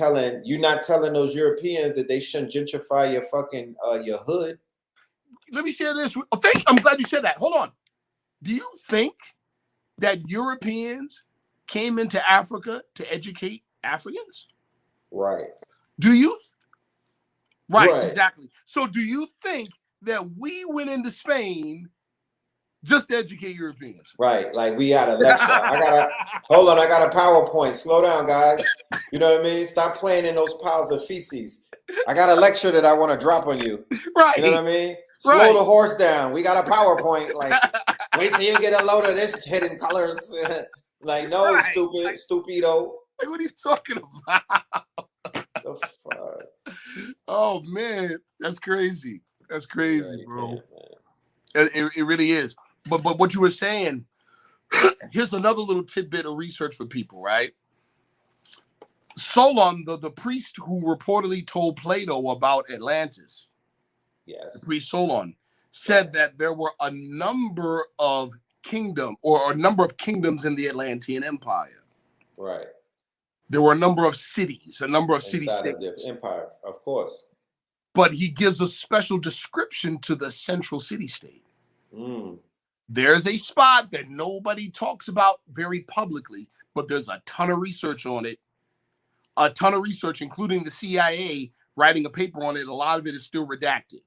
you're not telling those Europeans that they shouldn't gentrify your fucking, your hood. Let me share this. I'm glad you said that. Hold on. Do you think that Europeans came into Africa to educate Africans? Right. Do you? Right, exactly. So do you think that we went into Spain just to educate Europeans? Right. Like we had a lecture. Hold on. I got a PowerPoint. Slow down, guys. You know what I mean? Stop playing in those piles of feces. I got a lecture that I want to drop on you. Right. You know what I mean? Slow the horse down. We got a PowerPoint. Like, wait till you get a load of this hidden colors. Like, no, stupido. Like, what are you talking about? The fuck? Oh man, that's crazy. That's crazy, bro. It really is. But what you were saying, here's another little tidbit of research for people, right? Solon, the priest who reportedly told Plato about Atlantis, the priest Solon, said that there were a number of kingdoms in the Atlantean Empire. Right. There were a number of cities, a number of city-states. Of the empire, of course. But he gives a special description to the central city-state. There's a spot that nobody talks about very publicly, but there's a ton of research on it. A ton of research, including the CIA writing a paper on it. A lot of it is still redacted.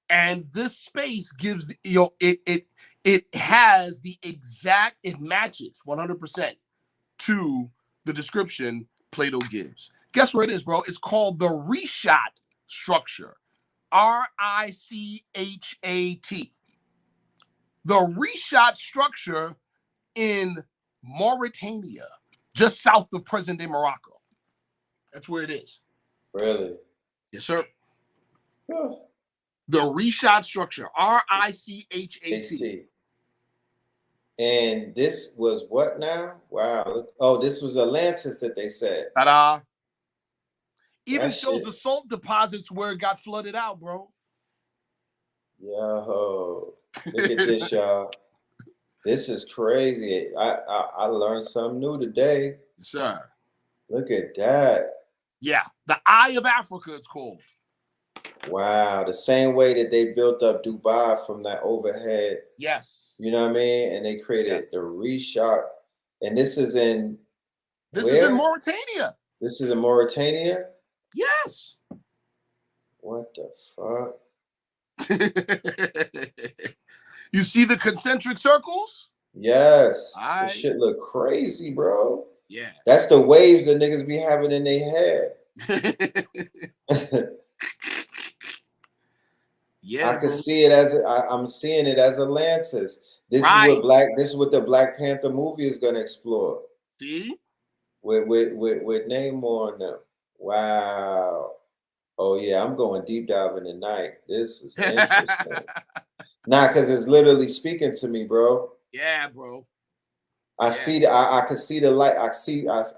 And this space gives it has the exact, it matches 100% to the description Plato gives. Guess where it is, bro? It's called the Rishat structure. Rishat. The Rishat structure in Mauritania, just south of present-day Morocco. That's where it is. Really? Yes, sir. The Rishat structure. Rishat. And this was what now? Wow. Oh, this was Atlantis that they said. Ta-da. Even shows the salt deposits where it got flooded out, bro. Yo, look at this, y'all. This is crazy. I learned something new today. Sir. Look at that. Yeah, the Eye of Africa, it's called. Wow, the same way that they built up Dubai from that overhead. Yes. You know what I mean? And they created the Rishat. And this is in This is in Mauritania. This is in Mauritania? Yes. What the fuck? You see the concentric circles? Yes. This shit look crazy, bro. Yeah. That's the waves that niggas be having in their head. Yeah, I can see it as I'm seeing it as Atlantis. This is what the Black Panther movie is gonna explore. See? With Namor on them. Wow. Oh yeah, I'm going deep diving tonight. This is interesting. Nah, because it's literally speaking to me, bro. Yeah, bro. I see I can see the light.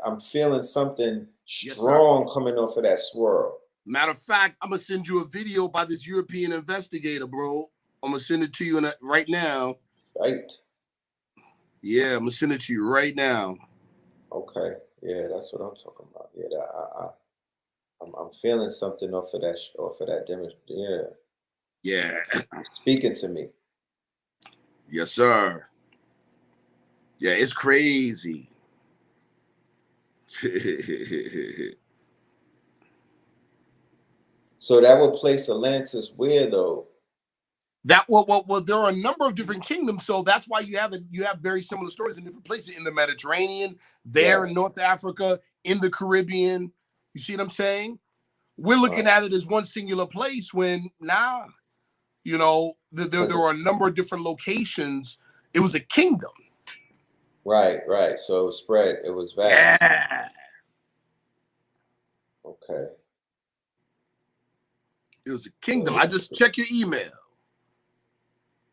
I'm feeling something strong coming off of that swirl. Matter of fact, I'm gonna send you a video by this European investigator, bro. I'm gonna send it to you right now. Right. Yeah, I'm gonna send it to you right now. Okay. Yeah, that's what I'm talking about. Yeah, I'm feeling something off of that demonstration. Yeah. Yeah. Speaking to me. Yes, sir. Yeah, it's crazy. So that would place Atlantis where though? That well, there are a number of different kingdoms, so that's why you have very similar stories in different places in the Mediterranean, there in North Africa, in the Caribbean. You see what I'm saying? We're looking at it as one singular place when you know, there were a number of different locations. It was a kingdom. Right. So it was spread. It was vast. Yeah. Okay. It was a kingdom. I just check your email.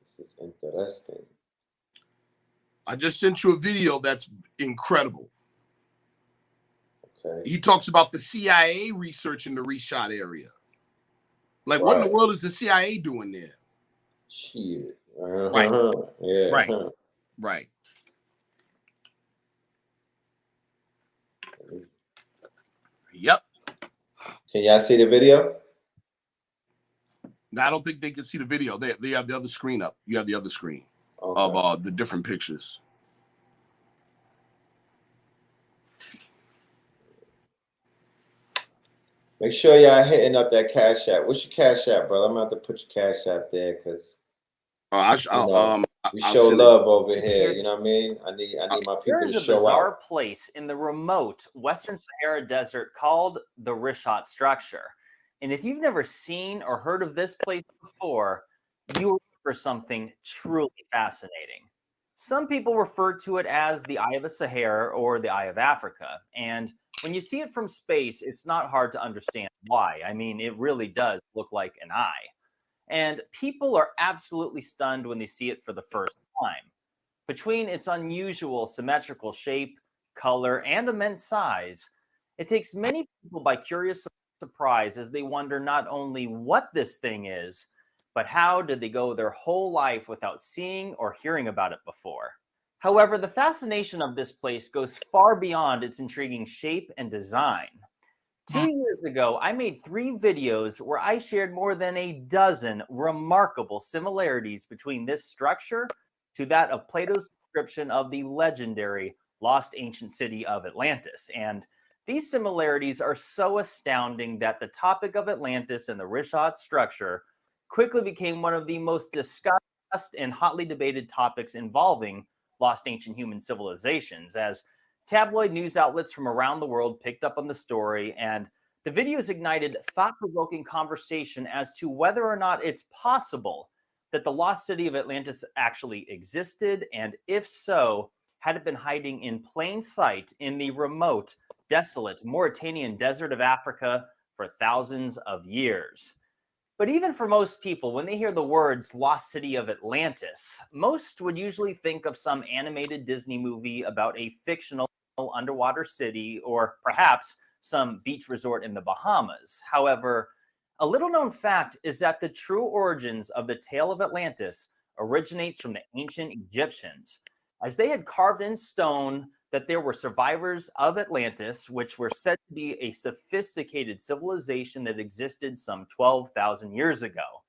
This is interesting. I just sent you a video that's incredible. Okay. He talks about the CIA research in the Rishad area. Like, what in the world is the CIA doing there? Shit. Right. Yeah. Right. Yep. Can y'all see the video? No, I don't think they can see the video. They have the other screen up. You have the other screen Okay. of the different pictures. Make sure y'all hitting up that Cash App. What's your Cash App, brother? I'm gonna have to put your Cash App there because we show love over here. You know what I mean? I need my people to show out. There is a bizarre place in the remote Western Sahara Desert called the Rishat structure. And if you've never seen or heard of this place before, you are in for something truly fascinating. Some people refer to it as the Eye of the Sahara or the Eye of Africa. And when you see it from space, it's not hard to understand why. I mean, it really does look like an eye. And people are absolutely stunned when they see it for the first time. Between its unusual symmetrical shape, color, and immense size, it takes many people by curious surprise as they wonder not only what this thing is, but how did they go their whole life without seeing or hearing about it before. However, the fascination of this place goes far beyond its intriguing shape and design. 2 years ago, I made 3 videos where I shared more than a dozen remarkable similarities between this structure to that of Plato's description of the legendary lost ancient city of Atlantis. And these similarities are so astounding that the topic of Atlantis and the Rishat structure quickly became one of the most discussed and hotly debated topics involving lost ancient human civilizations, as tabloid news outlets from around the world picked up on the story, and the videos ignited thought-provoking conversation as to whether or not it's possible that the lost city of Atlantis actually existed, and if so, had it been hiding in plain sight in the remote, desolate Mauritanian desert of Africa for thousands of years. But even for most people, when they hear the words Lost City of Atlantis, most would usually think of some animated Disney movie about a fictional underwater city, or perhaps some beach resort in the Bahamas. However, a little known fact is that the true origins of the tale of Atlantis originates from the ancient Egyptians, as they had carved in stone that there were survivors of Atlantis, which were said to be a sophisticated civilization that existed some 12,000 years ago.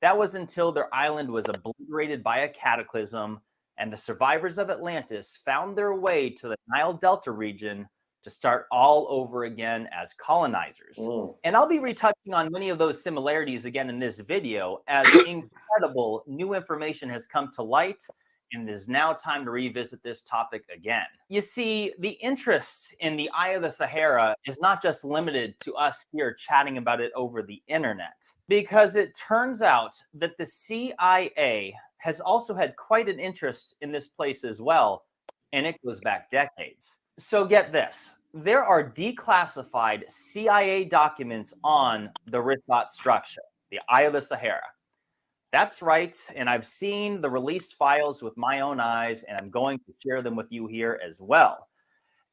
That was until their island was obliterated by a cataclysm, and the survivors of Atlantis found their way to the Nile Delta region to start all over again as colonizers. And I'll be retouching on many of those similarities again in this video, as incredible new information has come to light, and it is now time to revisit this topic again. You see, the interest in the Eye of the Sahara is not just limited to us here chatting about it over the internet, because it turns out that the CIA has also had quite an interest in this place as well, and it goes back decades. So get this, there are declassified CIA documents on the Rishat structure, the Eye of the Sahara. That's right, and I've seen the released files with my own eyes, and I'm going to share them with you here as well.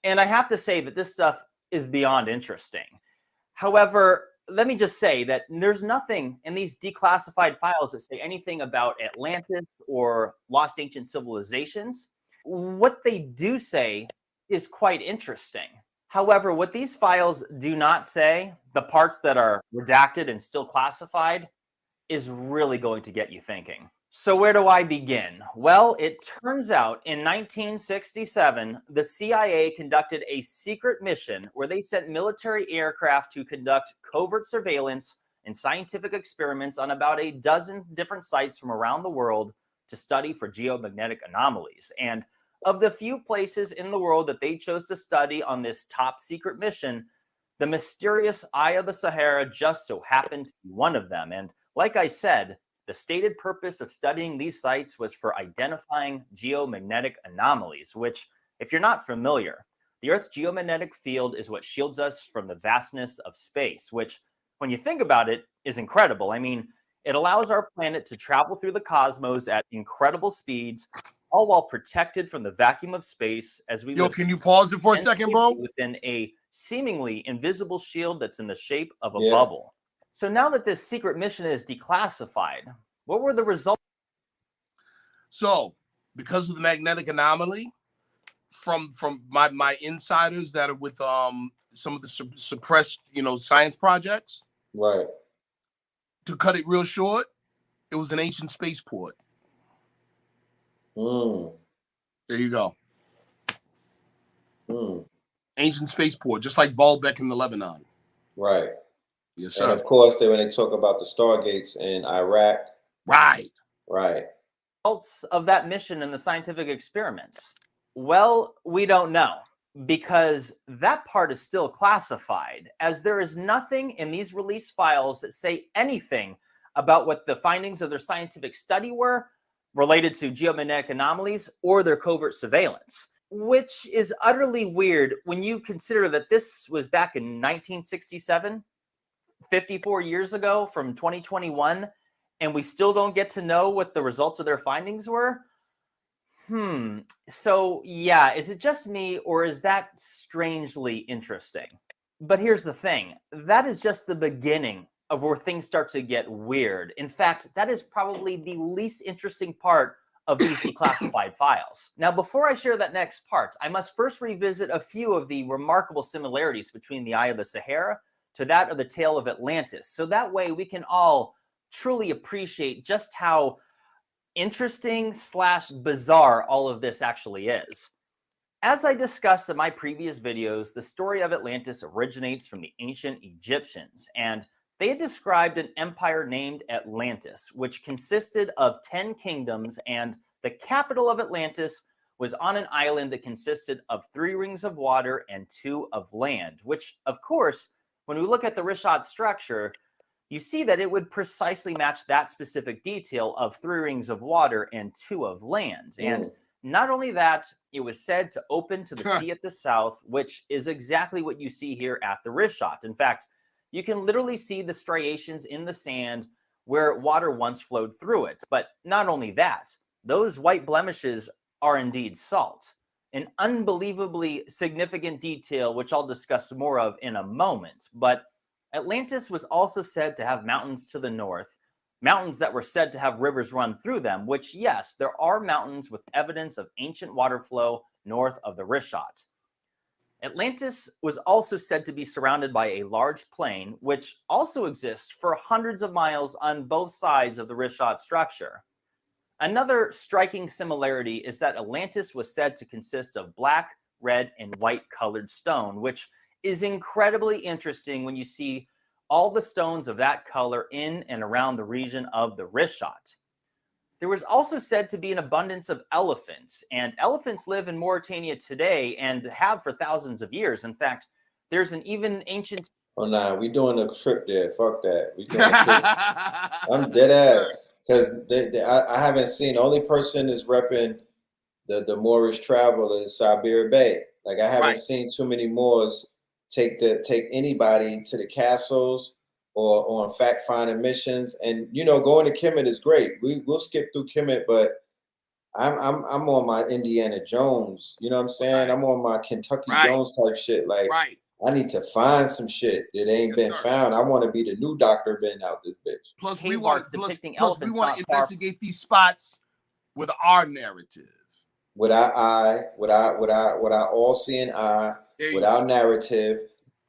And I have to say that this stuff is beyond interesting. However, let me just say that there's nothing in these declassified files that say anything about Atlantis or lost ancient civilizations. What they do say is quite interesting. However, what these files do not say, the parts that are redacted and still classified, is really going to get you thinking. So where do I begin? Well, it turns out in 1967, the CIA conducted a secret mission where they sent military aircraft to conduct covert surveillance in scientific experiments on about a dozen different sites from around the world to study for geomagnetic anomalies. And of the few places in the world that they chose to study on this top secret mission, the mysterious Eye of the Sahara just so happened to be one of them. And like I said, the stated purpose of studying these sites was for identifying geomagnetic anomalies, which, if you're not familiar, the Earth's geomagnetic field is what shields us from the vastness of space, which, when you think about it, is incredible. I mean, it allows our planet to travel through the cosmos at incredible speeds, all while protected from the vacuum of space as we live. Can you pause it for a second, bro? Within a seemingly invisible shield that's in the shape of a bubble. So now that this secret mission is declassified, what were the results? So, because of the magnetic anomaly, from my insiders that are with some of the suppressed science projects, right? To cut it real short, it was an ancient spaceport. There you go. Ancient spaceport, just like Baalbek in the Lebanon. Right. Yes, sir. And of course, when they talk about the Stargates in Iraq. Right. Results of that mission and the scientific experiments? Well, we don't know, because that part is still classified, as there is nothing in these release files that say anything about what the findings of their scientific study were related to geomagnetic anomalies or their covert surveillance, which is utterly weird when you consider that this was back in 1967, 54 years ago from 2021, and we still don't get to know what the results of their findings were. So yeah, is it just me, or is that strangely interesting? But here's the thing, that is just the beginning of where things start to get weird. In fact, that is probably the least interesting part of these declassified files. Now, before I share that next part, I must first revisit a few of the remarkable similarities between the Eye of the Sahara to that of the Tale of Atlantis, so that way we can all truly appreciate just how interesting / bizarre all of this actually is. As I discussed in my previous videos, the story of Atlantis originates from the ancient Egyptians, and they had described an empire named Atlantis, which consisted of 10 kingdoms, and the capital of Atlantis was on an island that consisted of 3 rings of water and 2 of land, which, of course, when we look at the Rishat structure, you see that it would precisely match that specific detail of 3 rings of water and 2 of land. And not only that, it was said to open to the sea at the south, which is exactly what you see here at the Rishat. In fact, you can literally see the striations in the sand where water once flowed through it. But not only that, those white blemishes are indeed salt. An unbelievably significant detail, which I'll discuss more of in a moment. But Atlantis was also said to have mountains to the north, mountains that were said to have rivers run through them, which, yes, there are mountains with evidence of ancient water flow north of the Rishat. Atlantis was also said to be surrounded by a large plain, which also exists for hundreds of miles on both sides of the Rishat structure. Another striking similarity is that Atlantis was said to consist of black, red, and white colored stone, which is incredibly interesting when you see all the stones of that color in and around the region of the Rishat. There was also said to be an abundance of elephants, and elephants live in Mauritania today and have for thousands of years. In fact, there's an even ancient... Oh, nah, we doing a trip there. Fuck that. We doing a trip. I'm dead ass. Because I haven't seen, the only person is repping the Moorish travel is Sharif Bey. Like, I haven't seen too many Moors take anybody to the castles or on fact-finding missions. And, going to Kemet is great. We'll skip through Kemet, but I'm on my Indiana Jones. You know what I'm saying? I'm on my Kentucky Jones type shit. Like, I need to find some shit that ain't been found. I want to be the new Dr. Ben out this bitch. Plus, we want to investigate these spots with our narrative. With our all-seeing eye, with our narrative,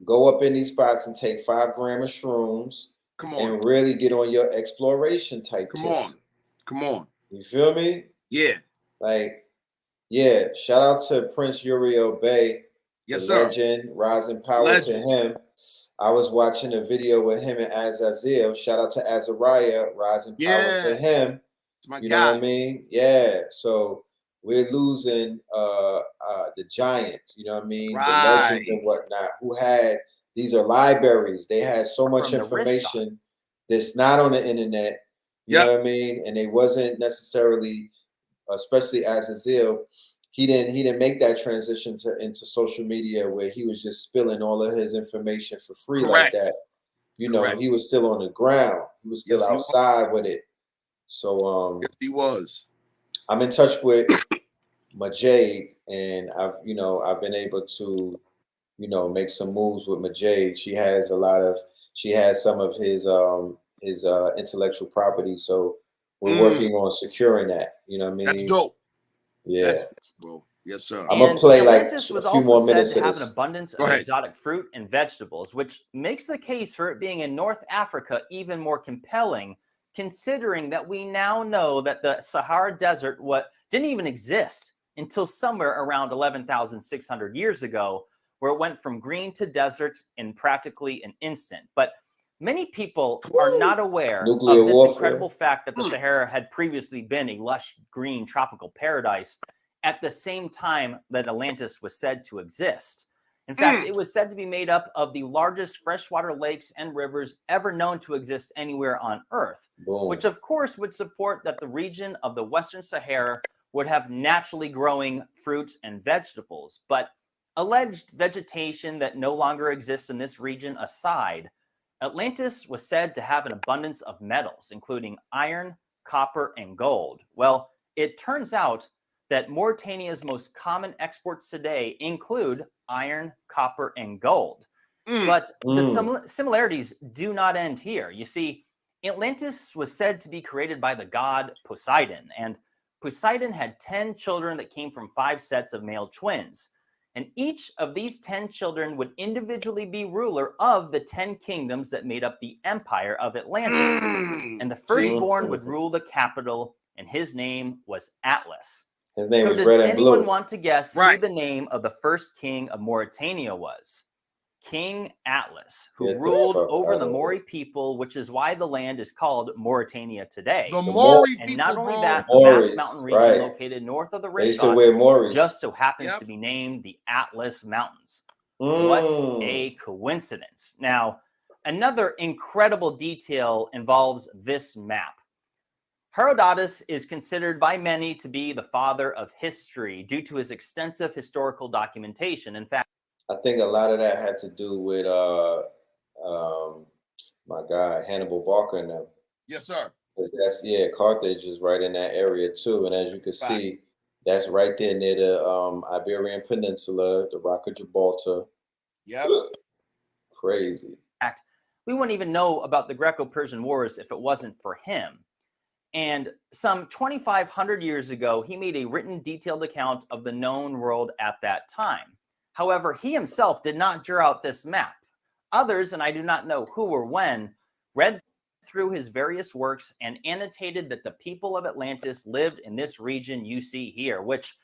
go up in these spots and take 5 grams of shrooms. Come on. And really get on your exploration type. Come on. You feel me? Yeah. Like, yeah. Shout out to Prince Uriel Bey. Yes, sir. Legend, rising power to him. I was watching a video with him and Azazel. Shout out to Azariah, rising power to him. My you guy. know what I mean? Yeah. So we're losing the giants, you know what I mean? The legends and whatnot, who had, these are libraries. They had so much information that's not on the internet, you know what I mean? And they wasn't necessarily, especially Azazel, he didn't make that transition into social media where he was just spilling all of his information for free like that. You know, he was still on the ground. He was still outside with it. So yes, he was. I'm in touch with Majade, and I've been able to, make some moves with Majade. She has some of his intellectual property. So we're working on securing that. You know what I mean? That's dope. Yeah. That's bro. Yes, sir. I'm gonna play Atlantis like was a few also more said minutes to of have this. an abundance of exotic fruit and vegetables, which makes the case for it being in North Africa even more compelling, considering that we now know that the Sahara Desert didn't even exist until somewhere around 11,600 years ago, where it went from green to desert in practically an instant. But many people are not aware of this incredible fact that the Sahara had previously been a lush green tropical paradise at the same time that Atlantis was said to exist. In fact, it was said to be made up of the largest freshwater lakes and rivers ever known to exist anywhere on Earth, which of course would support that the region of the Western Sahara would have naturally growing fruits and vegetables. But alleged vegetation that no longer exists in this region aside, Atlantis was said to have an abundance of metals, including iron, copper, and gold. Well, it turns out that Mauritania's most common exports today include iron, copper, and gold. But the similarities do not end here. You see, Atlantis was said to be created by the god Poseidon, and Poseidon had 10 children that came from 5 sets of male twins. And each of these 10 children would individually be ruler of the 10 kingdoms that made up the empire of Atlantis. And the firstborn would rule the capital, and his name was Atlas. His name so was does Red and anyone Blue. want to guess who the name of the first king of Mauritania was? King Atlas, who ruled over the Maori people, which is why the land is called Mauritania today. The Maori people, and not only that, the Moorish, vast mountain region located north of the They used to wear Rishon Moorish. just so happens to be named the Atlas Mountains. What a coincidence. Now, another incredible detail involves this map. Herodotus is considered by many to be the father of history due to his extensive historical documentation. In fact, I think a lot of that had to do with my guy Hannibal Barker and them. Yes, sir. That's Carthage is right in that area too, and as you can see, that's right there near the Iberian Peninsula, the Rock of Gibraltar. Yep. Crazy. In fact, we wouldn't even know about the Greco-Persian Wars if it wasn't for him. And some 2,500 years ago, he made a written, detailed account of the known world at that time. However, he himself did not draw out this map. Others, and I do not know who or when, read through his various works and annotated that the people of Atlantis lived in this region you see here, which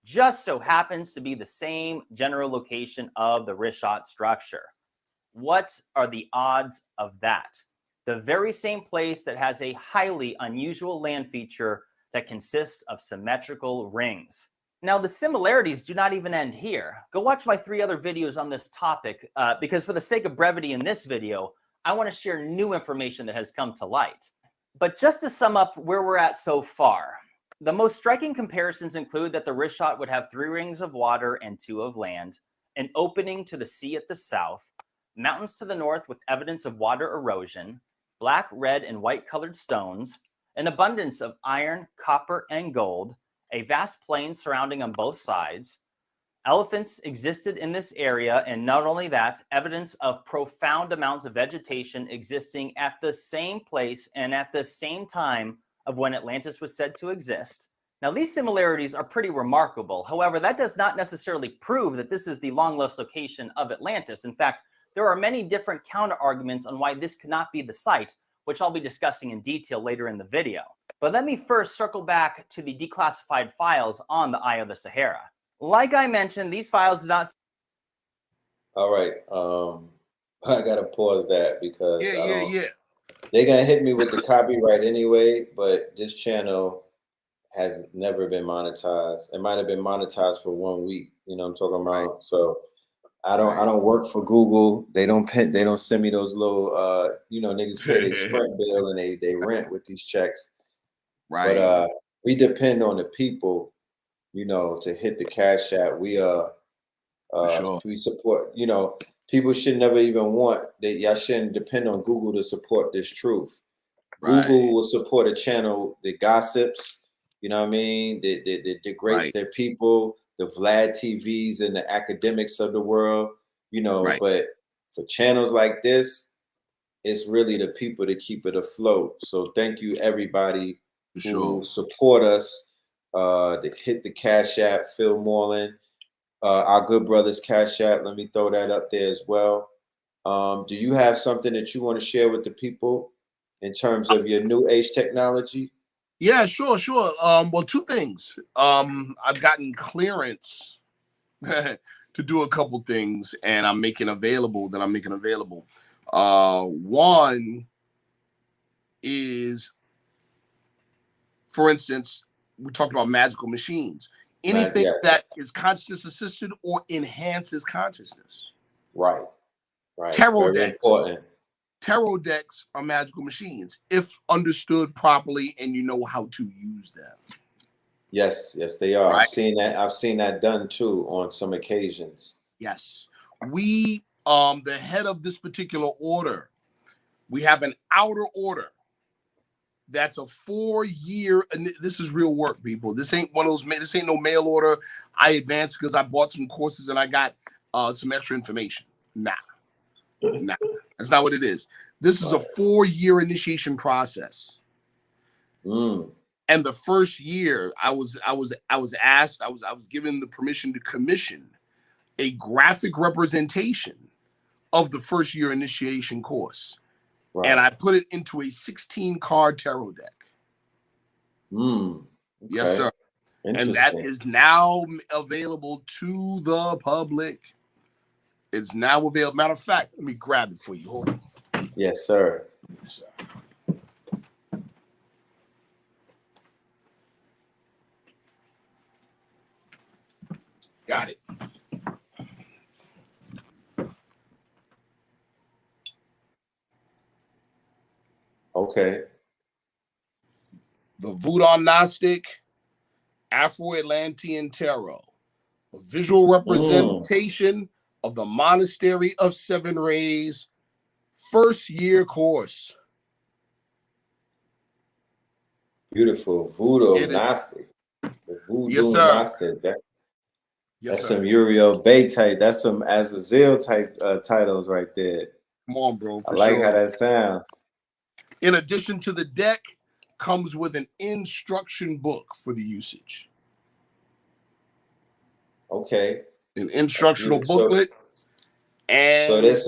just so happens to be the same general location of the Rishon structure. What are the odds of that? The very same place that has a highly unusual land feature that consists of symmetrical rings. Now, the similarities do not even end here. Go watch my 3 other videos on this topic, because for the sake of brevity in this video, I want to share new information that has come to light. But just to sum up where we're at so far, the most striking comparisons include that the Rishon would have 3 rings of water and 2 of land, an opening to the sea at the south, mountains to the north with evidence of water erosion, black, red, and white colored stones, an abundance of iron, copper, and gold, a vast plain surrounding on both sides. Elephants existed in this area, and not only that, evidence of profound amounts of vegetation existing at the same place and at the same time of when Atlantis was said to exist. Now, these similarities are pretty remarkable. However, that does not necessarily prove that this is the long-lost location of Atlantis. In fact, there are many different counter-arguments on why this could not be the site, which I'll be discussing in detail later in the video. But let me first circle back to the declassified files on the Eye of the Sahara. Like I mentioned, these files do not... All right. I gotta pause that because Yeah. they're gonna hit me with the copyright anyway. But this channel has never been monetized. It might have been monetized for 1 week. You know what I'm talking about? Right. So I don't work for Google. They don't send me those little niggas pay their Sprint bill and they rent with these checks. Right. But we depend on the people, to hit the Cash App. We we support, people should never even want that. Y'all shouldn't depend on Google to support this truth. Right. Google will support a channel that gossips, you know what I mean? That degrades their people, the Vlad TVs and the academics of the world, but for channels like this, it's really the people that keep it afloat. So thank you everybody who support us, that hit the Cash App, Phil Moreland, our good brothers Cash App. Let me throw that up there as well. Do you have something that you want to share with the people in terms of your new age technology? Yeah, sure. Well, two things. I've gotten clearance to do a couple things, and I'm making available. One is, for instance, we talked about magical machines. Anything that is consciousness assisted or enhances consciousness. Right. Tarot Very decks. important. Tarot decks are magical machines if understood properly and you know how to use them. Yes, they are. Right? I've seen that done too on some occasions. Yes. We, the head of this particular order, we have an outer order that's a 4-year, and this is real work, people. This ain't one of those, this ain't no mail order. I advanced because I bought some courses and I got some extra information. Nah, that's not what it is. This is a 4-year initiation process. And the first year, I was given the permission to commission a graphic representation of the first year initiation course. Right. And I put it into a 16-card tarot deck. Okay. Yes, sir. And that is now available to the public. It's now available. Matter of fact, let me grab it for you. Hold on. Yes, sir. Yes, sir. Got it. Okay. The Voodoo Gnostic Afro-Atlantean Tarot, a visual representation of the Monastery of Seven Rays first year course. Beautiful. Voodoo Gnostic. The Voodoo Gnostic. That's some Uriel Bay type. That's some Azazel type titles right there. Come on, bro. I like how that sounds. In addition to the deck, comes with an instruction book for the usage. Okay. An instructional booklet. And so there's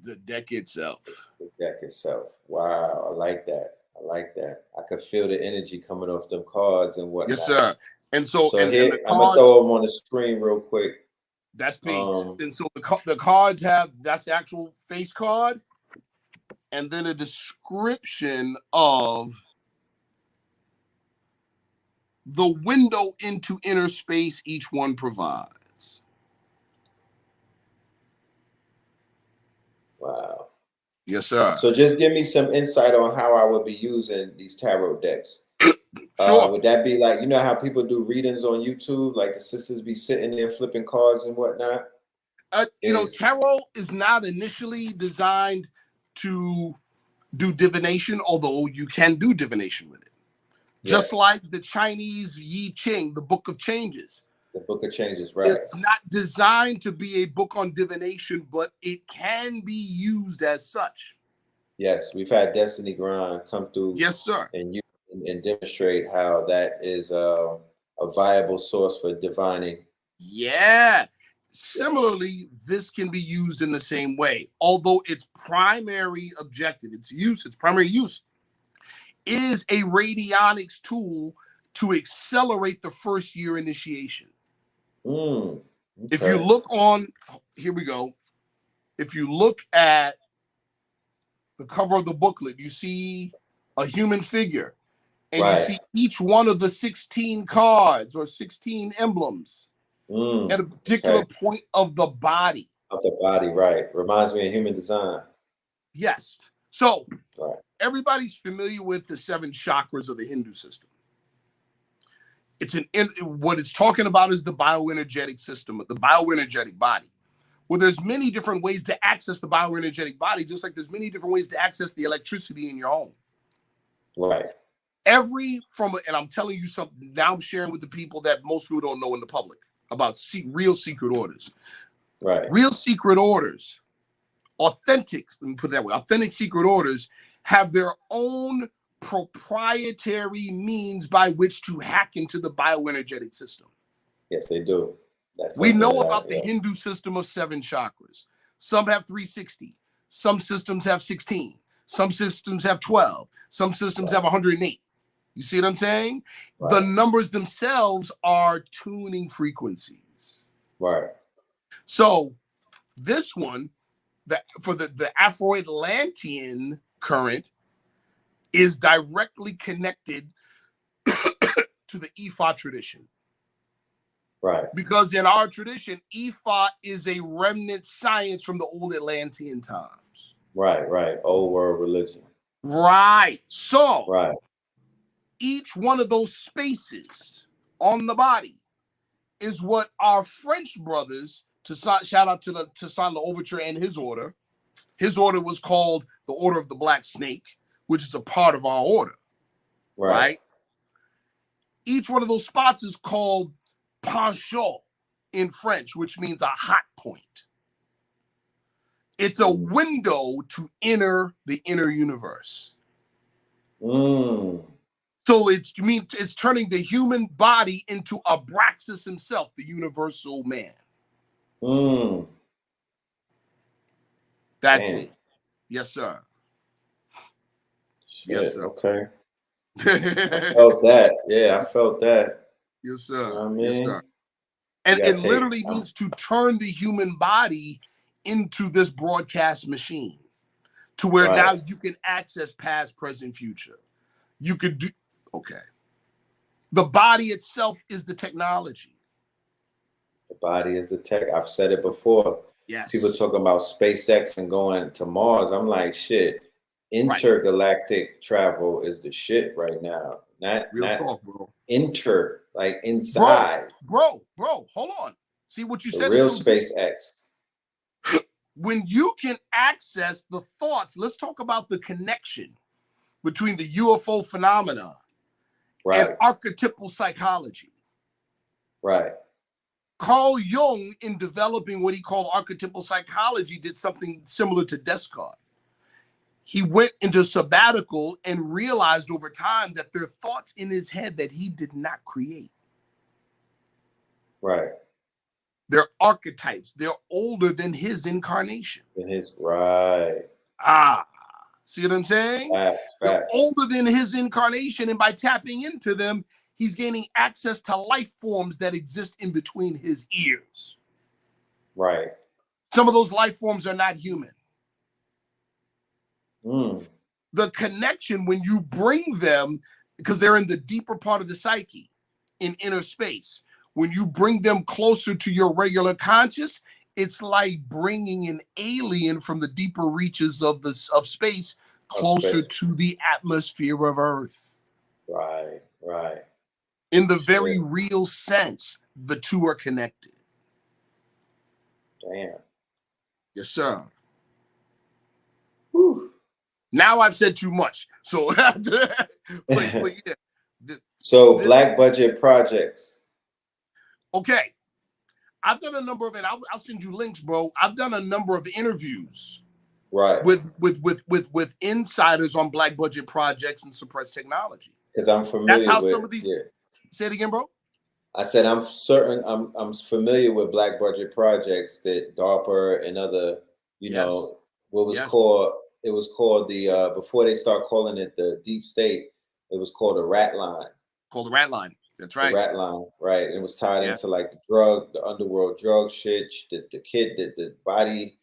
the deck itself. The deck itself. Wow. I like that. I could feel the energy coming off them cards and whatnot. Yes, sir. And so here, I'm going to throw them on the screen real quick. That's page. And so the cards have, that's the actual face card. And then a description of the window into inner space each one provides. Wow. Yes, sir. So just give me some insight on how I would be using these tarot decks. Sure. Would that be like, you know how people do readings on YouTube, like the sisters be sitting there flipping cards and whatnot? Tarot is not initially designed to do divination, although you can do divination with it. Yes. Just like the Chinese Yi Ching, the Book of Changes. The Book of Changes, right. It's not designed to be a book on divination, but it can be used as such. Yes, we've had Destiny Grind come through. Yes, sir. And demonstrate how that is a viable source for divining. Yeah. Similarly, this can be used in the same way, although its primary objective, its primary use is a radionics tool to accelerate the first year initiation. Okay. If you look on, here we go. if you look at the cover of the booklet, you see a human figure, and you see each one of the 16 cards or 16 emblems at a particular point of the body. Of the body, right. Reminds me of human design. Yes. So everybody's familiar with the 7 chakras of the Hindu system. What it's talking about is the bioenergetic system, the bioenergetic body. Well, there's many different ways to access the bioenergetic body, just like there's many different ways to access the electricity in your home. Right. And I'm telling you something, now I'm sharing with the people that most people don't know in the public about real secret orders. Right. Real secret orders, authentic, let me put it that way, authentic secret orders have their own proprietary means by which to hack into the bioenergetic system. Yes, they do. We know about the Hindu system of 7 chakras. Some have 360. Some systems have 16. Some systems have 12. Some systems have 108. You see what I'm saying? Right. The numbers themselves are tuning frequencies. Right. So this one, for the Afro-Atlantean current, is directly connected to the Ifa tradition. Right. Because in our tradition, Ifa is a remnant science from the old Atlantean times. Right, right. Old world religion. Right. So each one of those spaces on the body is what our French brothers, shout out to Toussaint L'Ouverture and his order. His order was called the Order of the Black Snake, which is a part of our order. Right? Each one of those spots is called penchant in French, which means a hot point. It's a window to enter the inner universe. So it's turning the human body into Abraxas himself, the universal man. That's it. Yes, sir. Shit, yes, sir. Okay. I felt that. Yeah, I felt that. Yes, sir. You know what I mean? Yes, sir. And it literally means to turn the human body into this broadcast machine to where now you can access past, present, future. You could do, the body itself is the technology. The body is the tech. I've said it before. Yes. People talking about SpaceX and going to Mars. I'm like, shit, intergalactic travel is the shit right now. Real talk, bro. Like inside. Bro, hold on. See what you said. Real SpaceX. When you can access the thoughts, let's talk about the connection between the UFO phenomena and archetypal psychology. Right. Carl Jung, in developing what he called archetypal psychology, did something similar to Descartes. He went into sabbatical and realized over time that there are thoughts in his head that he did not create. Right. They're archetypes. They're older than his incarnation. See what I'm saying? Facts. They're older than his incarnation, and by tapping into them, he's gaining access to life forms that exist in between his ears. Right. Some of those life forms are not human. The connection, when you bring them, because they're in the deeper part of the psyche, in inner space, when you bring them closer to your regular conscious, it's like bringing an alien from the deeper reaches of space closer to the atmosphere of Earth. Right. In the very real sense, the two are connected. Damn. Yes, sir. Whew. Now I've said too much. So, So black budget projects. Okay. I've done a number of it. I'll send you links, bro. I've done a number of interviews. Right. With insiders on black budget projects and suppressed technology. Because I'm familiar with. That's how some of these. Say it again, bro. I said I'm familiar with black budget projects that DARPA and other, know, what was called. It was called the before they start calling it the deep state. It was called a rat line. Called the rat line. That's right. The rat line, right? And it was tied into like the underworld drug shit. The body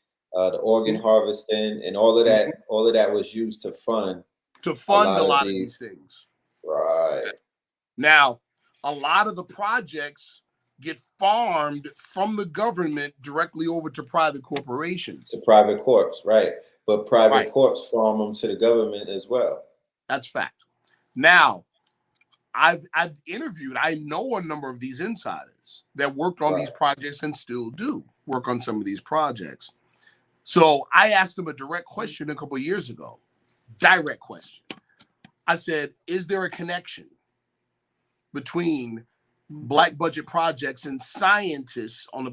the organ harvesting, and all of that. All of that was used to fund a lot of these things. Right. Now, a lot of the projects get farmed from the government directly over to private corporations. To private corps, right? But private Right. corps farm them to the government as well. That's fact. Now, I've interviewed, I know a number of these insiders that worked on these projects and still do work on some of these projects. So I asked them a direct question a couple of years ago. Direct question. I said, is there a connection between black budget projects and scientists on the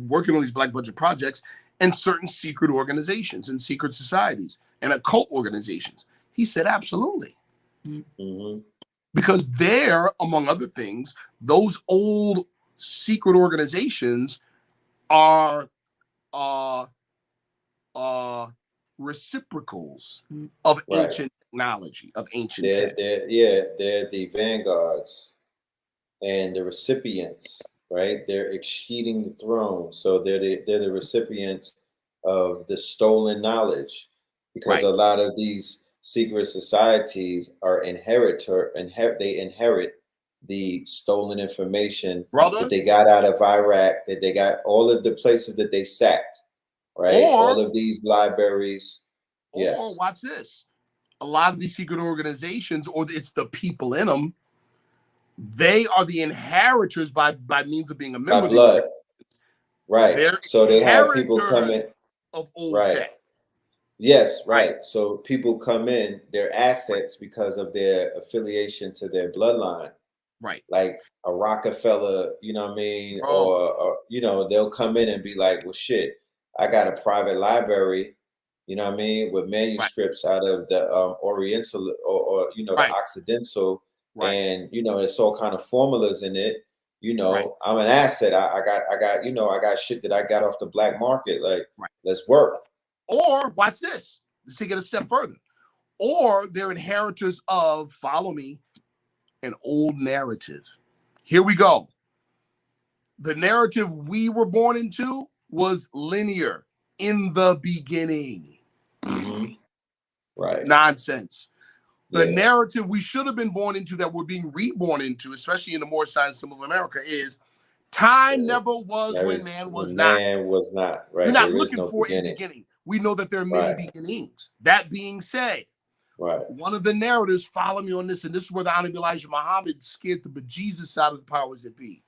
working on these black budget projects and certain secret organizations and secret societies and occult organizations? He said, absolutely. Mm-hmm. Because they're, among other things, those old secret organizations are reciprocals of ancient technology, of ancient tech. They're the vanguards and the recipients, right? They're exceeding the throne. So they're the recipients of the stolen knowledge, because a lot of these secret societies are inherit the stolen information that they got out of Iraq, that they got all of the places that they sacked, right? All of these libraries. Or watch this. A lot of these secret organizations, or it's the people in them, they are the inheritors by means of being a member. By blood. Right. They're so they have people come in of old tech. Yes, right. So people come in, they're assets because of their affiliation to their bloodline. Right. Like a Rockefeller, you know what I mean? Or, you know, they'll come in and be like, well, shit, I got a private library, you know what I mean, with manuscripts out of the Oriental or you know, the Occidental. And, you know, it's all kind of formulas in it. You know, I'm an asset. I got, you know, I got shit that I got off the black market. Like, let's work. Or watch this. Let's take it a step further. Or they're inheritors of, follow me, an old narrative. Here we go. The narrative we were born into was linear in the beginning. Right. Nonsense. The narrative we should have been born into, that we're being reborn into, especially in the Moorish side of America, is time never was when man was not. Man was not. Right. We're not looking for a beginning. We know that there are many beginnings. That being said, one of the narratives, follow me on this, and this is where the Honorable Elijah Muhammad scared the bejesus out of the powers that be.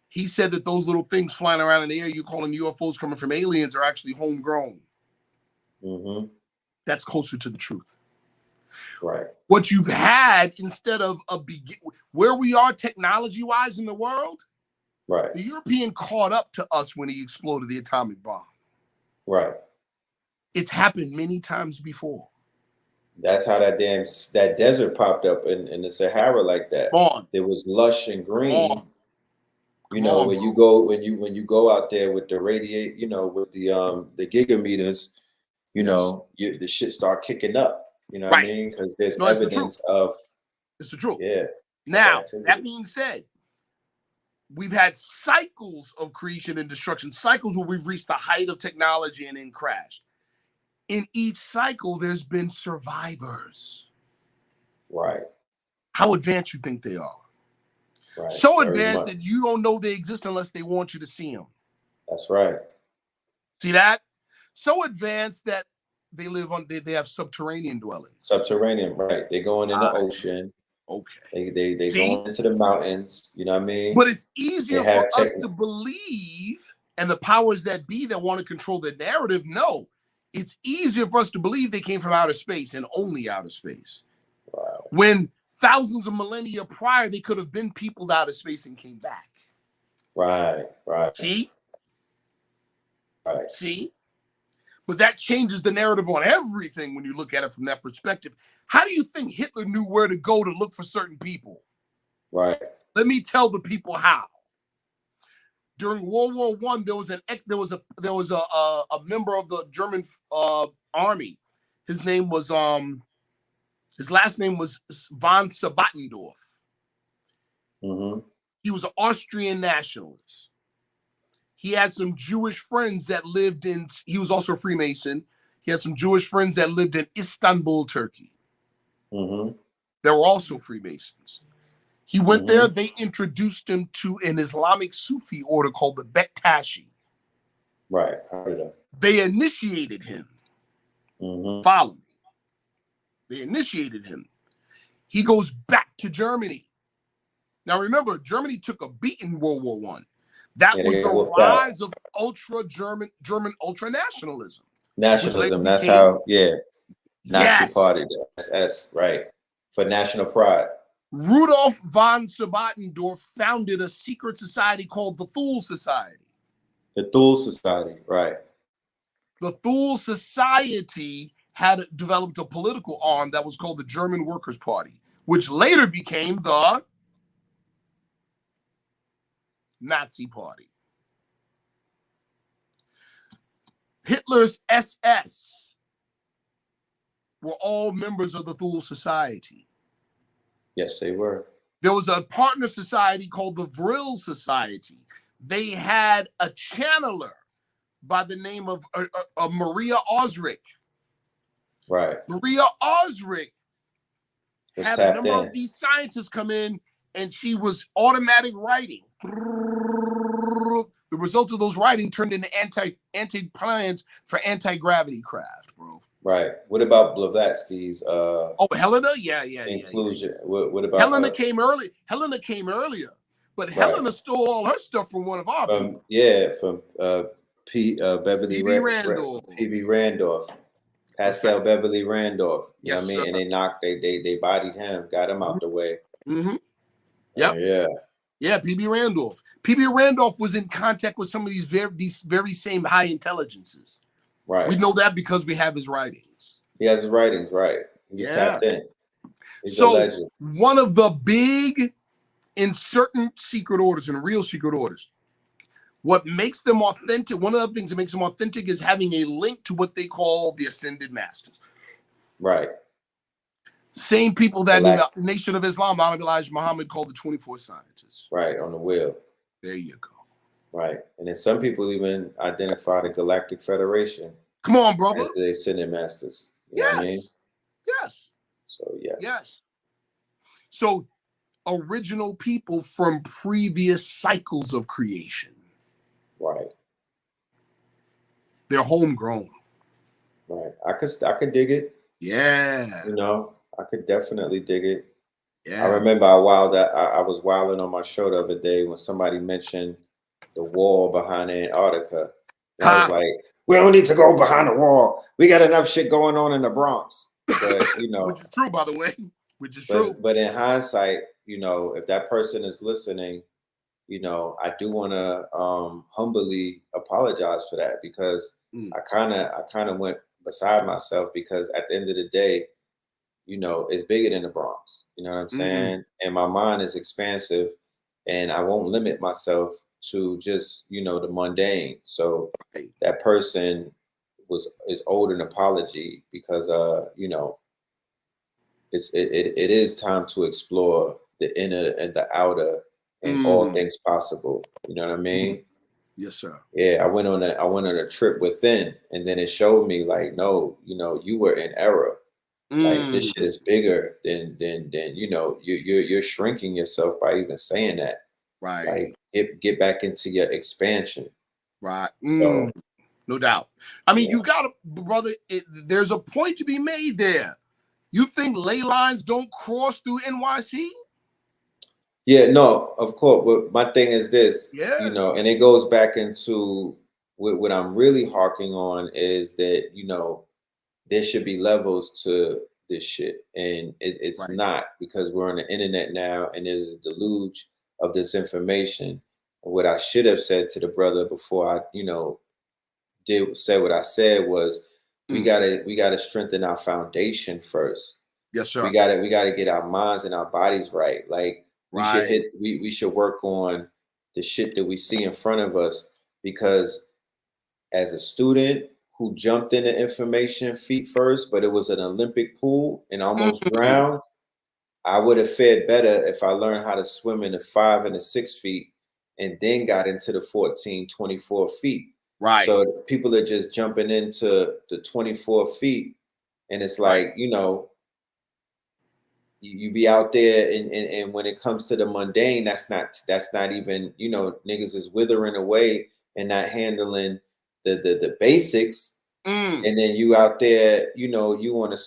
He said that those little things flying around in the air, you call them UFOs coming from aliens, are actually homegrown. That's closer to the truth. Right. What you've had, instead of where we are technology-wise in the world, the European caught up to us when he exploded the atomic bomb. Right. It's happened many times before. That's how that desert popped up in the Sahara like that. It was lush and green. You know, when you go out there with the radiate, you know, with the gigameters, you know, the shit start kicking up. You know what I mean? Because there's evidence of. It's the truth. Yeah. Now, that being said, we've had cycles of creation and destruction, cycles where we've reached the height of technology and then crashed. In each cycle, there's been survivors. Right. How advanced you think they are? Right. So advanced that you don't know they exist unless they want you to see them. That's right. See that? So advanced that they live on. They have subterranean dwellings. Subterranean, right? They're going in the ocean. Okay. They going into the mountains. You know what I mean? But it's easier for us to believe, and the powers that be that want to control the narrative, no. It's easier for us to believe they came from outer space and only outer space. Wow. When thousands of millennia prior, they could have been people out of space and came back. Right. See? Right. See? But that changes the narrative on everything when you look at it from that perspective. How do you think Hitler knew where to go to look for certain people? Right. Let me tell the people how. During World War I, there was a member of the German army. His name was his last name was von Sabatendorf. He was an Austrian nationalist. He had some Jewish friends that lived in, he was also a Freemason. He had some Jewish friends that lived in Istanbul, Turkey. Mm-hmm. They were also Freemasons. He went there. They introduced him to an Islamic Sufi order called the Bektashi. Right. I heard that. They initiated him. Follow me. They initiated him. He goes back to Germany. Now remember, Germany took a beat in World War I. That was the rise of German ultranationalism. Nationalism. That's how. Yeah. Nazi party. That's right. For national pride. Rudolf von Sabbatendorf founded a secret society called the Thule Society. The Thule Society, right. The Thule Society had developed a political arm that was called the German Workers' Party, which later became the Nazi Party. Hitler's SS were all members of the Thule Society. Yes, they were. There was a partner society called the Vril Society. They had a channeler by the name of Maria Osric. Right. Maria Osric had a number of these scientists come in, and she was automatic writing. The result of those writing turned into anti-plans for anti-gravity craft, bro. Right. What about Blavatsky's Helena? Yeah. Inclusion. What about Helena came early. Helena came earlier, but Helena stole all her stuff from one of our people. Yeah, from Beverly Randolph. P.B. Randolph. Pascal Beverly Randolph. You know what I mean? Sir. And they bodied him, got him out the way. Yep. Yeah, P.B. Randolph. P.B. Randolph was in contact with some of these very same high intelligences. Right. We know that because we have his writings. He has his writings, right. He's tapped in. He's so a legend. One of the big, in certain secret orders and real secret orders, what makes them authentic, one of the things that makes them authentic is having a link to what they call the Ascended Masters. Right. Same people that in the Nation of Islam, Elijah Muhammad called the 24 scientists. Right, on the wheel. There you go. Right. And then some people even identify the Galactic Federation. Come on, brother. As the Ascended Masters. You know what I mean? Yes. So, yes. Yes. So, original people from previous cycles of creation. Right. They're homegrown. Right. I could dig it. Yeah. You know, I could definitely dig it. Yeah. I remember I was wilding on my show the other day when somebody mentioned the wall behind Antarctica. And I was like, we don't need to go behind the wall. We got enough shit going on in the Bronx. But, you know. Which is true, by the way. Which is true. But in hindsight, you know, if that person is listening, you know, I do want to humbly apologize for that because I kind of went beside myself because at the end of the day, you know, it's bigger than the Bronx. You know what I'm saying? And my mind is expansive, and I won't limit myself to just, you know, the mundane. So that person is owed an apology because you know, it is time to explore the inner and the outer and all things possible. You know what I mean? Yes, sir. Yeah, I went on a trip within, and then it showed me like, no, you know, you were in error. Like this shit is bigger than you know, you're shrinking yourself by even saying that. Right. Like get back into your expansion. Right. So, no doubt. I mean, you got to, brother, there's a point to be made there. You think ley lines don't cross through NYC? Yeah, no, of course. But my thing is this, yeah, you know, and it goes back into what I'm really harking on is that, you know, there should be levels to this shit. And it's not, because we're on the internet now and there's a deluge of this information. And what I should have said to the brother before I, you know, said what I said was we gotta strengthen our foundation first. Yes, sir. We gotta get our minds and our bodies right. Like we should work on the shit that we see in front of us, because as a student who jumped into information feet first, but it was an Olympic pool and almost drowned, I would have fared better if I learned how to swim in the 5 and the 6 feet and then got into the 14, 24 feet. Right. So people are just jumping into the 24 feet, and it's like, you know, you be out there, and when it comes to the mundane, that's not even, you know, niggas is withering away and not handling the basics. And then you out there, you know, you on a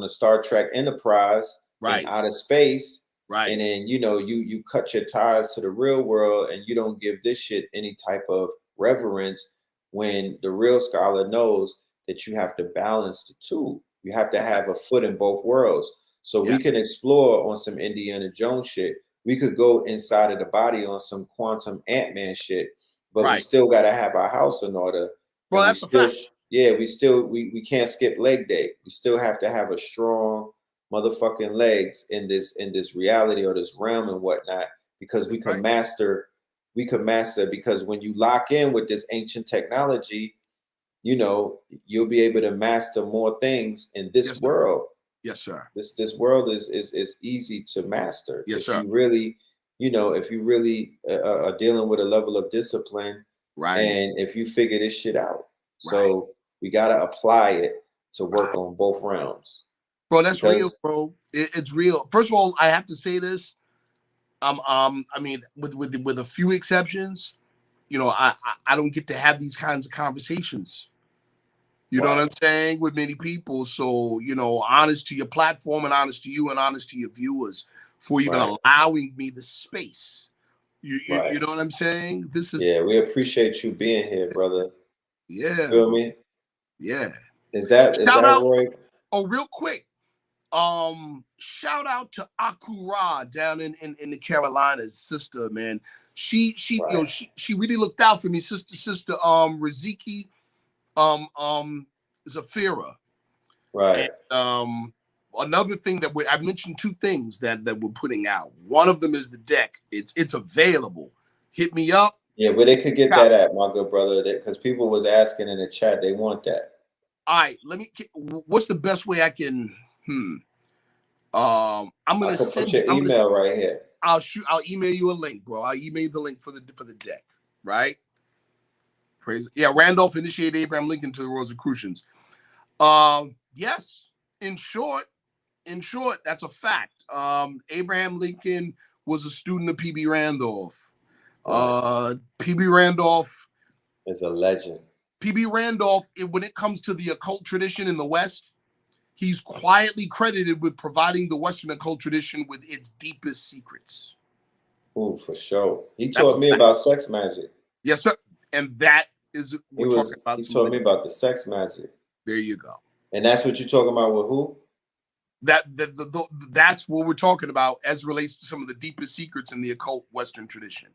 Star Trek Enterprise, right, in outer space, right, and then, you know, you cut your ties to the real world, and you don't give this shit any type of reverence, when the real scholar knows that you have to balance the two. You have to have a foot in both worlds. So we can explore on some Indiana Jones shit. We could go inside of the body on some quantum Ant-Man shit, but we still got to have our house in order. Well, that's a fact. Yeah, we can't skip leg day. We still have to have a strong motherfucking legs in this reality or this realm and whatnot, because we can master, because when you lock in with this ancient technology, you know, you'll be able to master more things in this world. Yes, sir. This world is easy to master. Yes, sir. You really, you know, if you really are dealing with a level of discipline, and if you figure this shit out. So we got to apply it to work on both realms. Bro, that's real, bro. It's real. First of all, I have to say this. I mean, with a few exceptions, you know, I don't get to have these kinds of conversations. You know what I'm saying? With many people. So, you know, honest to your platform, and honest to you, and honest to your viewers for even allowing me the space. You know what I'm saying? This is we appreciate you being here, brother. Yeah. You feel me? Yeah. Is that Roy? Oh, real quick. Shout out to Akura down in the Carolinas, sister, man. She you know, she really looked out for me, sister Riziki Zafira. Right. And, another thing that I mentioned two things that we're putting out. One of them is the deck. It's available. Hit me up. Yeah, where they could get that at, my good brother, because people was asking in the chat, they want that. All right, what's the best way I can I'm gonna send your email right here. I'll email you a link, bro. I'll email you the link for the deck, right? Randolph initiated Abraham Lincoln to the Rosicrucians. Yes, in short, that's a fact. Abraham Lincoln was a student of P.B. Randolph. P.B. Randolph is a legend. P.B. Randolph, when it comes to the occult tradition in the West, he's quietly credited with providing the Western occult tradition with its deepest secrets. Oh, for sure. He taught me about sex magic. Yes, sir. And that is what we're talking about. He taught me about the sex magic. There you go. And that's what you're talking about with who? That's what we're talking about as it relates to some of the deepest secrets in the occult Western tradition.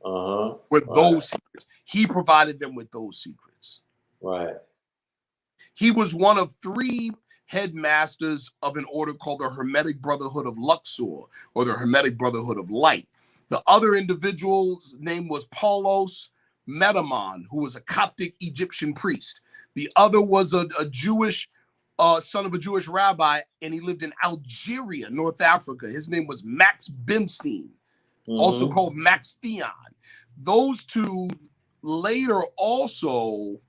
With those secrets. He provided them with those secrets. Right. He was one of 3 headmasters of an order called the Hermetic Brotherhood of Luxor, or the Hermetic Brotherhood of Light. The other individual's name was Paulos Metamon, who was a Coptic Egyptian priest. The other was a Jewish son of a Jewish rabbi, and he lived in Algeria, North Africa. His name was Max Bimstein, also called Max Theon. Those two later also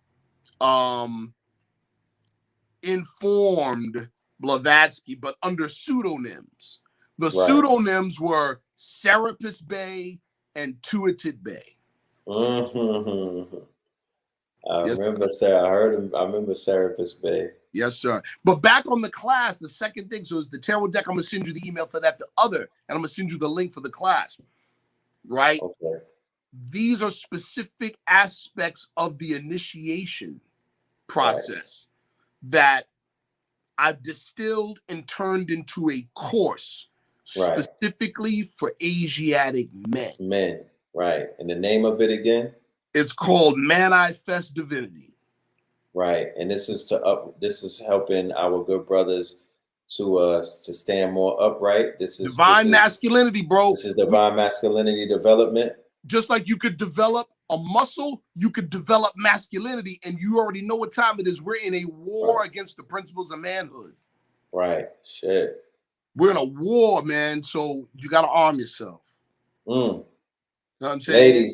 informed Blavatsky, but under pseudonyms. The pseudonyms were Serapis Bey and Tuatit Bey. I remember Serapis Bey. Yes, sir. But back on the class, the second thing, so it's the tarot deck. I'm going to send you the email for that. The other, and I'm going to send you the link for the class. Right? Okay. These are specific aspects of the initiation process that I've distilled and turned into a course specifically for Asiatic men. Right. And the name of it again? It's called Manifest Divinity. Right. And this is helping our good brothers to stand more upright. This is divine masculinity, bro. This is divine masculinity development. Just like you could develop a muscle, you could develop masculinity, and you already know what time it is. We're in a war against the principles of manhood. Right. Shit. We're in a war, man. So you got to arm yourself. You know what I'm saying?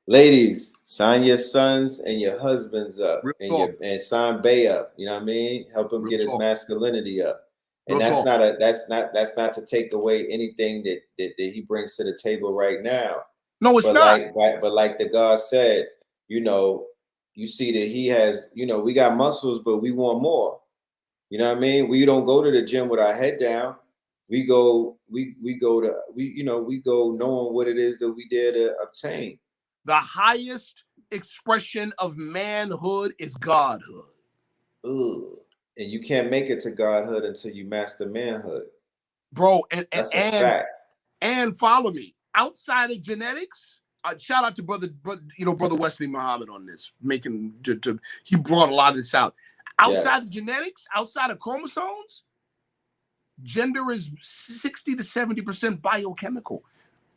Ladies, sign your sons and your husbands up, Real and talk. and sign Bay up. You know what I mean? Help him Real get his talk. masculinity up. And Real talk. that's not to take away anything that he brings to the table right now. No, it's But not. like the God said, you know, you see that he has, you know, we got muscles, but we want more. You know what I mean? We don't go to the gym with our head down. We go knowing what it is that we dare to obtain. The highest expression of manhood is godhood. Ugh. And you can't make it to godhood until you master manhood. Bro, That's a fact. And follow me. Outside of genetics, shout out to brother Wesley Muhammad on this, he brought a lot of this out. Outside of genetics, outside of chromosomes, gender is 60 to 70% biochemical,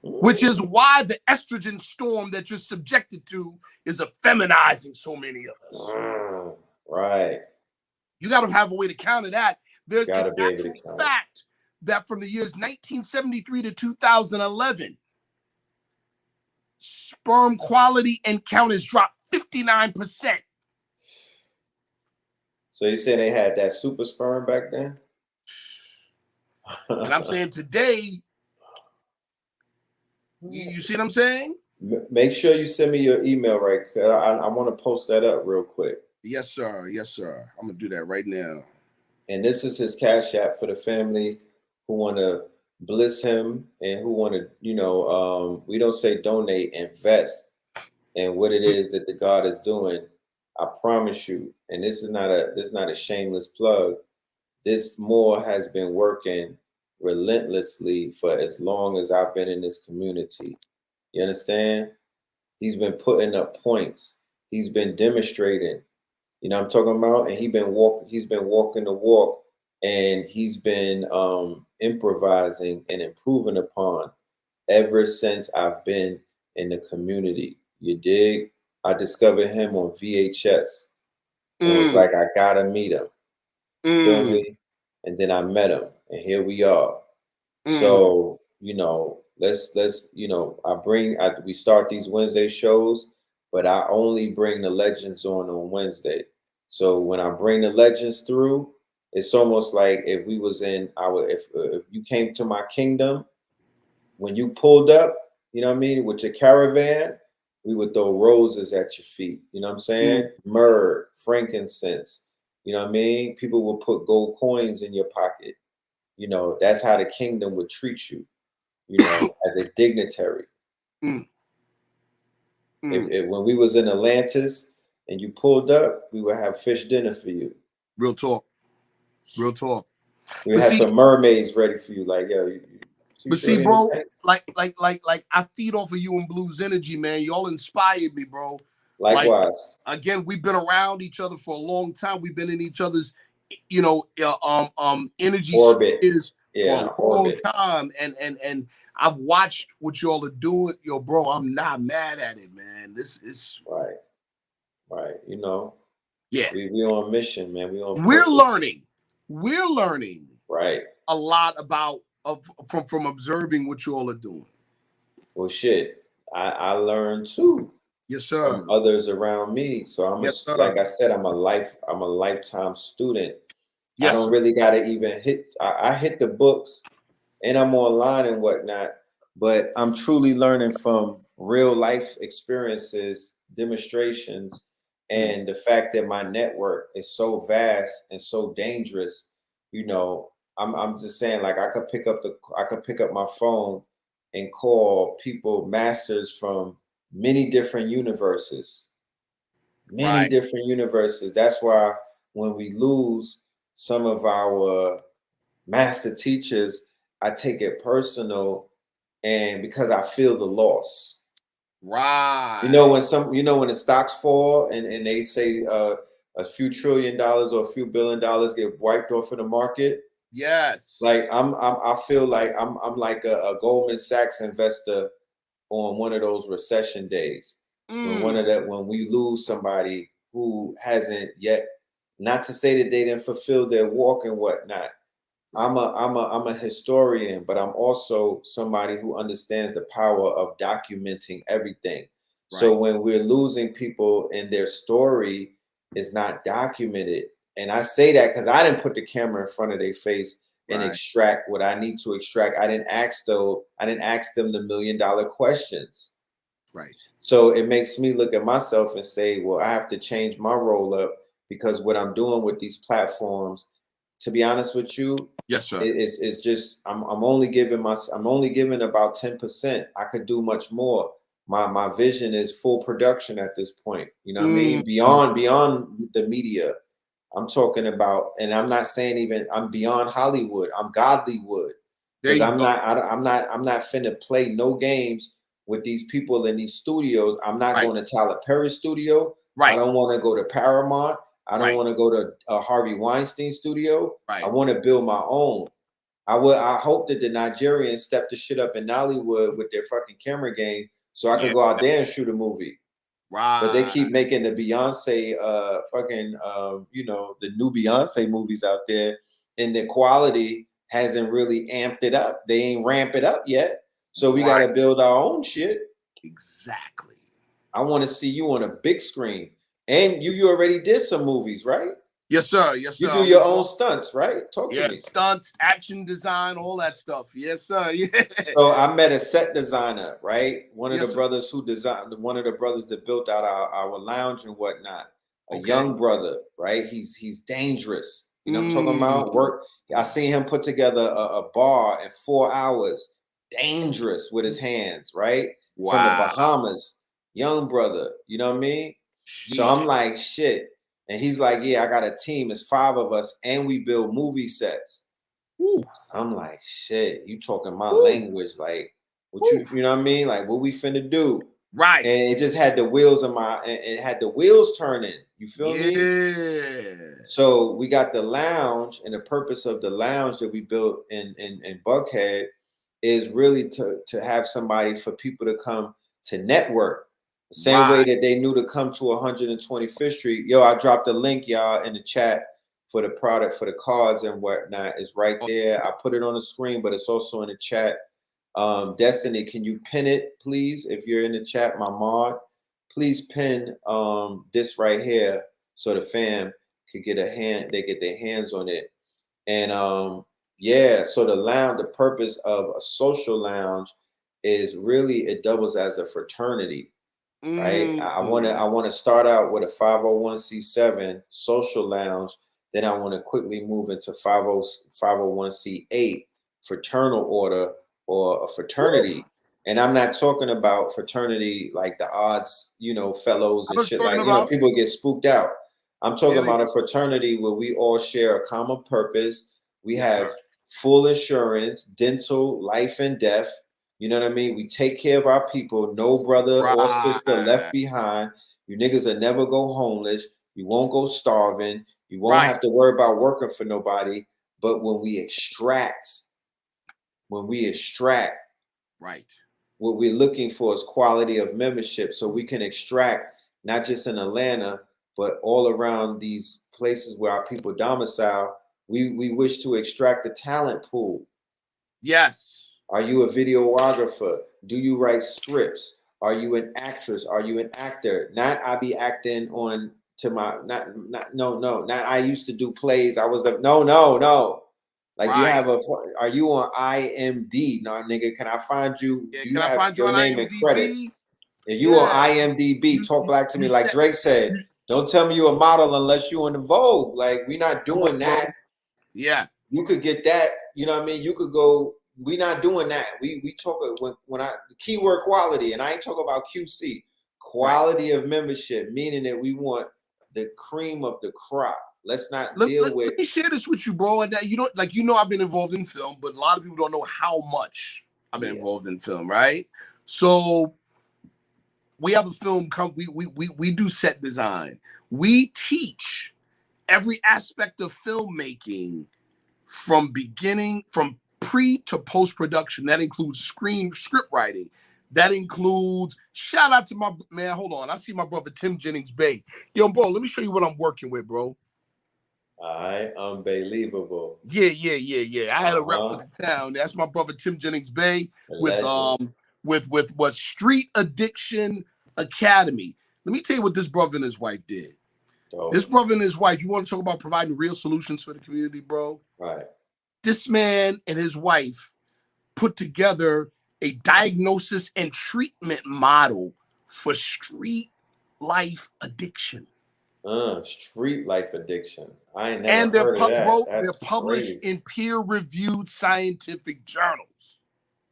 which is why the estrogen storm that you're subjected to is effeminizing so many of us. Right. You got to have a way to counter that. There's an actual fact that from the years 1973 to 2011, sperm quality and count has dropped 59%. So you say they had that super sperm back then? And I'm saying today, you see what I'm saying? Make sure you send me your email, right? I want to post that up real quick. Yes, sir. Yes, sir. I'm going to do that right now. And this is his Cash App for the family who want to bliss him and who want to, we don't say donate, invest in what it is that the God is doing. I promise you, and this is not a shameless plug. This Moore has been working relentlessly for as long as I've been in this community. You understand? He's been putting up points. He's been demonstrating. You know what I'm talking about? And he's been walking the walk, and he's been improvising and improving upon ever since I've been in the community. You dig? I discovered him on VHS. It was like, I gotta meet him. Feel me? And then I met him, and here we are. So, let's we start these Wednesday shows, but I only bring the legends on Wednesday. So when I bring the legends through, it's almost like if we was in if you came to my kingdom, when you pulled up, you know what I mean, with your caravan, we would throw roses at your feet. You know what I'm saying? Myrrh, frankincense. You know what I mean? People will put gold coins in your pocket. That's how the kingdom would treat you, as a dignitary. If when we was in Atlantis and you pulled up, we would have fish dinner for you. Real talk. Real talk. We had some mermaids ready for you. Like, yo, but see, bro, like I feed off of you and Blue's energy, man. Y'all inspired me, bro. Likewise. Like, again, we've been around each other for a long time. We've been in each other's, energy spheres for a long time, and I've watched what y'all are doing. Yo, bro, I'm not mad at it, man. This is right. Yeah, we on mission, man. We're learning. Right. A lot from observing what you all are doing. Well, shit, I learned too. Yes, sir. From others around me. So like I said, I'm a lifetime student. Yes, I don't really gotta even hit. I hit the books, and I'm online and whatnot. But I'm truly learning from real life experiences, demonstrations, and the fact that my network is so vast and so dangerous. I'm just saying, like, I could pick up my phone and call people masters from many different universes. That's why when we lose some of our master teachers, I take it personal, and because I feel the loss. Right. When the stocks fall and they say a few $1 trillion or a few $1 billion get wiped off of the market. Yes. Like I feel like I'm like a Goldman Sachs investor on one of those recession days. When we lose somebody who hasn't yet, not to say that they didn't fulfill their walk and whatnot, I'm a historian, but I'm also somebody who understands the power of documenting everything. So when we're losing people and their story is not documented, and I say that because I didn't put the camera in front of their face and extract what I need to extract. I didn't ask them the $1 million questions. Right. So it makes me look at myself and say, well, I have to change my roll up, because what I'm doing with these platforms, to be honest with you, yes, sir, it's just I'm only giving about 10%. I could do much more. My vision is full production at this point. You know what I mean? Beyond the media. I'm talking about, and I'm not saying even I'm beyond Hollywood. I'm Godlywood. Because I'm not finna play no games with these people in these studios. I'm not going to Tyler Perry studio. I don't want to go to Paramount. I don't want to go to Harvey Weinstein studio. I want to build my own. I hope that the Nigerians step the shit up in Nollywood with their fucking camera game, so I could go out there and shoot a movie. But they keep making the Beyonce, the new Beyonce movies out there, and the quality hasn't really amped it up. They ain't ramp it up yet. So we got to build our own shit. Exactly. I want to see you on a big screen. And you already did some movies, right? Yes, sir. Yes, sir. You do your own stunts, right? Talk to me. Stunts, action design, all that stuff. Yes, sir. Yeah. So I met a set designer, right? One of the brothers who designed, one of the brothers that built out our lounge and whatnot. A young brother, right? He's dangerous. You know what I'm talking about? I seen him put together a bar in 4 hours. Dangerous with his hands, right? From the Bahamas. Young brother, you know what I mean? So I'm like, shit. And he's like, yeah, I got a team. It's 5 of us, and we build movie sets. Ooh. I'm like, shit, you talking my language. Like, what you know what I mean? Like, what we finna do? Right. And it just had the wheels it had the wheels turning. You feel me? Yeah. So we got the lounge, and the purpose of the lounge that we built in Buckhead is really to have somebody for people to come to network. The same way that they knew to come to 125th Street. Yo, I dropped a link, y'all, in the chat for the product, for the cards and whatnot. It's right there. I put it on the screen, but it's also in the chat. Destiny, can you pin it, please? If you're in the chat, my mod, please pin this right here so the fam could get they get their hands on it. And so the lounge, the purpose of a social lounge is really, it doubles as a fraternity. Right. I want to start out with a 501c7 social lounge. Then I want to quickly move into 501c8 fraternal order or a fraternity. And I'm not talking about fraternity like the odds, fellows and shit like, people get spooked out. I'm talking about a fraternity where we all share a common purpose. We have full insurance, dental, life and death. You know what I mean? We take care of our people. No brother or sister left behind. You niggas will never go homeless. You won't go starving. You won't have to worry about working for nobody. But when we extract, what we're looking for is quality of membership. So we can extract, not just in Atlanta, but all around these places where our people domicile. We wish to extract the talent pool. Yes. Are you a videographer? Do you write scripts? Are you an actress? Are you an actor? Not I be acting on to my not I used to do plays. I was no. Like you have are you on IMDb? No, nigga, can I find you? Yeah, do you have your name and credits? If you on IMDb, talk black to me like Drake said. Don't tell me you a model unless you in the Vogue. Like we not doing that. Yeah. You could get that, you know what I mean? You could go. We're not doing that. We talk when I keyword quality, and I ain't talking about QC. Quality of membership, meaning that we want the cream of the crop. Let's not deal with. Let me share this with you, bro. And that I've been involved in film, but a lot of people don't know how much I've been involved in film, right? So we have a film we do set design. We teach every aspect of filmmaking from pre to post-production. That includes script writing. That includes, shout out to my man, hold on. I see my brother Tim Jennings Bey. Yo, bro, let me show you what I'm working with, bro. All right, unbelievable. Yeah. I had a rep for the town. That's my brother Tim Jennings Bay with what Street Addiction Academy. Let me tell you what this brother and his wife did. This brother and his wife, you want to talk about providing real solutions for the community, bro? Right. This man and his wife put together a diagnosis and treatment model for street life addiction. Street life addiction. I ain't never heard of that. Bro, That's they're published crazy. in peer-reviewed scientific journals.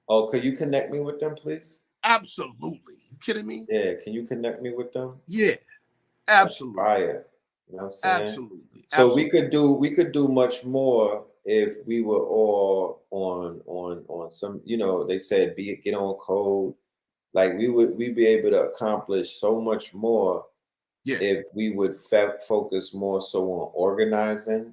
Oh, could you connect me with them, please? Absolutely. You kidding me? Yeah, can you connect me with them? Yeah, absolutely. That's fire. You know what I'm saying? Absolutely. So absolutely. we could do much more if we were all on some, you know, they said get on code. Like we'd be able to accomplish so much more if we would focus more so on organizing.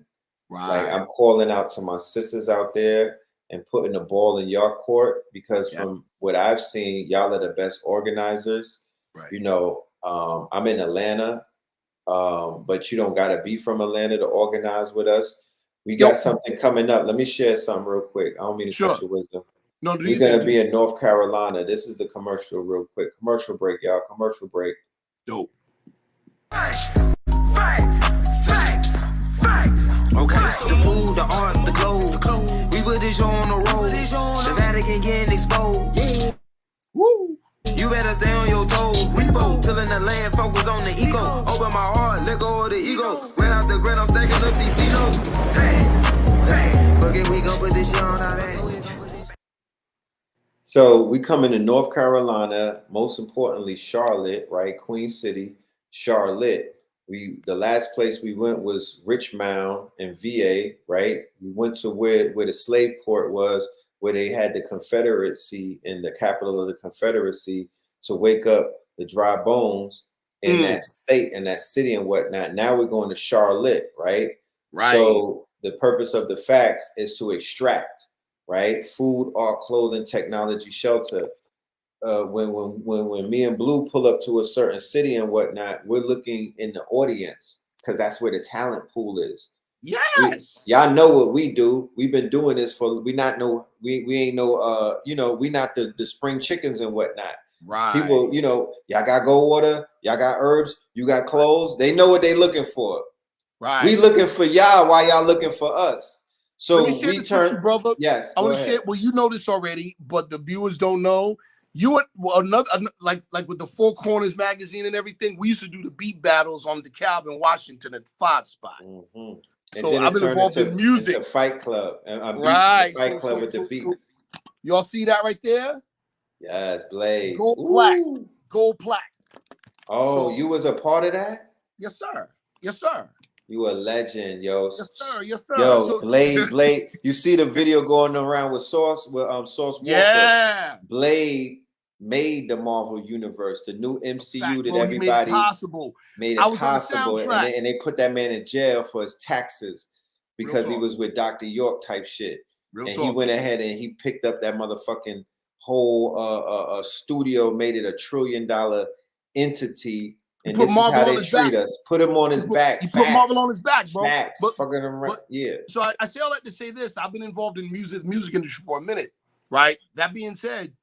Right. Like I'm calling out to my sisters out there and putting the ball in your court, because from what I've seen, y'all are the best organizers. Right. You know, I'm in Atlanta, but you don't gotta be from Atlanta to organize with us. We got something coming up. Let me share something real quick. I don't mean to cut your wisdom. No, we're gonna be in North Carolina. This is the commercial, real quick. Commercial break, y'all. Commercial break. Dope. Facts. Okay, so the food, the art, the clothes. We put this on the road. The Vatican getting exposed. Woo. You better stay on your toes. Repo, tilling the land, focus on the ego. Open my heart, let go of the ego. Ran out the grind, I'm stacking up these C-notes. Facts. Forget we gon' put this shit on our back. So we coming to North Carolina, most importantly, Charlotte, right? Queen City, Charlotte. The last place we went was Richmond in VA, right? We went to where the slave port was, where they had the Confederacy in the capital of the Confederacy to wake up the dry bones in that state and that city and whatnot. Now we're going to Charlotte, right? Right. So the purpose of the facts is to extract, right? Food, art, clothing, technology, shelter. When me and Blue pull up to a certain city and whatnot, we're looking in the audience because that's where the talent pool is. Yes. Y'all know what we do. We've been doing this for we ain't no you know, we not the spring chickens and whatnot. Right. People, you know, y'all got gold water, y'all got herbs, you got clothes. They know what they looking for. Right. We looking for y'all while y'all looking for us. So Let me share this with you, brother. Yes. I want to share. Well, you know this already, but the viewers don't know. You another like with the Four Corners magazine and everything. We used to do the beat battles on DeKalb in Washington at 5 Spot. Mm-hmm. So I've been involved in music. Into Fight Club. Right. Fight Club with the beats. Y'all see that right there? Yes, Blade. Gold plaque. Gold plaque. Oh, you was a part of that? Yes, sir. Yes, sir. You a legend, yo. Yes, sir. Yes, sir. Yo, Blade. You see the video going around with Sauce Walker? Yeah. Blade made the Marvel universe, the new MCU that everybody made it possible. And they put that man in jail for his taxes because he was with Dr. York type shit. He went ahead and he picked up that motherfucking whole studio, made it $1 trillion entity. And this is how they treat us. Put him on his back. He put Marvel on his back, bro. Facts. Fucking around. Yeah. So I say all that to say this. I've been involved in music industry for a minute, right? That being said,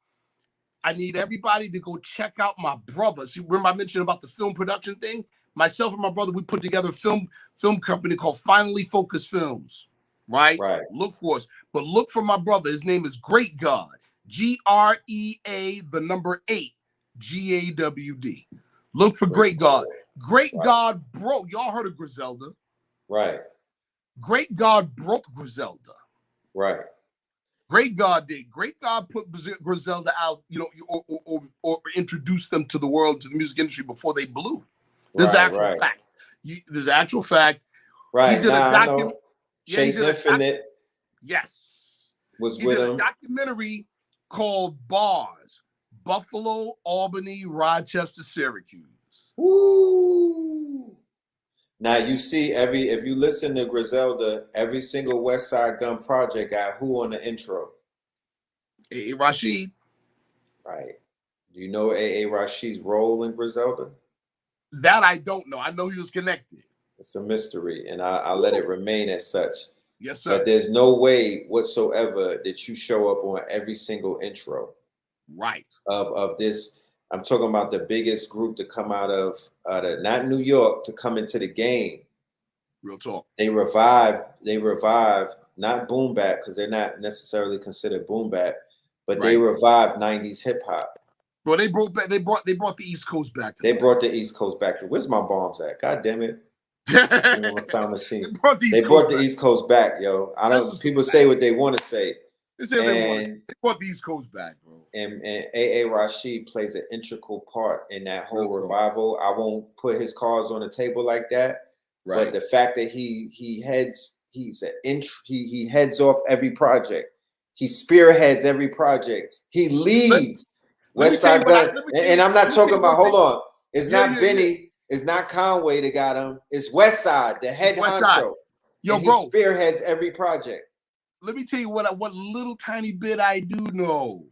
I need everybody to go check out my brother. See, remember I mentioned about the film production thing? Myself and my brother, we put together a film company called Finally Focused Films, right? Right. Look for us. But look for my brother. His name is Great God. GREA, the number 8, GAWD. Look for Great God. Great God broke. Y'all heard of Griselda? Right. Great God broke Griselda. Right. Great God did. Great God put Griselda out, you know, or introduced them to the world, to the music industry before they blew. This is actual fact. There's actual fact. Right. He did a documentary. Chase Infinite. Yes. Was with him. A documentary called Bars. Buffalo, Albany, Rochester, Syracuse. Woo! Now you see if you listen to Griselda, every single West Side Gun project got who on the intro? A.A. Rashid. Right. Do you know A.A. Rashid's role in Griselda? That I don't know. I know he was connected. It's a mystery, and I let it remain as such. Yes, sir. But there's no way whatsoever that you show up on every single intro. Right. Of this. I'm talking about the biggest group to come out of not New York to come into the game. Real talk. They revived not boom bap because they're not necessarily considered boom bap, but they revived 90s hip hop. Bro, they brought the East Coast back. They brought the East Coast back. Where's my bombs at? God damn it! Sound machine. They brought the East Coast back, yo. I don't. People say what they want to say. They brought the East Coast back, bro. And A.A. Rashid plays an integral part in that whole revival. I won't put his cards on the table like that. Right. But the fact that he heads off every project. He spearheads every project. He leads West Side Gun. And I'm not talking about, hold on. It's not Benny. It's not Conway that got him. It's West Side, the head honcho. Yo, and bro. He spearheads every project. Let me tell you what little tiny bit I do know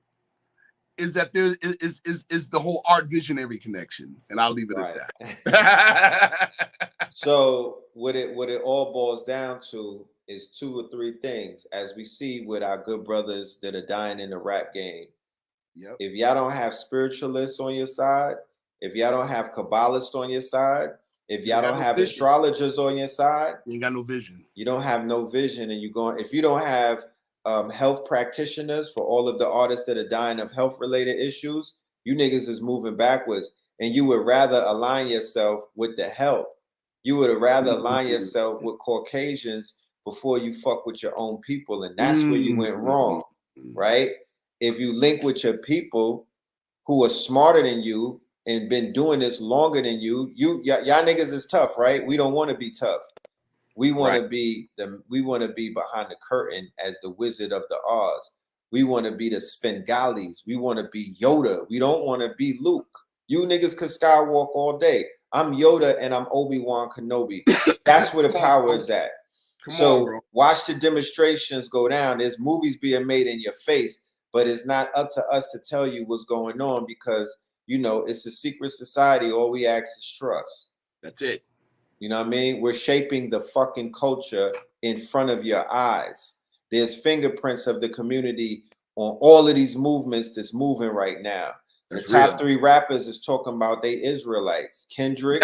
is that there is the whole art visionary connection, and I'll leave it at that. So what it all boils down to is 2 or 3 things, as we see with our good brothers that are dying in the rap game. Yep. If y'all don't have spiritualists on your side, if y'all don't have Kabbalists on your side, if y'all don't have astrologers on your side, you ain't got no vision. You don't have no vision, and if you don't have health practitioners for all of the artists that are dying of health-related issues, you niggas is moving backwards, and you would rather align yourself with the help. You would rather align yourself with Caucasians before you fuck with your own people, and that's where you went wrong, right? If you link with your people who are smarter than you and been doing this longer than y'all niggas is tough, right? We don't want to be tough. We want to be behind the curtain as the Wizard of the Oz. We want to be the Svengalis. We want to be Yoda. We don't want to be Luke. You niggas could Skywalk all day. I'm Yoda and I'm Obi-Wan Kenobi. That's where the power is at. Watch the demonstrations go down. There's movies being made in your face, but it's not up to us to tell you what's going on because, it's a secret society. All we ask is trust. That's it. You know what I mean? We're shaping the fucking culture in front of your eyes. There's fingerprints of the community on all of these movements that's moving right now. The top 3 rappers is talking about they Israelites. Kendrick,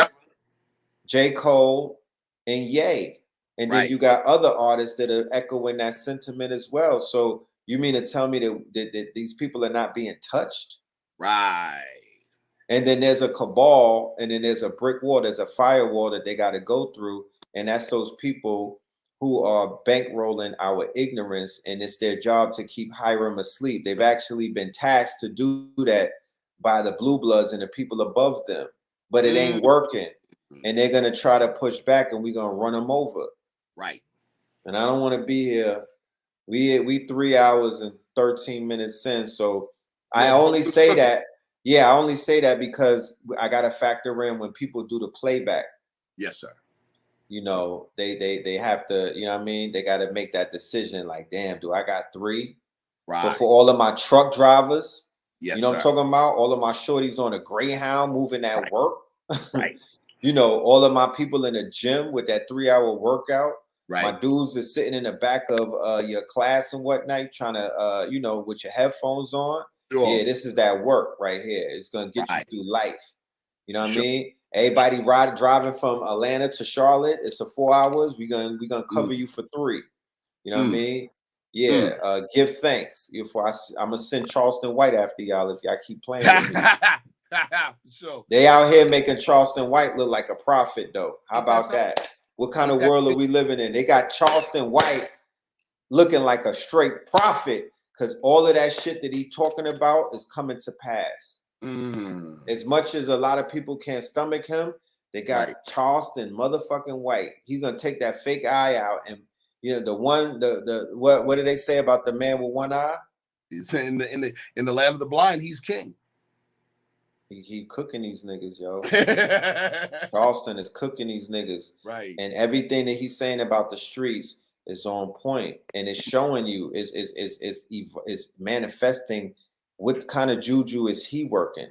J. Cole, and Ye. And then you got other artists that are echoing that sentiment as well. So you mean to tell me that these people are not being touched? Right. And then there's a cabal, and then there's a brick wall, there's a firewall that they got to go through. And that's those people who are bankrolling our ignorance, and it's their job to keep Hiram asleep. They've actually been tasked to do that by the blue bloods and the people above them, but it ain't working. And they're going to try to push back, and we're going to run them over. Right. And I don't want to be here. We 3 hours and 13 minutes in. So I only say that. Yeah, I only say that because I got to factor in when people do the playback. Yes, sir. They have to, you know what I mean? They got to make that decision like, damn, do I got 3? Right. But for all of my truck drivers, yes, what I'm talking about? All of my shorties on a Greyhound moving at work. Right. All of my people in the gym with that 3-hour workout. Right. My dudes is sitting in the back of your class and whatnot, trying to, with your headphones on. Sure. Yeah, this is that work right here. It's gonna get you through life. You know what I mean? Everybody driving from Atlanta to Charlotte. It's a 4 hours. We're gonna cover you for 3. You know what I mean? Yeah. Give thanks. I'm gonna send Charleston White after y'all if y'all keep playing with me. Sure. They out here making Charleston White look like a prophet, though. How about that? What kind of world are we living in? They got Charleston White looking like a straight prophet. Because all of that shit that he's talking about is coming to pass. As much as a lot of people can't stomach him, they got Charleston motherfucking White. He's gonna take that fake eye out, and what do they say about the man with one eye? He's in the land of the blind. He's king. He cooking these niggas, yo. Charleston is cooking these niggas, right? And everything that he's saying about the streets is on point, and it's showing you is manifesting. What kind of juju is he working?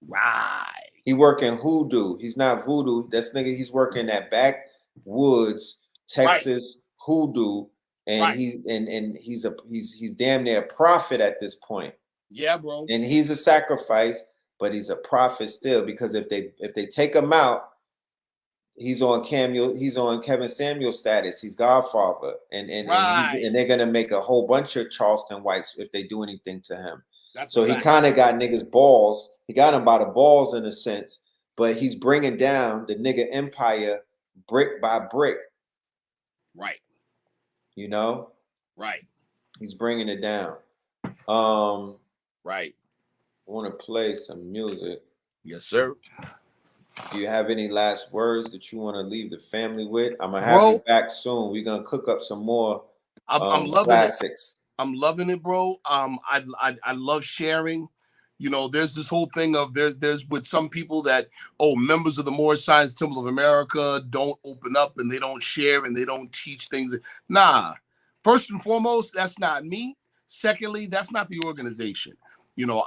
Right. He working hoodoo. He's not voodoo. That's nigga. He's working that Woods, Right. Texas Hoodoo, and Right. he's damn near a prophet at this point. Yeah, bro. And he's a sacrifice, but he's a prophet still, because if they take him out, he's on Kevin Samuel status. He's Godfather, and Right. and they're gonna make a whole bunch of Charleston whites if they do anything to him. That's so a he fact. kind of got niggas balls. He got him by the balls in a sense, but he's bringing down the nigga empire brick by brick. Right. You know. Right. He's bringing it down. Right. I want to play some music. Yes, sir. Do you have any last words that you want to leave the family with? I'm gonna have you back soon. We're gonna cook up some more I'm loving classics. I'm loving it, bro. I love sharing. You know, there's this whole thing of there's with some people that, oh, members of the Moorish Science Temple of America don't open up and they don't share and they don't teach things. Nah. First and foremost, that's not me. Secondly, that's not the organization. You know,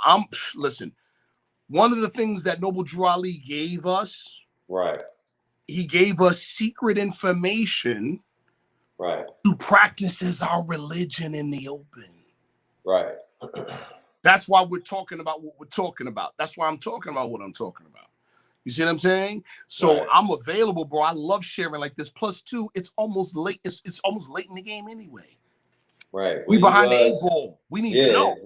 listen, one of the things that Noble Drew Ali gave us, right? He gave us secret information, right, to practice as our religion in the open. Right. That's why we're talking about what we're talking about. That's why I'm talking about what I'm talking about. You see what I'm saying? So I'm available, bro. I love sharing like this. Plus, two, it's almost late. It's almost late in the game anyway. Right. We behind the 8 ball. We need to know.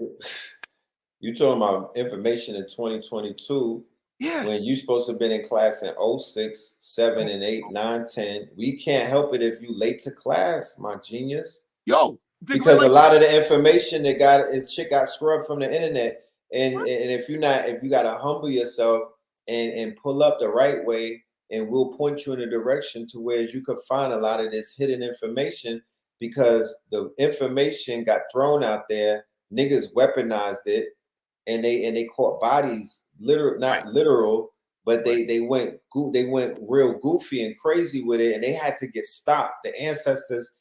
You talking about information in 2022. Yeah. When you supposed to have been in class in 06, 7, and 8, 9, 10. We can't help it if you late to class, my genius. Yo. Because a lot of the information that shit got scrubbed from the internet. And if you gotta humble yourself and pull up the right way, and we'll point you in a direction to where you could find a lot of this hidden information, because the information got thrown out there, niggas weaponized it, and they caught bodies, not literal, but they went real goofy and crazy with it, and they had to get stopped. The ancestors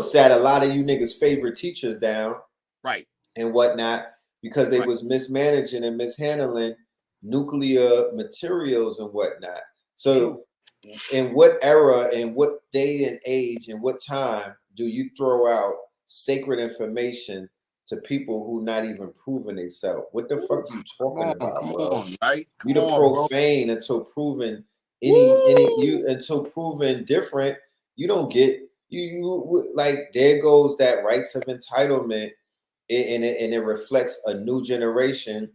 sat a lot of you niggas' favorite teachers down, right, and whatnot, because they was mismanaging and mishandling nuclear materials and whatnot. So in what era and what day and age and what time do you throw out sacred information to people who not even proving themselves? What the fuck you talking about, bro? You the profane until proven until proven different. You don't get you like, there goes that rights of entitlement, and it reflects a new generation.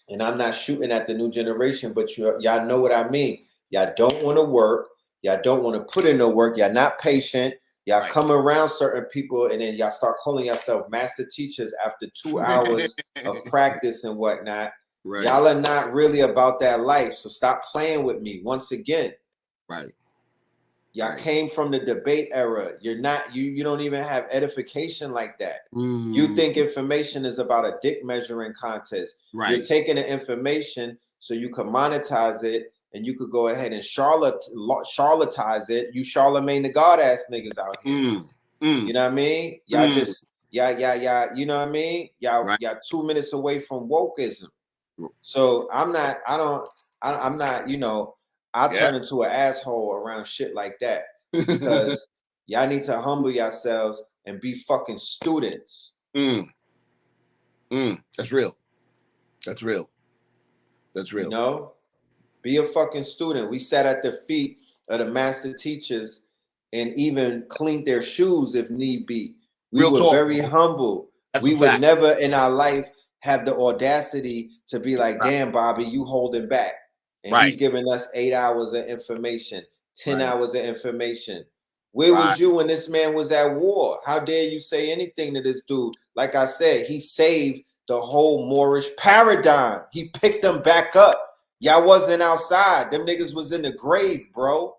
And I'm not shooting at the new generation, but y'all know what I mean. Y'all don't want to work. Y'all don't want to put in no work. Y'all not patient. Y'all come around certain people, and then y'all start calling yourself master teachers after 2 hours of practice and whatnot. Right. Y'all are not really about that life. So stop playing with me once again. Right. Y'all came from the debate era. You're not, you don't even have edification like that. You think information is about a dick measuring contest. Right. You're taking the information so you can monetize it, and you could go ahead and charlatize it. You Charlemagne the God ass niggas out here. You know what I mean? Y'all just, you know what I mean? Y'all 2 minutes away from wokeism. So I'm not, you know, I'll turn into an asshole around shit like that, because y'all need to humble yourselves and be fucking students. That's real. That's real. That's real. You know? Be a fucking student. We sat at the feet of the master teachers and even cleaned their shoes if need be. We were very humble. We would never in our life have the audacity to be like, damn, Bobby, you holding back. And he's giving us 8 hours of information, 10 hours of information. Where was you when this man was at war? How dare you say anything to this dude? Like I said, he saved the whole Moorish paradigm. He picked them back up. Y'all wasn't outside. Them niggas was in the grave, bro.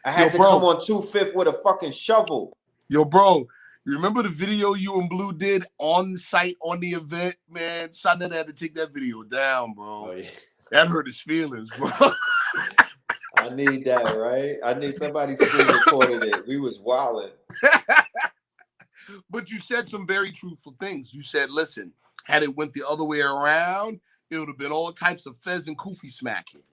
I had to come on 2/5 with a fucking shovel. Yo, bro, you remember the video you and Blue did on site on the event? Man, Sonny had to take that video down, bro. Oh, yeah. That hurt his feelings, bro. I need that, right? I need somebody screen recorded it. We was wilding. But you said some very truthful things. You said, listen, had it went the other way around, it would have been all types of fez and kufi smacking.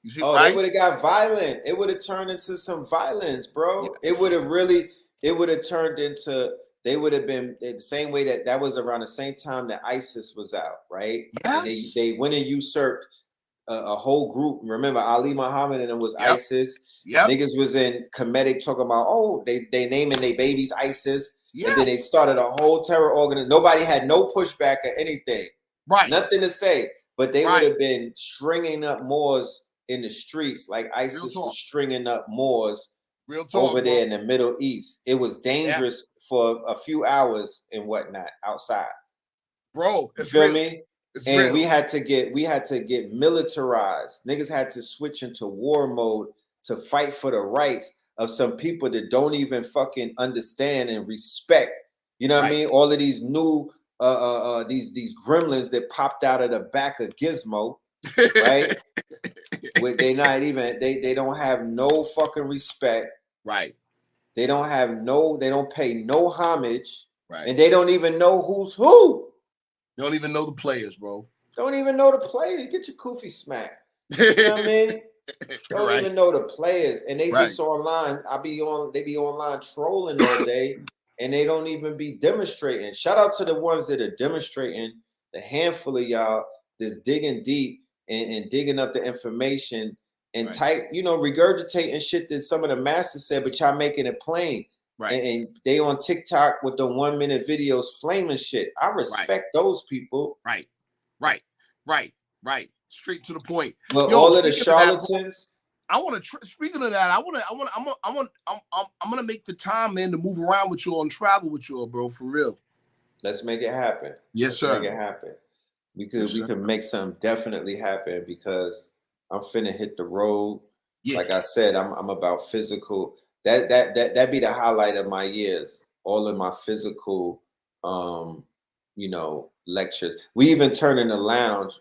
You see, Oh, right? they would have got violent. It would have turned into some violence, bro. Yes. It would have turned into, they would have been the same way that was around the same time that ISIS was out, right? Yes. And they went and usurped a whole group. Remember, Ali Muhammad and it was ISIS. Yep. Niggas was in Kemetic talking about, oh, they naming their babies ISIS. Yes. And then they started a whole terror organization. Nobody had no pushback or anything. Right. Nothing to say. But they would have been stringing up Moors in the streets like ISIS was stringing up Moors over there in the Middle East. It was dangerous for a few hours and whatnot outside. Bro, you feel me? It's and real. we had to get militarized. Niggas had to switch into war mode to fight for the rights of some people that don't even fucking understand and respect. You know what I mean? All of these new these gremlins that popped out of the back of Gizmo, right? They not even they don't have no fucking respect. Right. They don't pay no homage. Right. And they don't even know who's who. Don't even know the players, bro. Don't even know the players. Get your koofy smacked. You know what I mean? Don't even know the players. And they just online. They be online trolling all day. And they don't even be demonstrating. Shout out to the ones that are demonstrating, the handful of y'all that's digging deep and digging up the information and regurgitating shit that some of the masters said, but y'all making it plain. Right. And they on TikTok with the 1 minute videos flaming shit. I respect those people. Right. Straight to the point. But all of the charlatans. I want to. Speaking of that, I'm gonna make the time, man, to move around with you all and travel with you all, bro. For real. Let's make it happen. Yes, sir. Make it happen. We could make something definitely happen because I'm finna hit the road. Yeah. Like I said, I'm about physical. That be the highlight of my years. All of my physical, lectures. We even turning the lounge.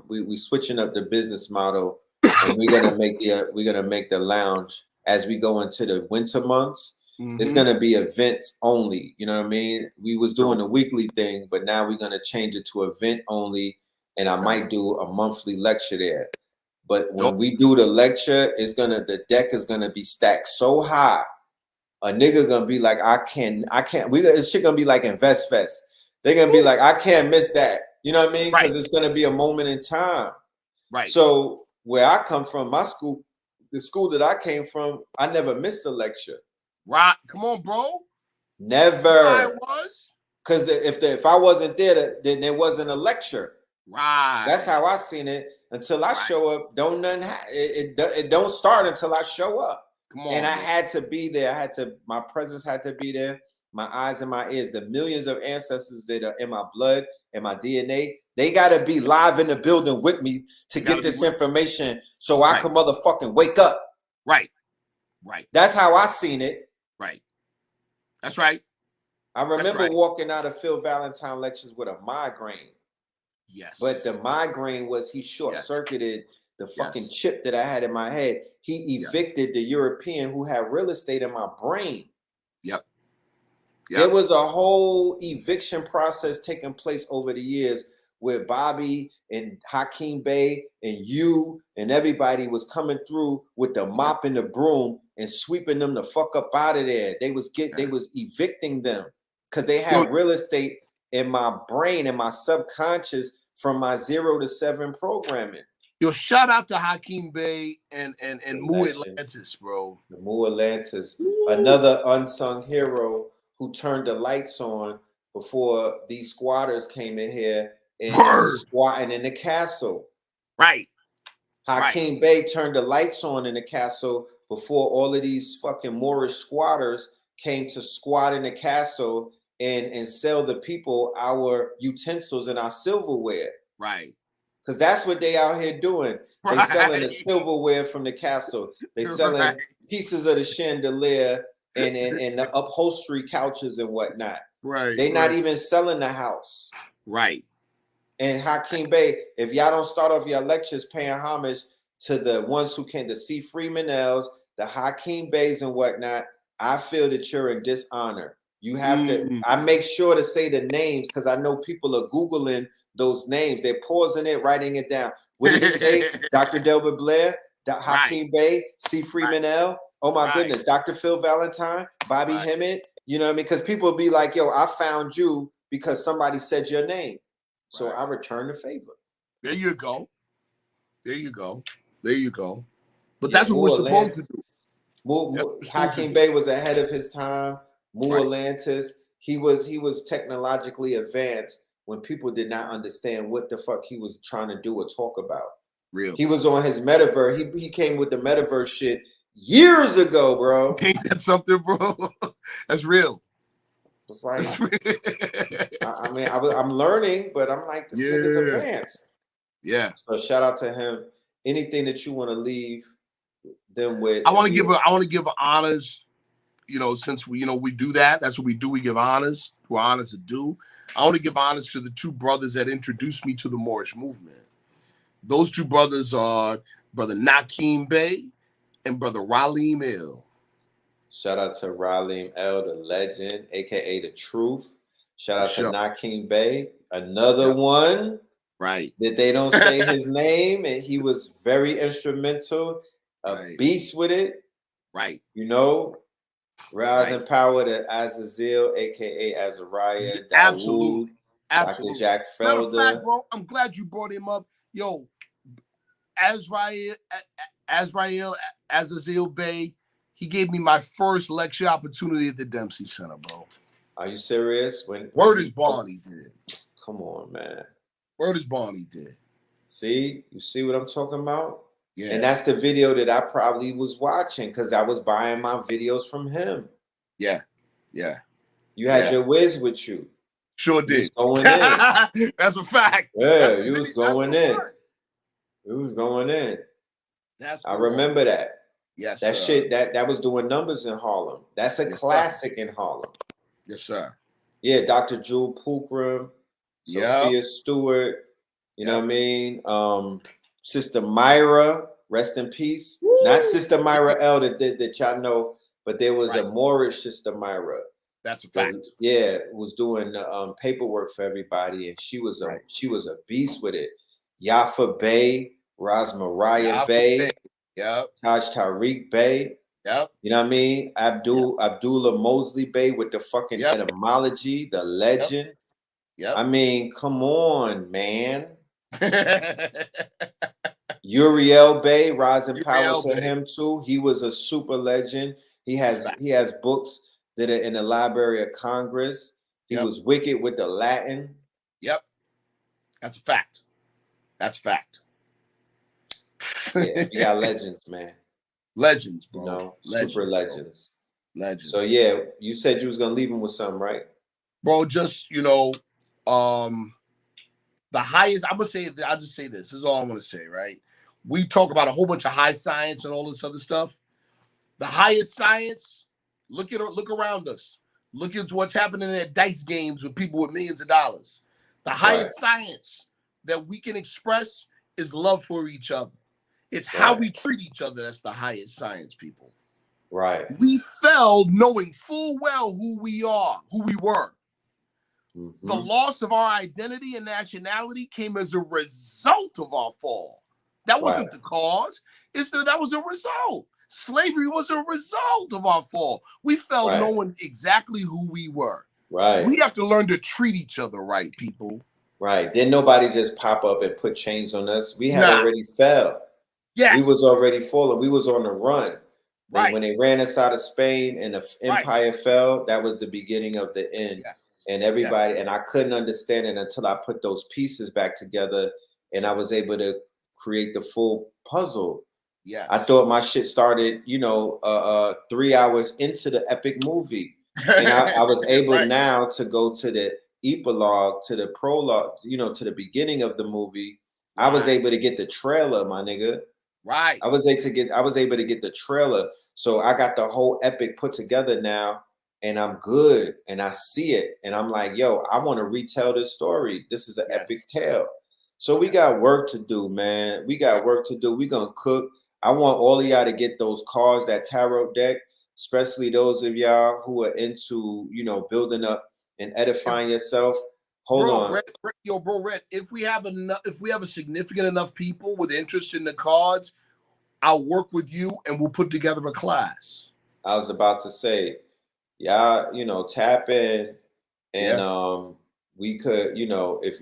We switching up the business model. And we're gonna make the lounge as we go into the winter months. Mm-hmm. It's gonna be events only. You know what I mean? We was doing a weekly thing, but now we're gonna change it to event only, and I might do a monthly lecture there. But when we do the lecture, the deck is gonna be stacked so high. A nigga gonna be like, I can't. This shit gonna be like Invest Fest. They're gonna be like, I can't miss that. You know what I mean? Because it's gonna be a moment in time. Right. So where I come from, my school, the school that I came from, I never missed a lecture. Right. Come on, bro. Never. I was. Because if I wasn't there, then there wasn't a lecture. Right. That's how I seen it. Until I show up, it don't start until I show up. Come on. And I had to be there. My presence had to be there. My eyes and my ears. The millions of ancestors that are in my blood and my DNA, they gotta be live in the building with me to get this information so I can motherfucking wake up. Right. That's how I seen it. Right. That's right. I remember walking out of Phil Valentine lectures with a migraine. Yes. But the migraine was he short-circuited the fucking chip that I had in my head. He evicted the European who had real estate in my brain. Yep. There was a whole eviction process taking place over the years where Bobby and Hakeem Bey and you and everybody was coming through with the mop and the broom and sweeping them the fuck up out of there. They was evicting them because they had real estate in my brain and my subconscious from my 0 to 7 programming. Yo, shout out to Hakeem Bey and Moo Atlantis, bro. The Moo Atlantis, another unsung hero who turned the lights on before these squatters came in here and squatting in the castle. Right. Hakeem Bey turned the lights on in the castle before all of these fucking Moorish squatters came to squat in the castle and sell the people our utensils and our silverware. Right. Because that's what they out here doing. They selling the silverware from the castle. They selling pieces of the chandelier and the upholstery couches and whatnot. Right. They not even selling the house. Right. And Hakeem Bey, if y'all don't start off your lectures paying homage to the ones who came, the C. Freeman L's, the Hakeem Beys and whatnot, I feel that you're in dishonor. You have to. I make sure to say the names because I know people are Googling those names. They're pausing it, writing it down. What did it say? Dr. Delbert Blair, Hakeem Bey, C. Freeman L. Oh my goodness, Dr. Phil Valentine, Bobby Hemmett. You know what I mean? Because people will be like, yo, I found you because somebody said your name. So I return the favor. There you go. There you go. There you go. But that's what we're supposed to do. Hakeem Bey was ahead of his time. Atlantis. He was technologically advanced when people did not understand what the fuck he was trying to do or talk about. Real. He was on his metaverse. He came with the metaverse shit years ago, bro. Ain't that something, bro? That's real. It's like, I mean, I'm learning, but I'm like, this nigga's advanced. Yeah. So shout out to him. Anything that you want to leave them with? I want to give honors. You know, since we do that, that's what we do. We give honors. We're honors to do. I want to give honors to the two brothers that introduced me to the Moorish movement. Those two brothers are Brother Nakeem Bey and Brother Ralim L. Shout out to Ralim L, the legend, aka the truth. Shout out to Nakeem Bey, another one. Right. That they don't say his name, and he was very instrumental, a beast with it. Right. You know. Rise and power to Azazel, aka Azariah, absolutely, Dr. Jack Felder. Matter of fact, bro, I'm glad you brought him up. Yo, Azrael, Azazel Bey, he gave me my first lecture opportunity at the Dempsey Center, bro. Are you serious? Word is bond, he did. Come on, man. Word is bond, he did. See? You see what I'm talking about? Yeah. And that's the video that I probably was watching because I was buying my videos from him. Yeah. Yeah. You had your whiz with you. Sure did. Going in. That's a fact. Yeah, you was going in. You was going in. I remember that. Yes, that shit that was doing numbers in Harlem. That's a classic in Harlem. Yes, sir. Yeah, Dr. Jewel Pookrum, Sophia Stewart. You know what I mean? Sister Myra, rest in peace. Woo! Not Sister Myra L that y'all know, but there was a Moorish Sister Myra. That's a fact. Was doing paperwork for everybody, and she was a beast with it. Yafa Bey, Rosmariah Bey, Taj Tariq Bey. Yep. You know what I mean? Abdullah Mosley Bey with the fucking etymology, the legend. Yep. I mean, come on, man. Uriel Bey, rise in power to him too. He was a super legend. He has books that are in the Library of Congress. He was wicked with the Latin. Yep. That's a fact. That's a fact. Yeah, you got legends, man. Legends, bro. You know, legends, super legends. Bro. Legends. So yeah, you said you was gonna leave him with something, right? Bro, just the highest, I'll just say this. This is all I'm gonna say, right? We talk about a whole bunch of high science and all this other stuff. The highest science, look around us. Look at what's happening at dice games with people with millions of dollars. The highest science that we can express is love for each other. It's how we treat each other. That's the highest science, people. Right. We fell knowing full well who we were. Mm-hmm. The loss of our identity and nationality came as a result of our fall. That wasn't the cause. That was a result. Slavery was a result of our fall. We fell knowing exactly who we were. Right. We have to learn to treat each other right, people. Right. Didn't nobody just pop up and put chains on us. We had already fell. Yes. We was already falling. We was on the run. Right. When they ran us out of Spain and the empire fell, that was the beginning of the end. Yes. And everybody, and I couldn't understand it until I put those pieces back together and I was able to create the full puzzle. Yes. I thought my shit started, 3 hours into the epic movie. And I was able now to go to the epilogue, to the prologue, to the beginning of the movie. I was able to get the trailer, my nigga. Right. I was able to get the trailer. So I got the whole epic put together now. And I'm good, and I see it, and I'm like, yo, I want to retell this story. This is an epic tale. So we got work to do, man. We got work to do. We're going to cook. I want all of y'all to get those cards, that tarot deck. especially those of y'all who are into, you know, building up and edifying yourself. Hold on. Red, if we have a significant enough people with interest in the cards, I'll work with you and we'll put together a class. I was about to say, y'all, you know, tap in and we could, you know, if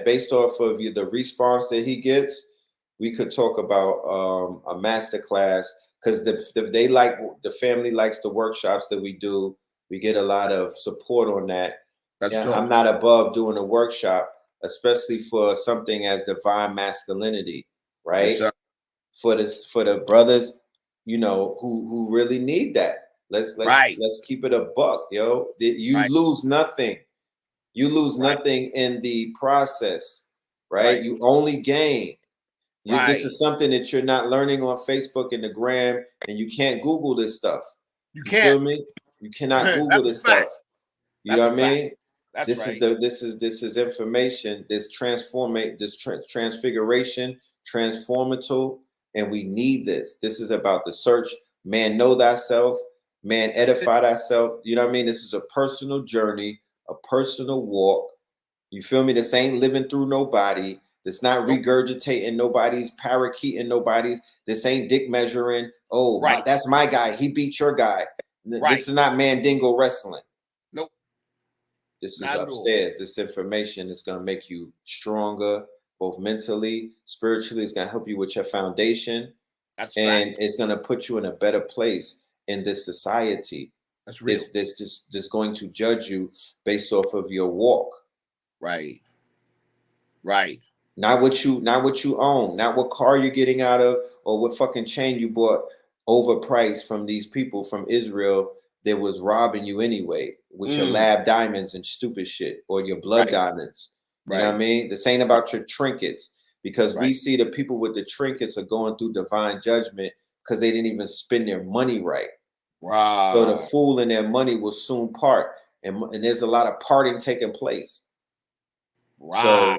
based off of the response that he gets, we could talk about a master class, because the family likes the workshops that we do. We get a lot of support on that. I'm not above doing a workshop, especially for something as divine masculinity, right? Yes, for the brothers, you know, who really need that. Let's keep it a buck, yo. You lose nothing. You lose nothing in the process, right? You only gain. This is something that you're not learning on Facebook and the gram, and you can't Google this stuff. You feel me? You cannot Google this stuff. You know what I mean? This is information, this transfiguration, transformative, and we need this. This is about the search. Man, know thyself. Man, edify thyself. You know what I mean? This is a personal journey, a personal walk. You feel me? This ain't living through nobody. This not regurgitating nobody's, parakeeting nobody's. This ain't dick measuring. Oh, that's my guy. He beat your guy. This is not Mandingo wrestling. Nope. This is upstairs. This information is going to make you stronger, both mentally, spiritually. It's going to help you with your foundation. And it's going to put you in a better place in this society. That's real. This just going to judge you based off of your walk. Right. Not what you own, not what car you're getting out of, or what fucking chain you bought overpriced from these people from Israel that was robbing you anyway with your lab diamonds and stupid shit, or your blood diamonds. You know what I mean? This ain't about your trinkets, because we see the people with the trinkets are going through divine judgment because they didn't even spend their money right. Wow. So the fool and their money will soon part, and there's a lot of parting taking place. So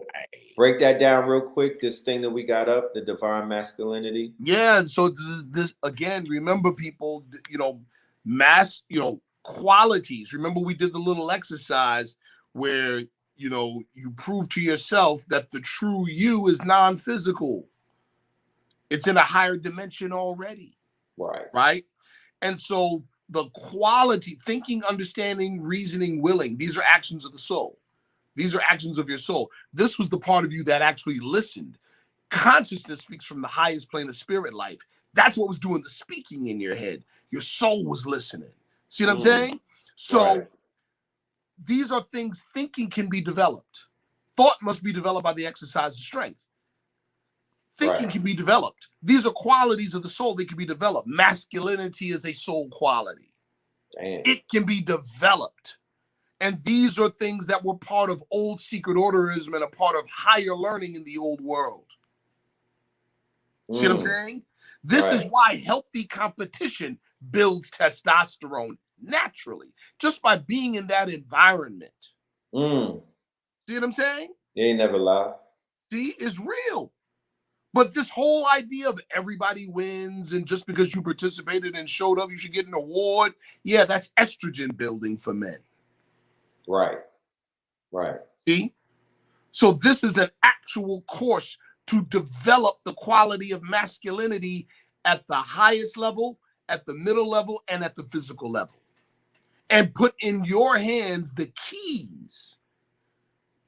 break that down real quick. This thing that we got up, the divine masculinity. Yeah, and so this again. Remember, people, you know, qualities. Remember, we did the little exercise where, you know, you prove to yourself that the true you is non-physical. It's in a higher dimension already. Right. And so the quality, thinking, understanding, reasoning, willing. These are actions of the soul. These are actions of your soul. This was the part of you that actually listened. Consciousness speaks from the highest plane of spirit life. That's what was doing the speaking in your head. Your soul was listening. See what I'm saying? So these are things thinking can be developed. Thought must be developed by the exercise of strength. Thinking can be developed. These are qualities of the soul that can be developed. Masculinity is a soul quality. Damn. It can be developed. And these are things that were part of old secret orderism and a part of higher learning in the old world. See what I'm saying? This is why healthy competition builds testosterone naturally, just by being in that environment. See what I'm saying? You ain't never lie. See, it's real. But this whole idea of everybody wins and just because you participated and showed up, you should get an award. Yeah, that's estrogen building for men. Right. See? So this is an actual course to develop the quality of masculinity at the highest level, at the middle level, and at the physical level. And put in your hands the keys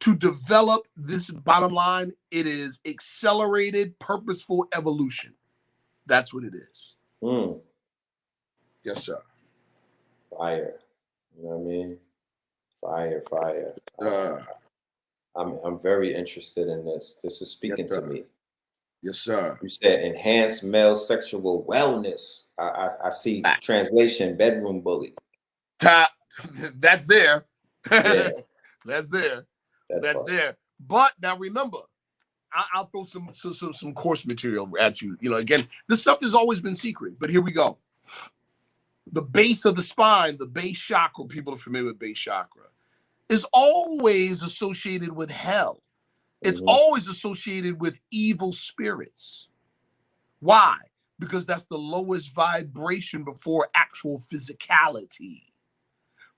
to develop this. Bottom line, it is accelerated, purposeful evolution. That's what it is. Yes, sir. Fire. You know what I mean? Fire. I'm very interested in this. This is speaking to me. Yes, sir. You said enhanced male sexual wellness. I see translation, bedroom bully. That's there. Yeah. That's there. That's there. But now remember, I'll throw some course material at you. You know, again, this stuff has always been secret, but here we go. The base of the spine, the base chakra, people are familiar with base chakra, is always associated with hell. It's always associated with evil spirits. Why? because that's the lowest vibration before actual physicality.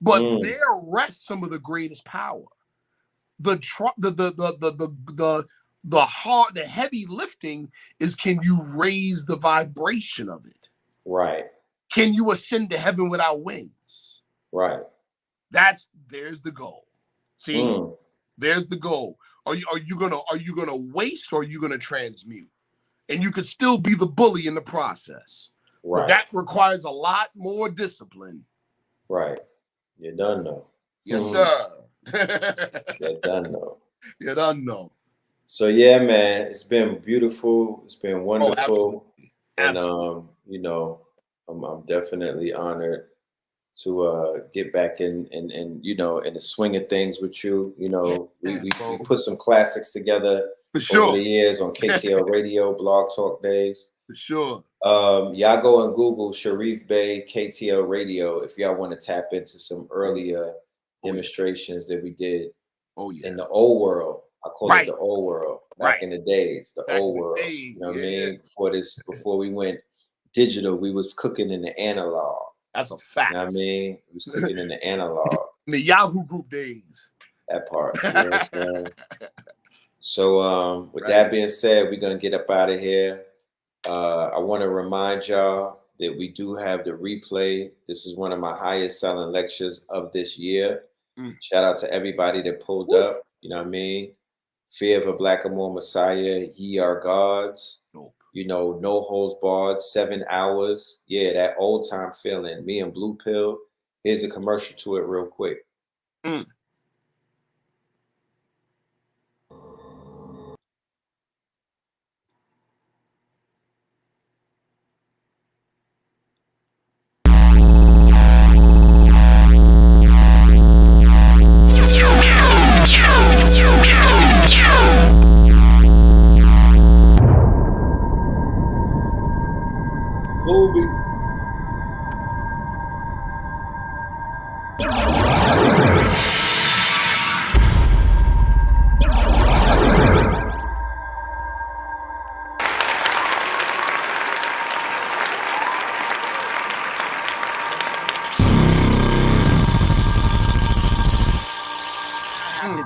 But there rests some of the greatest power. The heavy lifting is, can you raise the vibration of it? Right. Can you ascend to heaven without wings? Right. There's the goal. See, there's the goal. Are you gonna waste, or are you gonna transmute? And you could still be the bully in the process. Right. But that requires a lot more discipline. Right. You done know. Yes, sir. You done know. You done know. So yeah, man, it's been beautiful. It's been wonderful. Absolutely. And Absolutely. you know, I'm definitely honored to get back in you know, in the swing of things with you. You know, we put some classics together over the years on KTL Radio, Blog Talk Days. For sure. Y'all go and Google Sharif Bey KTL Radio if y'all want to tap into some earlier demonstrations that we did in the old world. I call it the old world. Back in the days, the old world. You know what I mean? Before we went digital, we was cooking in the analog. That's a fact. You know what I mean? We was cooking in the analog. In the Yahoo group days. That part. You know what I'm saying? So with that being said, we're gonna get up out of here. I want to remind y'all that we do have the replay. This is one of my highest selling lectures of this year. Shout out to everybody that pulled up. You know what I mean? Fear of a Blackamoor Messiah, Ye Are Gods. You know, No Holds Barred, 7 hours. Yeah, that old time feeling. Me and Blue Pill. Here's a commercial to it real quick.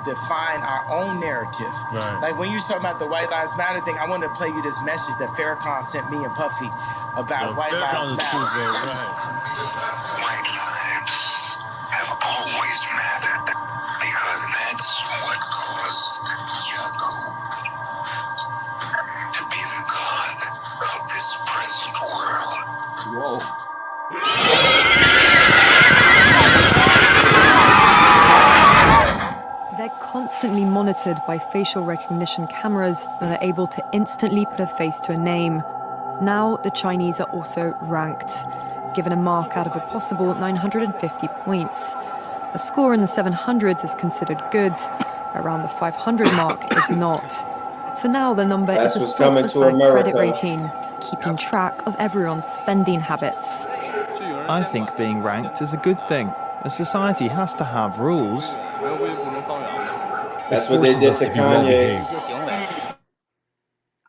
Define our own narrative. Like when you talk about the White Lives Matter thing, I wanted to play you this message that Farrakhan sent me and Puffy about White Lives Matter. White lives have always mattered because that's what caused Yaakov to be the god of this present world. Whoa. They're constantly monitored by facial recognition cameras that are able to instantly put a face to a name. Now, the Chinese are also ranked, given a mark out of a possible 950 points. A score in the 700s is considered good. Around the 500 mark is not. For now, the number is a sort of like credit rating, keeping track of everyone's spending habits. I think being ranked is a good thing. A society has to have rules. That's what they did to Kanye.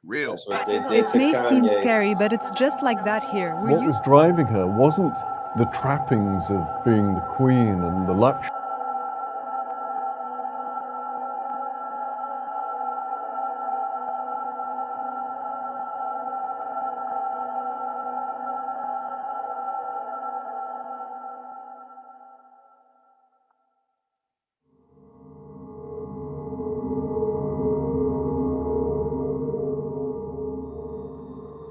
Real. That's what they did It to may Kanye. seem scary, but it's just like that here. What was driving her wasn't the trappings of being the queen and the luxury.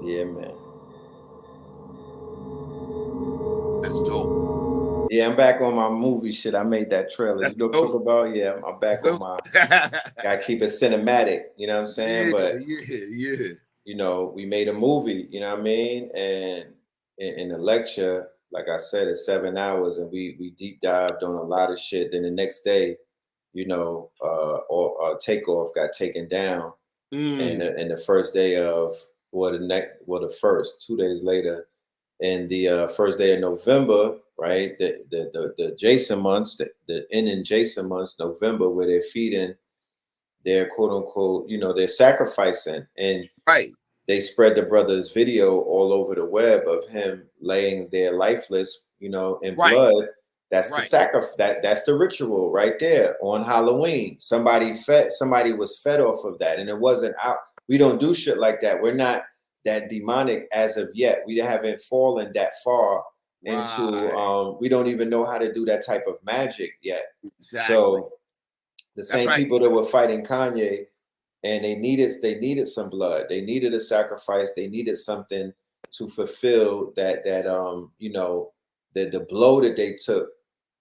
Yeah, man. That's dope. Yeah, I'm back on my movie shit. I made that trailer. That's You know dope. talk about? Yeah, I'm back on my. Gotta keep it cinematic. You know what I'm saying? But you know, we made a movie. You know what I mean? And in the lecture, like I said, it's 7 hours, and we deep dived on a lot of shit. Then the next day, you know, Takeoff got taken down, and the first day of the first 2 days later, and the first day of November, right? The Jason months, the N and Jason months, November, where they're feeding, they're quote unquote, you know, they're sacrificing, and they spread the brother's video all over the web of him laying there lifeless, you know, in blood. That's the sacrifice. That's the ritual right there on Halloween. Somebody was fed off of that, and it wasn't out. We don't do shit like that. We're not that demonic as of yet. We haven't fallen that far into. We don't even know how to do that type of magic yet. Exactly. So the same people that were fighting Kanye, and they needed some blood. They needed a sacrifice. They needed something to fulfill that you know, the blow that they took,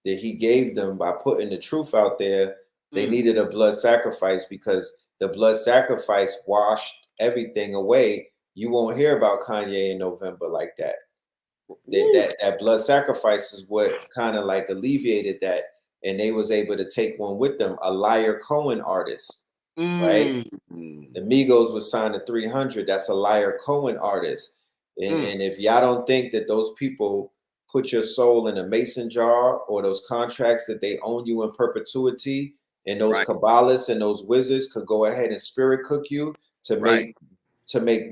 that he gave them by putting the truth out there. They needed a blood sacrifice, because the blood sacrifice washed everything away. You won't hear about Kanye in November like that. That blood sacrifice is what kind of like alleviated that, and they was able to take one with them, a Liar Cohen artist, right? The Migos was signed to 300. That's a Liar Cohen artist, and if y'all don't think that those people put your soul in a mason jar, or those contracts that they own you in perpetuity, and those Kabbalists and those wizards could go ahead and spirit cook you to make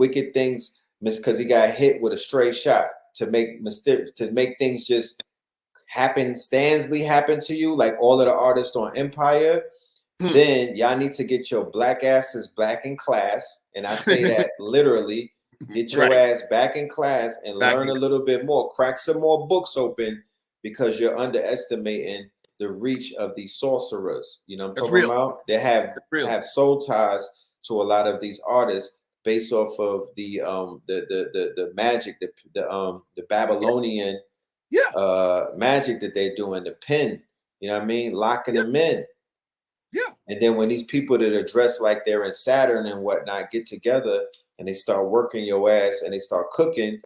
wicked things, because he got hit with a stray shot, to make things just happen, Stanley happen to you, like all of the artists on Empire. Then y'all need to get your black asses back in class, and I say that literally. Get your ass back in class and learn a little bit more. Crack some more books open, because you're underestimating the reach of these sorcerers. You know what I'm talking about? They have soul ties to a lot of these artists based off of the magic, the Babylonian magic that they're doing, the pen. You know what I mean? Locking them in. And then when these people that are dressed like they're in Saturn and whatnot get together and they start working your ass and they start cooking,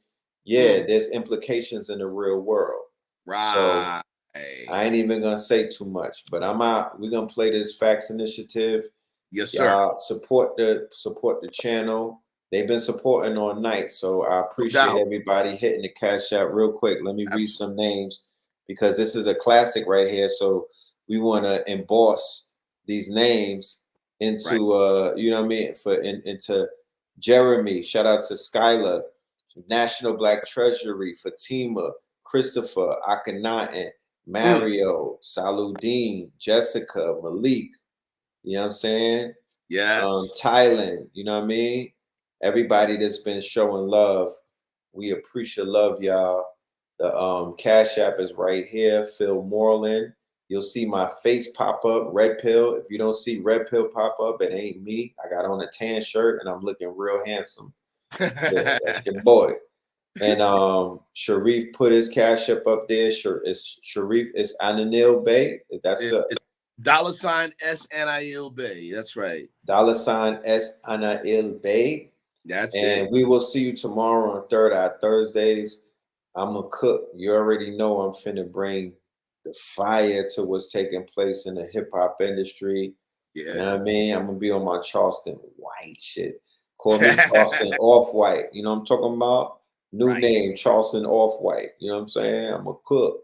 there's implications in the real world. So I ain't even gonna say too much, but I'm out. We're gonna play this Facts Initiative. Yes, sir. Support the channel. They've been supporting all night, so I appreciate everybody hitting the cash out real quick. Let me read some names, because this is a classic right here. So we want to emboss these names into you know what I mean, into Jeremy. Shout out to Skylar, National Black Treasury, Fatima, Christopher, Akhenaten, Mario, Saludine, Jessica, Malik. You know what I'm saying? Yes. Thailand. You know what I mean? Everybody that's been showing love, we appreciate love, y'all. The Cash App is right here. Phil Moreland. You'll see my face pop up, Red Pill. If you don't see Red Pill pop up, it ain't me. I got on a tan shirt and I'm looking real handsome. That's your boy. And Sharif put his Cash up there. Sharif is Ananil Bey. That's the $ SNIL Bey. That's right. $ SNIL Bey. That's it. And we will see you tomorrow on Third Eye Thursdays. I'm a cook. You already know I'm finna bring the fire to what's taking place in the hip hop industry. You know what I mean? I'm gonna be on my Charleston White shit. Call me Charleston Off-White. You know what I'm talking about? New name, Charleston Off-White. You know what I'm saying? I'm a cook.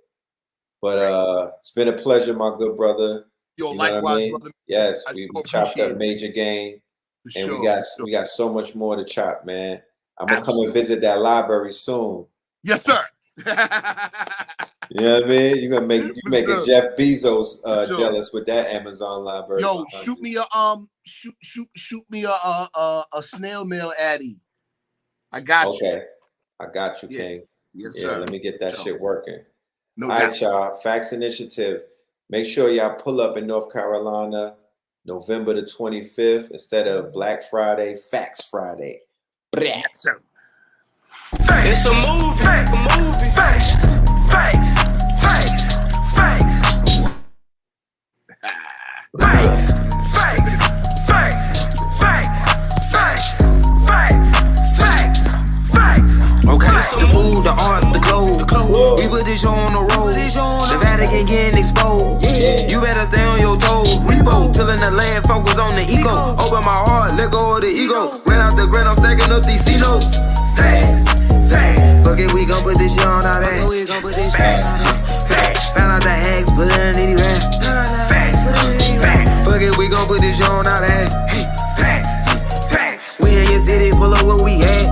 But it's been a pleasure, my good brother. Yo, you likewise, brother. Yes, we chopped up Major Game. And we got so much more to chop, man. I'm gonna come and visit that library soon. Yes, sir. You know what I mean? You're gonna make a Jeff Bezos jealous with that Amazon library. Yo, shoot me a snail mail addy. I got you. Okay, I got you, King. Yes, sir. Let me get that shit working. No All right, y'all. Facts Initiative. Make sure y'all pull up in North Carolina, November the 25th, instead of Black Friday, Facts Friday. Yes, sir. It's a movie. Facts. Okay, the food, the art, the clothes. We put this show on the road. The Vatican getting exposed. You better stay on your toes. Repo, tilling the land, focus on the eco. Open my heart, let go of the ego. Ran out the grand, I'm stacking up these C-notes. Facts. Fuck it, we gon' put this shit on our back. Found out the hacks, put it in the rap. Fuck it, we gon' put this shit on our back. We in your city, pull up what we had.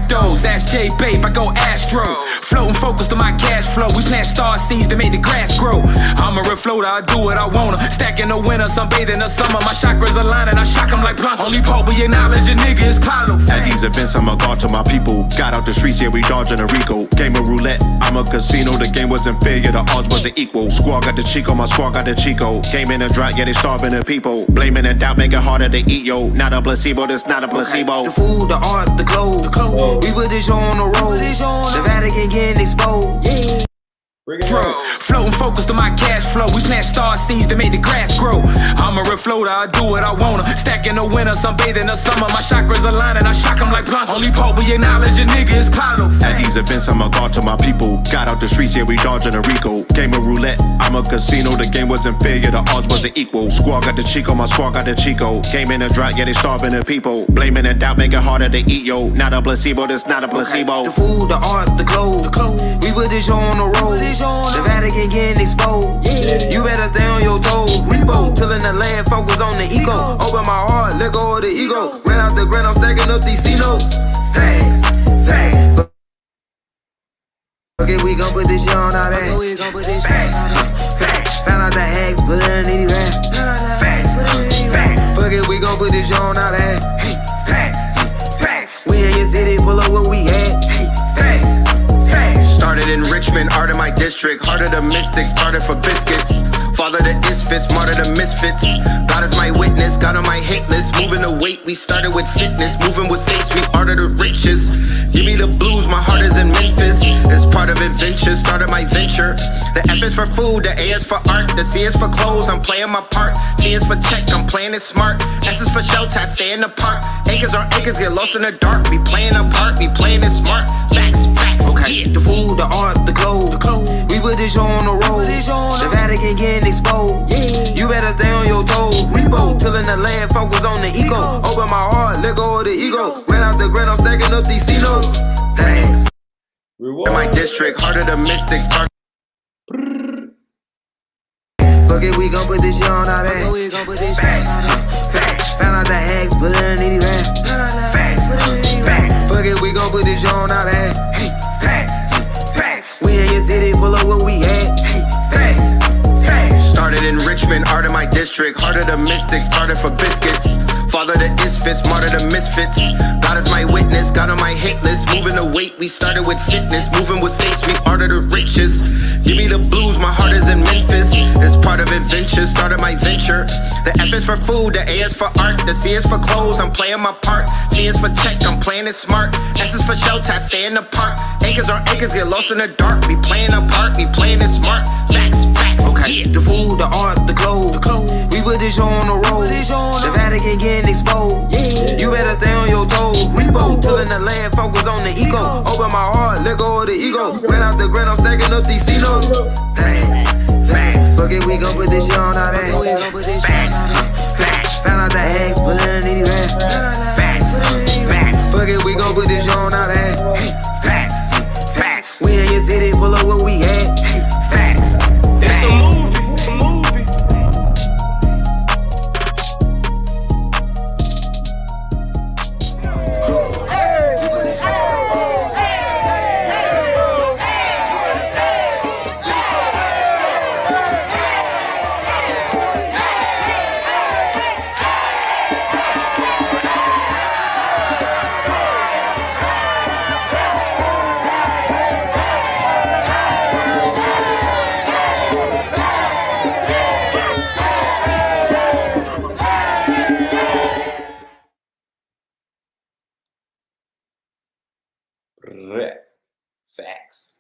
factos. Ask J Babe, I go Astro. Floating focused on my cash flow. We plant star seeds to make the grass grow. I'm a real floater, I do what I wanna. Stack in the winter, sunbathe in the summer. My chakras align and I shock them like Blanco. Only Pope with your knowledge, your nigga is Pablo. At these events, I'm a god to my people. Got out the streets, yeah, we dodging a Rico. Game of roulette, I'm a casino. The game wasn't fair, yeah, the odds wasn't equal. Squad got the Chico, my squad got the Chico. Came in a drought, yeah, they starving the people. Blaming and doubt, make it harder to eat, yo. Not a placebo, this not a placebo. The food, the art, the clothes. We put this show on the road. The Vatican getting exposed. Yeah. Floating focused on my cash flow. We plant star seeds to make the grass grow. I'm a real floater, I do what I wanna. Stack in the winter, sunbathe in the summer. My chakras align and I shock them like Blanco. Only Pope with your knowledge, your nigga is Pablo. At these events, I'm a god to my people. Got out the streets, yeah, we dodging a Rico. Game of roulette, I'm a casino. The game wasn't fair, yeah, the odds wasn't equal. Squad got the Chico, my squad got the Chico. Came in a drought, yeah, they starving the people. Blaming and doubt, make it harder to eat, yo. Not a placebo, this not a placebo. The food, the art, the clothes. We put this show on the road. The Vatican getting exposed. Yeah. You better stay on your toes. Repo, tilling the land, focus on the eco. Open my heart, let go of the ego. Ran out the grind, I'm stacking up these C-notes. Facts, facts. Okay, we gon' put this shit on our back. Facts, facts. Found out the hacks, put it in the rap. Facts, facts. Fuck it, we gon' put this shit on our back. Facts, facts. We in your city, pull up where we at. Facts, facts. Started in Richmond, art in my district. Heart of the mystics, parted for biscuits. Father the isfits, martyr the misfits. God is my witness, God on my hit list. Moving the weight, we started with fitness. Moving with states, we are the richest. Give me the blues, my heart is in Memphis. It's part of adventure, started my venture. The F is for food, the A is for art. The C is for clothes, I'm playing my part. T is for check, I'm playing it smart. S is for shelter, I stay in the park. Acres on acres, get lost in the dark. We playing a part, we playing it smart. Facts, facts, okay. The food, the art, the clothes. We put this show on the road. The Vatican getting exposed. Yeah. You better stay on your toes. Repo, tilling the land, focus on the eco. Open my heart, let go of the ego. Ran out the grind, I'm stacking up these C-notes. Thanks. In my district, heart of the mystics, part. Fuck it, we gon' put this shit on our back. Facts, facts. Found out the hacks, put it in the rap. Facts, facts. Fuck it, we gon' put this shit on our back. Facts, facts. We in your city, pull up where we at. Facts, facts. Started in Richmond, art in my district. Heart of the mystics, parted for biscuits. Father the isfits, martyr the misfits. God is my witness, God on my hit list. Moving the weight, we started with fitness. Moving with states, we are the richest. Give me the blues, my heart is in Memphis. It's part of adventure, started my venture. The F is for food, the A is for art. The C is for clothes, I'm playing my part. T is for check, I'm playing it smart. S is for shelter, I stay in the park. Acres on acres, get lost in the dark. We playing a part, we playing it smart. Facts, facts, okay. The food, the art, the clothes. We put this show on the road. The Vatican getting exposed. Yeah. You better stay on your toes. Repo, tilling the land, focus on the eco. Open my heart, let go of the ego. Ran out the grind, I'm stacking up these C-notes. Facts, facts. Fuck it, we gon' put this shit on our back. Facts, facts. Found out the hacks, put it in the rap. Facts, facts. Fuck it, we gon' put this shit on our back. Facts, facts. We in your city, pull up where we at. Facts, facts. It's a movie, it's a movie. Facts.